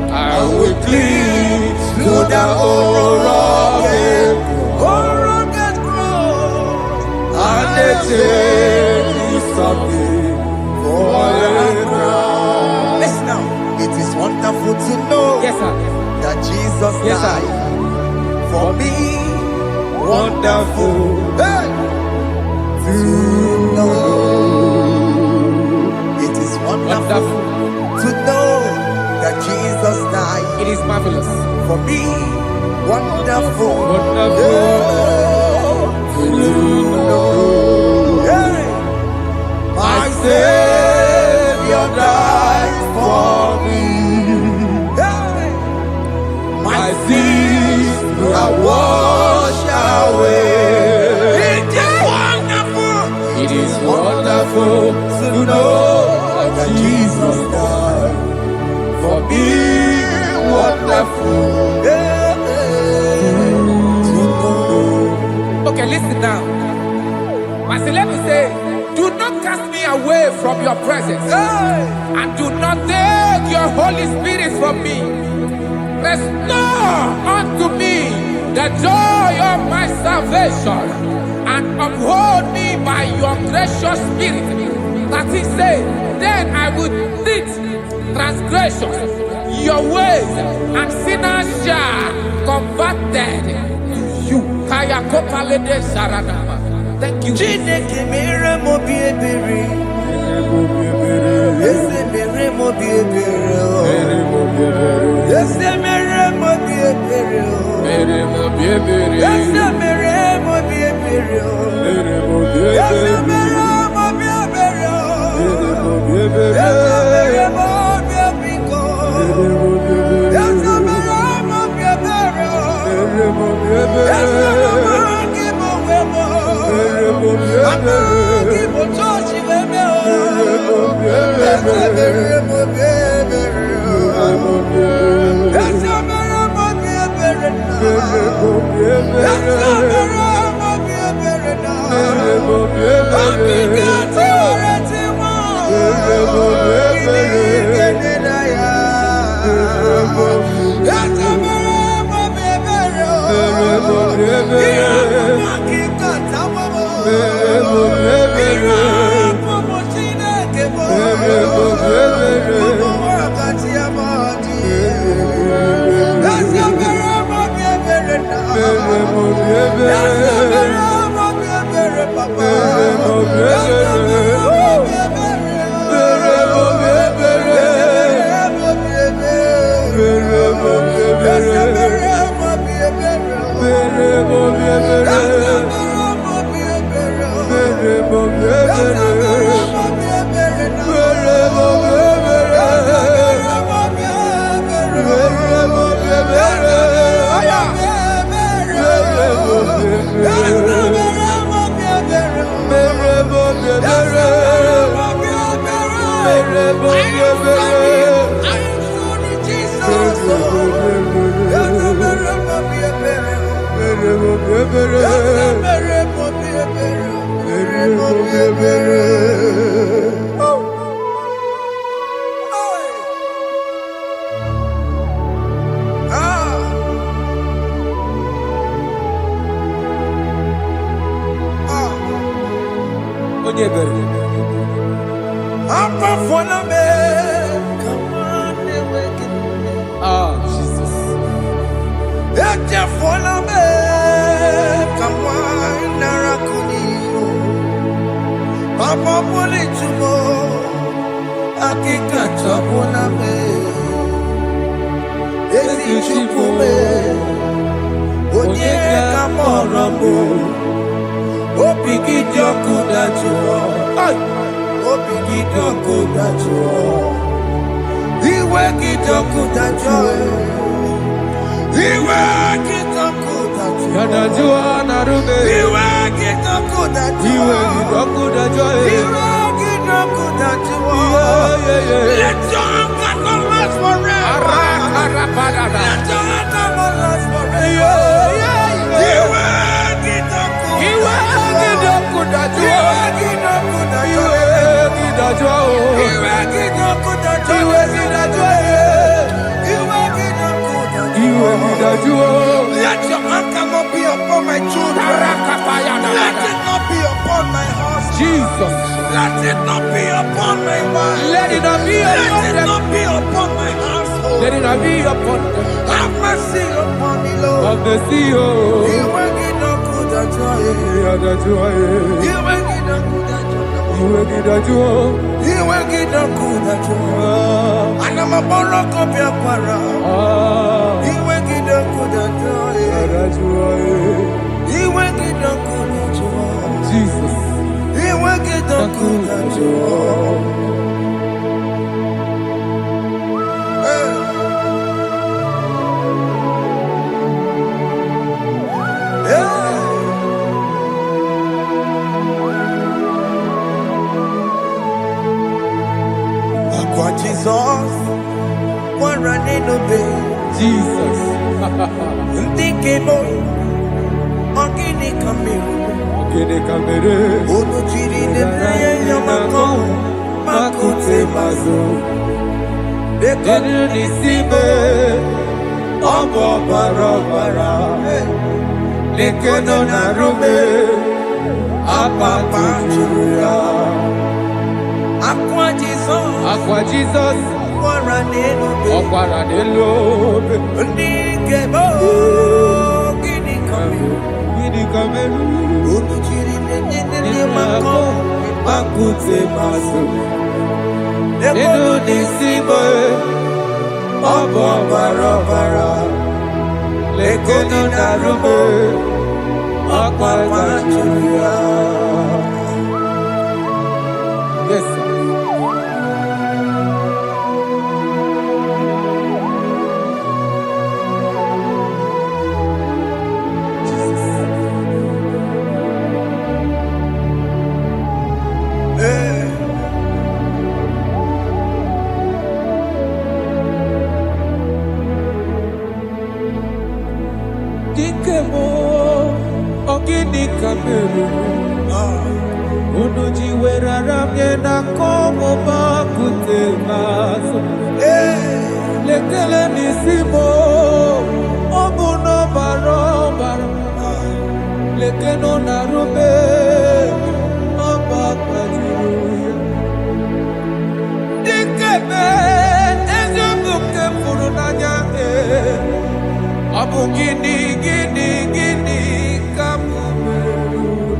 Speaker 5: I will cling to the old rugged cross. And they say it's something for a crown. Listen now, it is wonderful to know that Jesus died for me. Wonderful to know. It is wonderful to know that Jesus died.
Speaker 6: It is marvelous
Speaker 5: for me. Wonderful to know. My Savior died for me. My sins are washed away. It is wonderful to know that Jesus died for me. Wonderful to know.
Speaker 6: Okay, listen now. My celeb say, do not cast me away from your presence, and do not take your Holy Spirit from me. Restore unto me the joy of my salvation, and uphold me by your gracious spirit. That he said, then I would teach transgressions your ways, and sinners shall converted to you. Kaya kopalede saranama. Thank you.
Speaker 5: Chineke mere mo biebere. Ese mere mo biebere. Ese mere mo biebere.
Speaker 6: Mere mo biebere.
Speaker 5: Ese mere mo biebere.
Speaker 6: Mere mo
Speaker 5: Ese mere mo biebere. Ese mere mo biebiko. Ese mere mo biebere. Ese mere mo wemo. Amagi mo tochi wemo. Ese mere mo biebere. Ese mere mo biebere. Ese mere mo biebere. Abigati oreti mo. Igenaya. Ese mere mo biebere. Iamaki kata mo. Irapo mo Chineke mo. Mo wakati amadi. Ese mere mo biebere na. Ese mere mo biebere papa. Ese mere mo biebere. Ese mere mo biebere. Ese mere mo
Speaker 6: Jesus.
Speaker 2: Amamuli tumo, akika tabuna me. Ezi chukume, onye kamoramo. Opigidio kudajuo, opigidio kudajuo. Iwe gidio kudajuo, iwe gidio kudajuo.
Speaker 6: Yadajua narube.
Speaker 2: Iwe gidio kudajuo,
Speaker 6: Iwe gidio kudajuo.
Speaker 2: Iwe gidio kudajuo. Let your anger not last forever. Let your anger not last forever. Iwe gidio kudajuo.
Speaker 6: Iwe gidio kudajuo.
Speaker 2: Let your anger not be upon my children. Let it not be upon my house.
Speaker 6: Jesus.
Speaker 2: Let it not be upon my wife.
Speaker 6: Let it not be upon
Speaker 2: Let it
Speaker 6: them.
Speaker 2: not be upon my household.
Speaker 6: Let it not be upon them.
Speaker 2: Have mercy upon me, Lord.
Speaker 6: Of the sea.
Speaker 2: Iwe gidio kudajuo.
Speaker 6: Yadajua.
Speaker 2: Iwe gidio kudajuo.
Speaker 6: Iwe gidajuo.
Speaker 2: Iwe gidio kudajuo. Anamaboroko biakwara. Iwe gidio kudajuo.
Speaker 6: Yadajua.
Speaker 2: Iwe gidio kudajuo.
Speaker 6: Jesus.
Speaker 2: Iwe gidio kudajuo. Akwa Jesus, one running obey.
Speaker 6: Jesus.
Speaker 2: Ndikemo, ogini kamiru.
Speaker 6: Kede kamere.
Speaker 2: Ono chiri de praye yamako, makute mazo.
Speaker 6: Denu nisibe. Obo barabara. Lekeno narube. Apa tujuya.
Speaker 2: Akwa Jesus,
Speaker 6: Aqua Jesus.
Speaker 2: one running obey.
Speaker 6: Ọ̀pára dé lóbe.
Speaker 2: Ndikemo, ogini kamiru.
Speaker 6: Gidi kameru.
Speaker 2: Ono chiri de yamako,
Speaker 6: Makute maso. Nínú
Speaker 2: Lekeno
Speaker 6: ní síbò. Ọ̀bọ̀ bàrọ̀bàrà. Lẹ́kọ̀ọ́ dàrúgbó. Ọ̀pá ìgbàjúwìá. Yes, sir. Dikemo, ogini kameru. Unujiwe raramye na komo bakute maso. Lekele nisimo, obuno barobara. Lekeno narube, abakajiruya. Dikeme, ezobuke furunanyake. Abu gini kamumeru.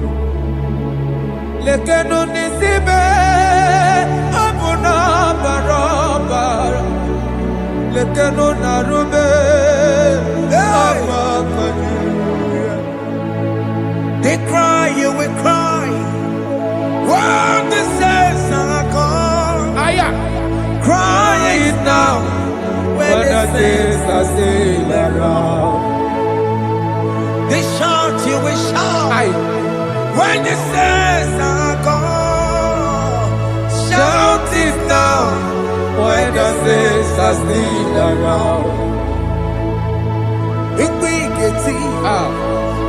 Speaker 6: Lekeno nisibe abu na barabara. Lekeno narube abakajuya.
Speaker 2: They cry, you will cry. When the saints are gone,
Speaker 6: Aya,
Speaker 2: cry it now. When
Speaker 6: when
Speaker 2: the
Speaker 6: the
Speaker 2: saints
Speaker 6: days are still around.
Speaker 2: they shout, you will shout.
Speaker 6: Aye,
Speaker 2: When the saints are gone, shout it now.
Speaker 6: when the days are still around.
Speaker 2: It will get
Speaker 6: Ah,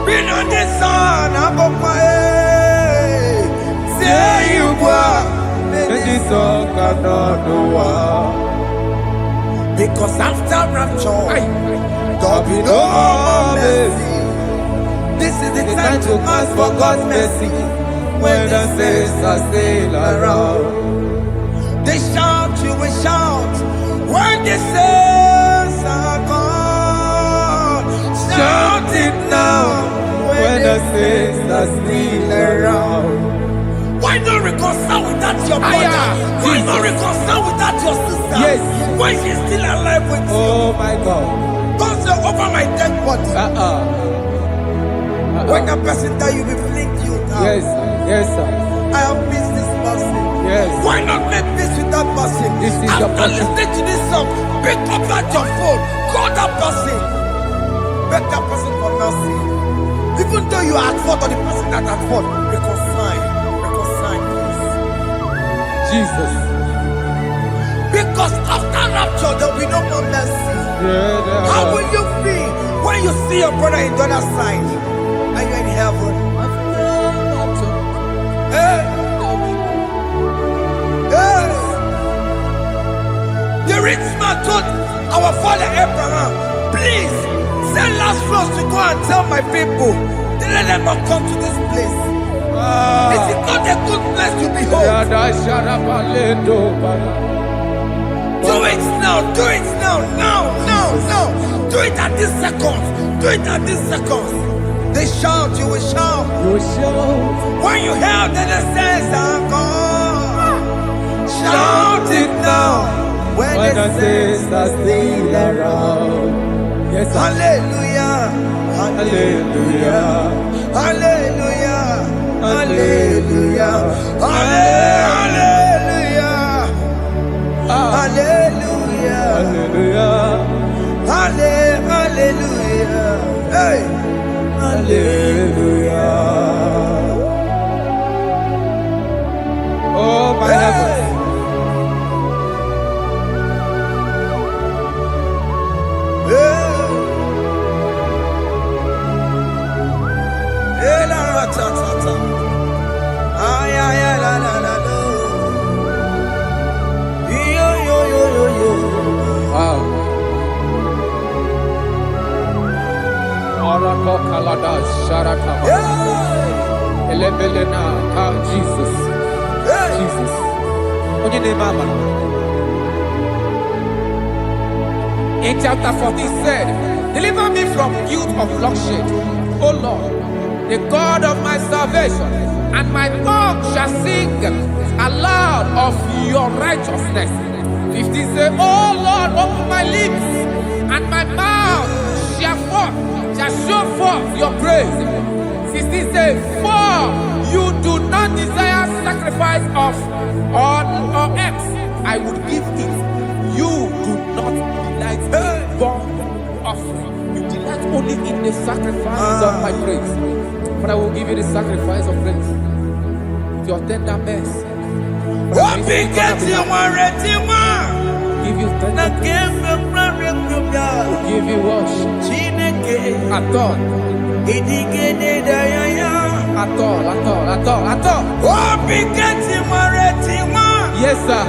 Speaker 2: been on the sun, I'm up my head. Say you are.
Speaker 6: and this song cannot do what.
Speaker 2: Because after rapture,
Speaker 6: Aye,
Speaker 2: there'll be no more mercy. This is the time to ask for God's mercy.
Speaker 6: when the days are still around.
Speaker 2: They shout, you will shout. When the saints are gone, shout it now.
Speaker 6: When the saints are still around.
Speaker 2: Why don't we go reconcile with that your brother? Why not reconcile with that your sister?
Speaker 6: Yes.
Speaker 2: Why she's still alive with you?
Speaker 6: Oh my God.
Speaker 2: Don't say over my dead body. When that person die, you will fling you down.
Speaker 6: Yes, sir. Yes, sir.
Speaker 2: I have missed this person.
Speaker 6: Yes.
Speaker 2: Why not make peace with that person?
Speaker 6: This is your
Speaker 2: After
Speaker 6: person.
Speaker 2: listening to this song, pick up that your phone, call that person, beg that person for mercy. Even though you are at fault or the person that at fault, reconcile, please.
Speaker 6: Jesus.
Speaker 2: Because after rapture, there will be no more mercy.
Speaker 6: Yeah,
Speaker 2: How will you feel when you see your brother in the other side and you're in heaven? Hey. Hey. The rich man told our father Abraham, please send Lazarus to go and tell my people, let them not come to this place. This is not a good place to behold. Do it now, do it now. Do it at this second. Do it at this second. They shout, you will shout. When you hear that the saints are gone, shout it now. When the saints are still around.
Speaker 6: Yes, sir.
Speaker 2: Hallelujah, hallelujah, hallelujah, hallelujah, hallelujah, hallelujah, hallelujah, hallelujah, hey,
Speaker 6: hallelujah. Oh my heaven. Jesus. Jesus. In chapter 14 said, deliver me from guilt of bloodshed, O Lord, the God of my salvation, and my tongue shall sing aloud of your righteousness. 15 say, O Lord, open my lips, and my mouth shall show forth your praise. 16 say, for you do not desire sacrifice of or eggs, I would give it. You do not delight in burnt offering. You delight only in the sacrifice of my praise. But I will give you the sacrifice of praise. With your tender mercy. Give you tender praise. Give you worship. At all. Yes, sir.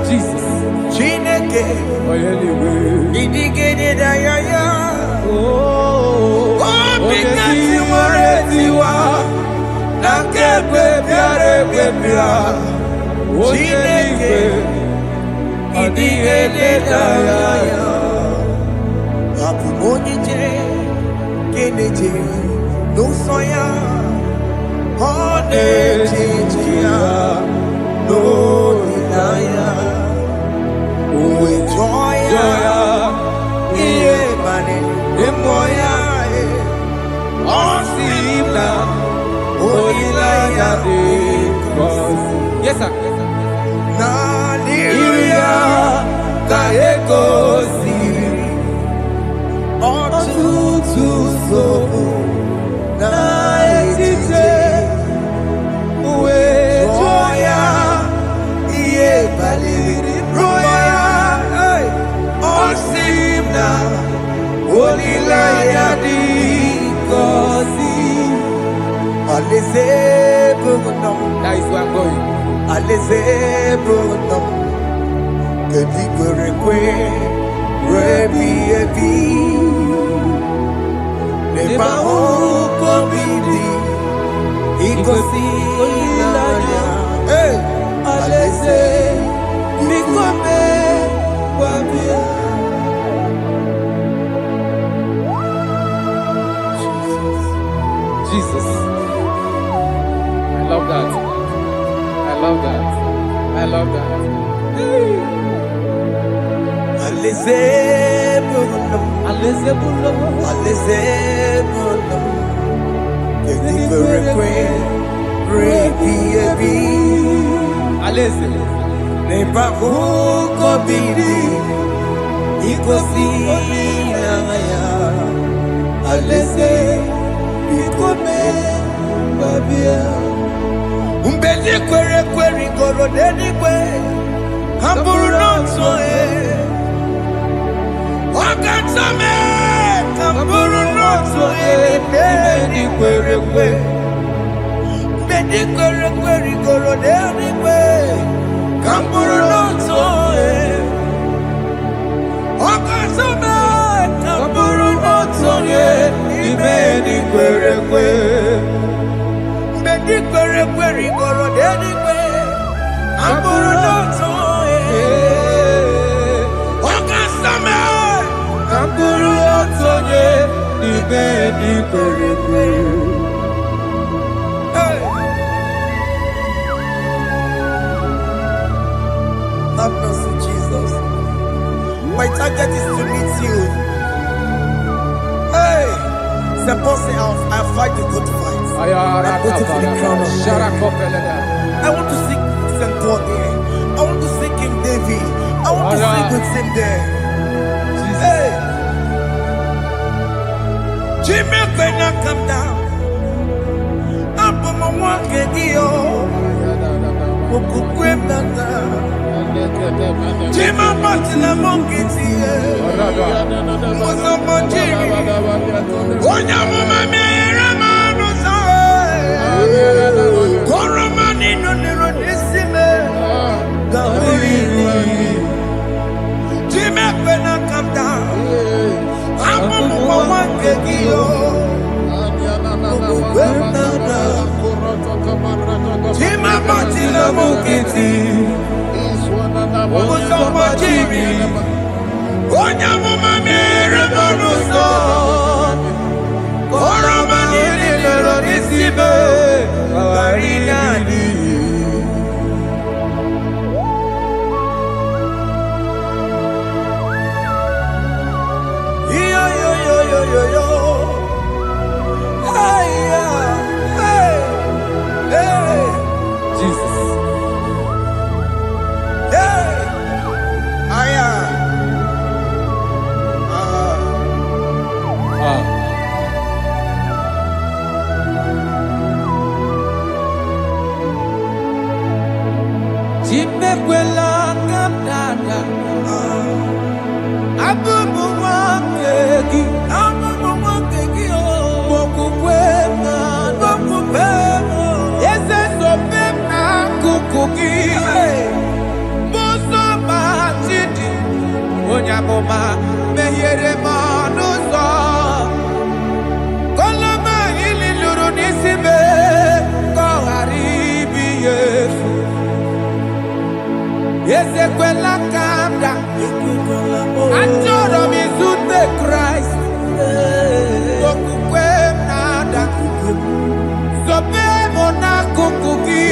Speaker 6: Jesus. Yes, sir. That is where I'm going.
Speaker 2: Hey.
Speaker 6: love that. I love that.
Speaker 2: Umbedi kwere kwere goro dedi kwe Hamburu nonso Wakatame Hamburu nonso Dedi kwere kwe Umbedi kwere kwere goro dedi kwe Hamburu nonso Wakatame Hamburu nonso Dedi kwere kwe Di kwere kwere goro dedi kwe Amburu noto Wakasame Amburu noto Ibe di kwere kwe Have mercy, Jesus. My target is to meet you. Hey, c'est pensé I fight the good fight. I want to see St. Paul there. I want to see King David. I want to sing with him there. Hey, Jimmy, when I come down, I'm on my walk again. Jimmy, Martin, I'm on Kitty. What's up, my Jimmy? What your mama made? Koromani no nero nisime Gawiri Jime kwena come down Amu mwa wangegiyo Jime batila mukiti Musoma jimi Onya muma mere monuso Koromani nero nisime Barinani Yo yo yo yo yo yo Hey hey hey Jesus Hey Aya
Speaker 6: Jimekwela kamdada Abubu wangegi o Mokukwema Nokupemo Yese sopema kukugi Muso matidi Onyamoma Mehere manuso Koloma ili luru nisibe Koharibi yesu Yesekwela kamda Anjoro mizute Christ Kokukwe nada Sobe mona kukuki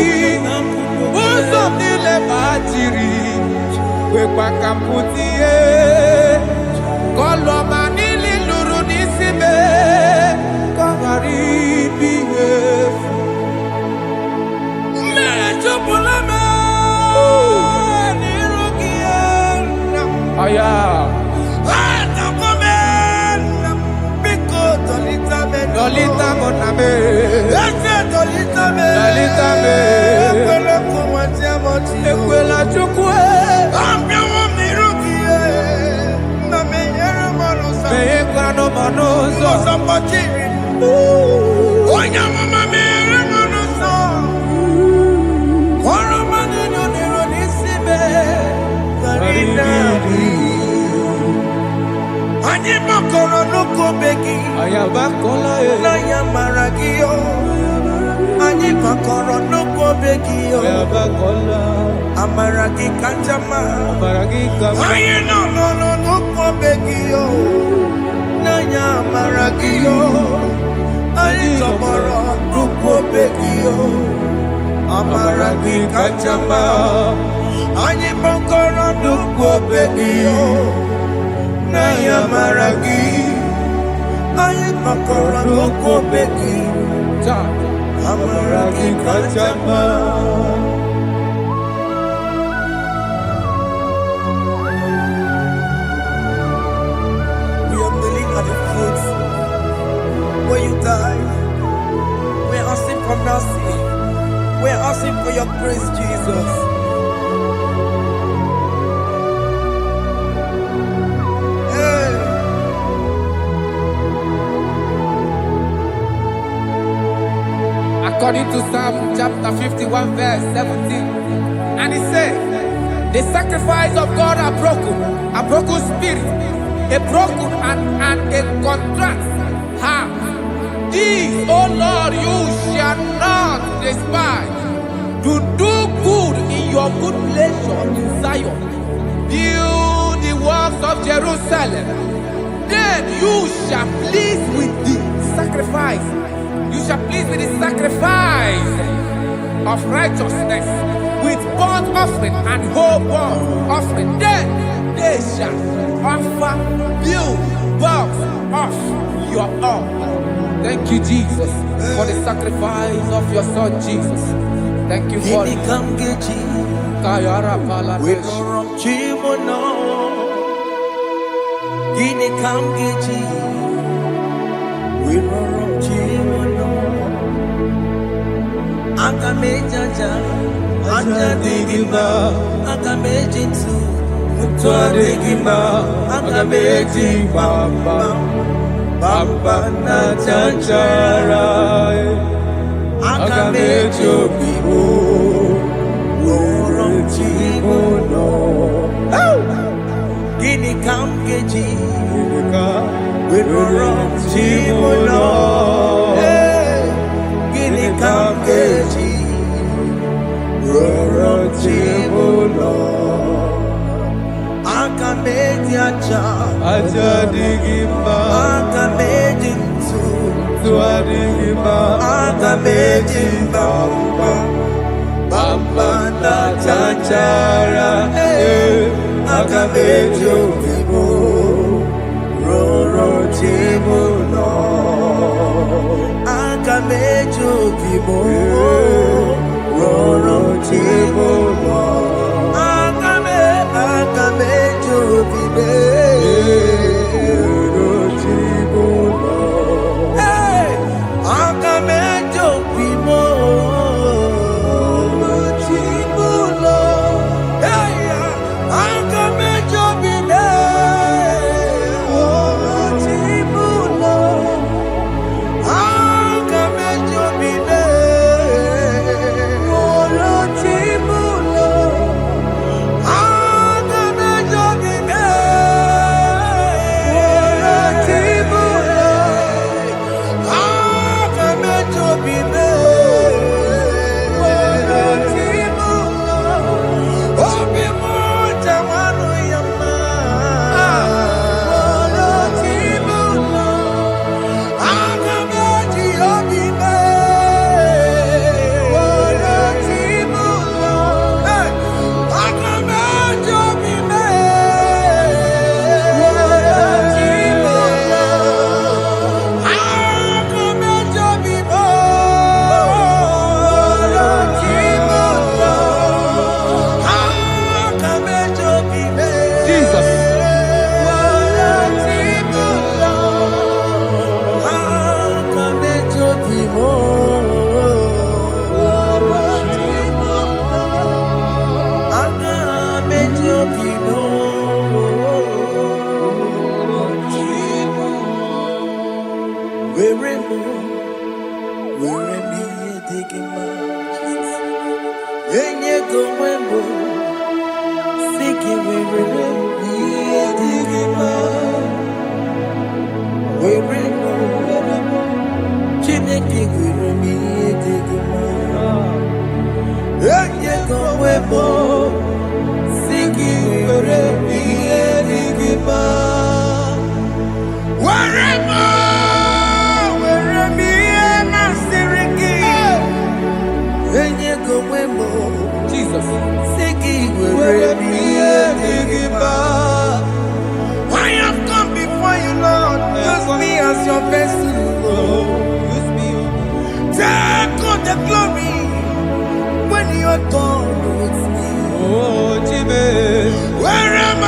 Speaker 6: Uzo nile majiri Kwekwa kamputie Koloma nili luru nisibe Kongaribi yefu Mechopulame Aya. Dolita moname. Dolita me. Ekwela chukwe. Meyekwano manoso. Onya mama mere manoso. Koromani no nero nisibe. Anyi makoro nuko begi Ayabakola Naya maragio Anyi makoro nuko begi Ayabakola Amaragi kanjama Amaragi kama Anyi no nuko begi Naya maragio Anyi tomoro nuko begi
Speaker 2: amaragi kachama anyị mokoro n'ukwu obe gị na ya amaragi anyị mokoro n'ukwu obe gị amaragi kachama. We are kneeling at the foot where you died. We're asking for mercy. We're asking for your grace, Jesus. Hey.
Speaker 6: According to Psalm chapter 51 verse 17, and it says, the sacrifice of God are broken spirit, a broken and a contrite heart. These, O Lord, you shall not despise. To do good in your good pleasure in Zion. Build the works of Jerusalem. Then you shall please with the sacrifice. You shall please with the sacrifice of righteousness, with burnt offering and whole burnt offering. Then they shall offer build works of your own. Thank you, Jesus, for the sacrifice of your Son, Jesus. Thank you for it. Kayara Pala.
Speaker 2: We don't wrong Chimono. Gini Kamgeji. We don't wrong Chimono. Akamejaja. Anja Digima. Akamejinsu. Mutua Digima. Akameji Bamba. Bamba na chanchara Akamejo bibo Woron chimono Gini kamgeji Woron chimono Gini kamgeji Woron chimono Akameji acha digima Akameji digima Akameji Bamba na chanchara Akameji bibo Roro chimuno Akameji bibo Roro chimuno Akameji bibo
Speaker 6: Jesus.
Speaker 2: I have come before you, Lord. Use me as your vessel.
Speaker 6: Use me.
Speaker 2: Take all the glory when you are done with me.
Speaker 6: Oh, Jimmy.
Speaker 2: Where am I?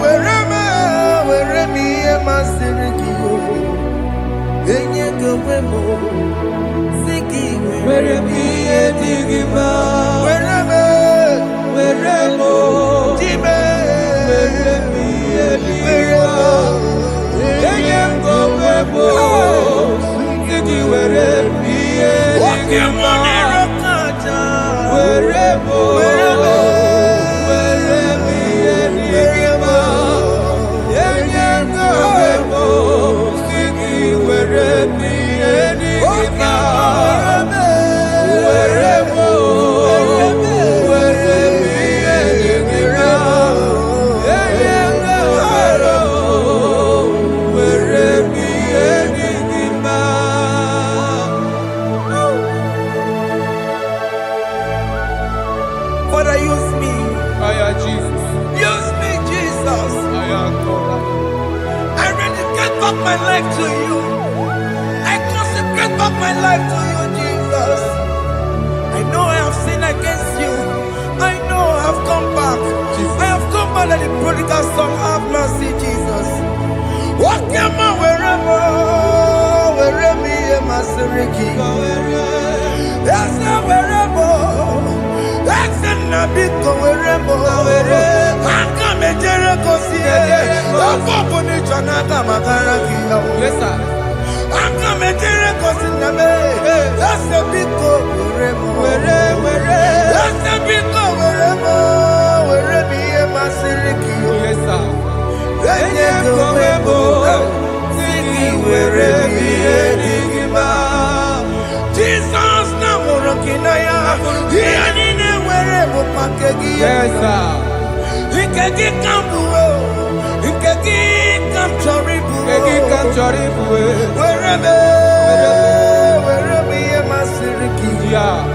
Speaker 2: Where am I? Where am I?
Speaker 6: Where am I? Digima.
Speaker 2: Where am I?
Speaker 6: Where am I?
Speaker 2: Jimmy. Father, use me.
Speaker 6: Jesus.
Speaker 2: Use me, Jesus. I dedicate back my life to you. I consecrate back my life to you, Jesus. I know I have sinned against you. I know I have come back. I have come back like the prodigal son. Have mercy, Jesus. What am I? Wherever me and my Seriki. Yes, wherever. That's Nabiko wherever. I come a Jericho see.
Speaker 6: Yes, sir.
Speaker 2: I come a Jericho see. That's a big wherever. That's a big wherever me and my Seriki.
Speaker 6: Yes, sir.
Speaker 2: Jesus na morokinaya.
Speaker 6: Yes, sir.
Speaker 2: Ikegi kambuo. Ikegi kamchoribu. Wherever ye masiriki.
Speaker 6: Yeah.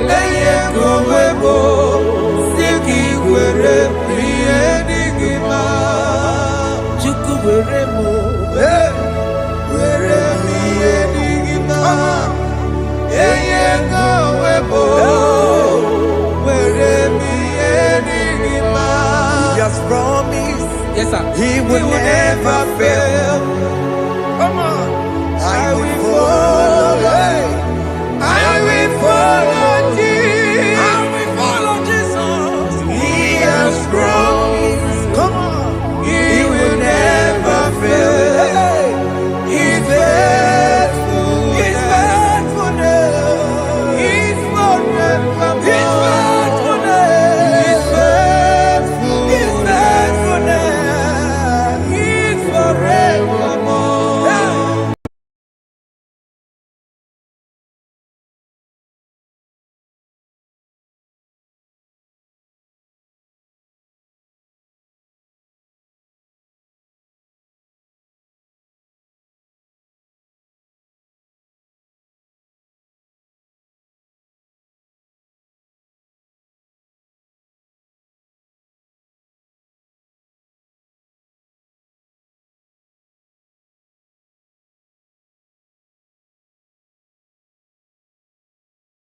Speaker 6: Eye kowebo. Siki wherever ye digima.
Speaker 2: Chuku wherever.
Speaker 6: Wherever ye digima. Eye kowebo.
Speaker 2: He has promised.
Speaker 6: Yes, sir.
Speaker 2: He will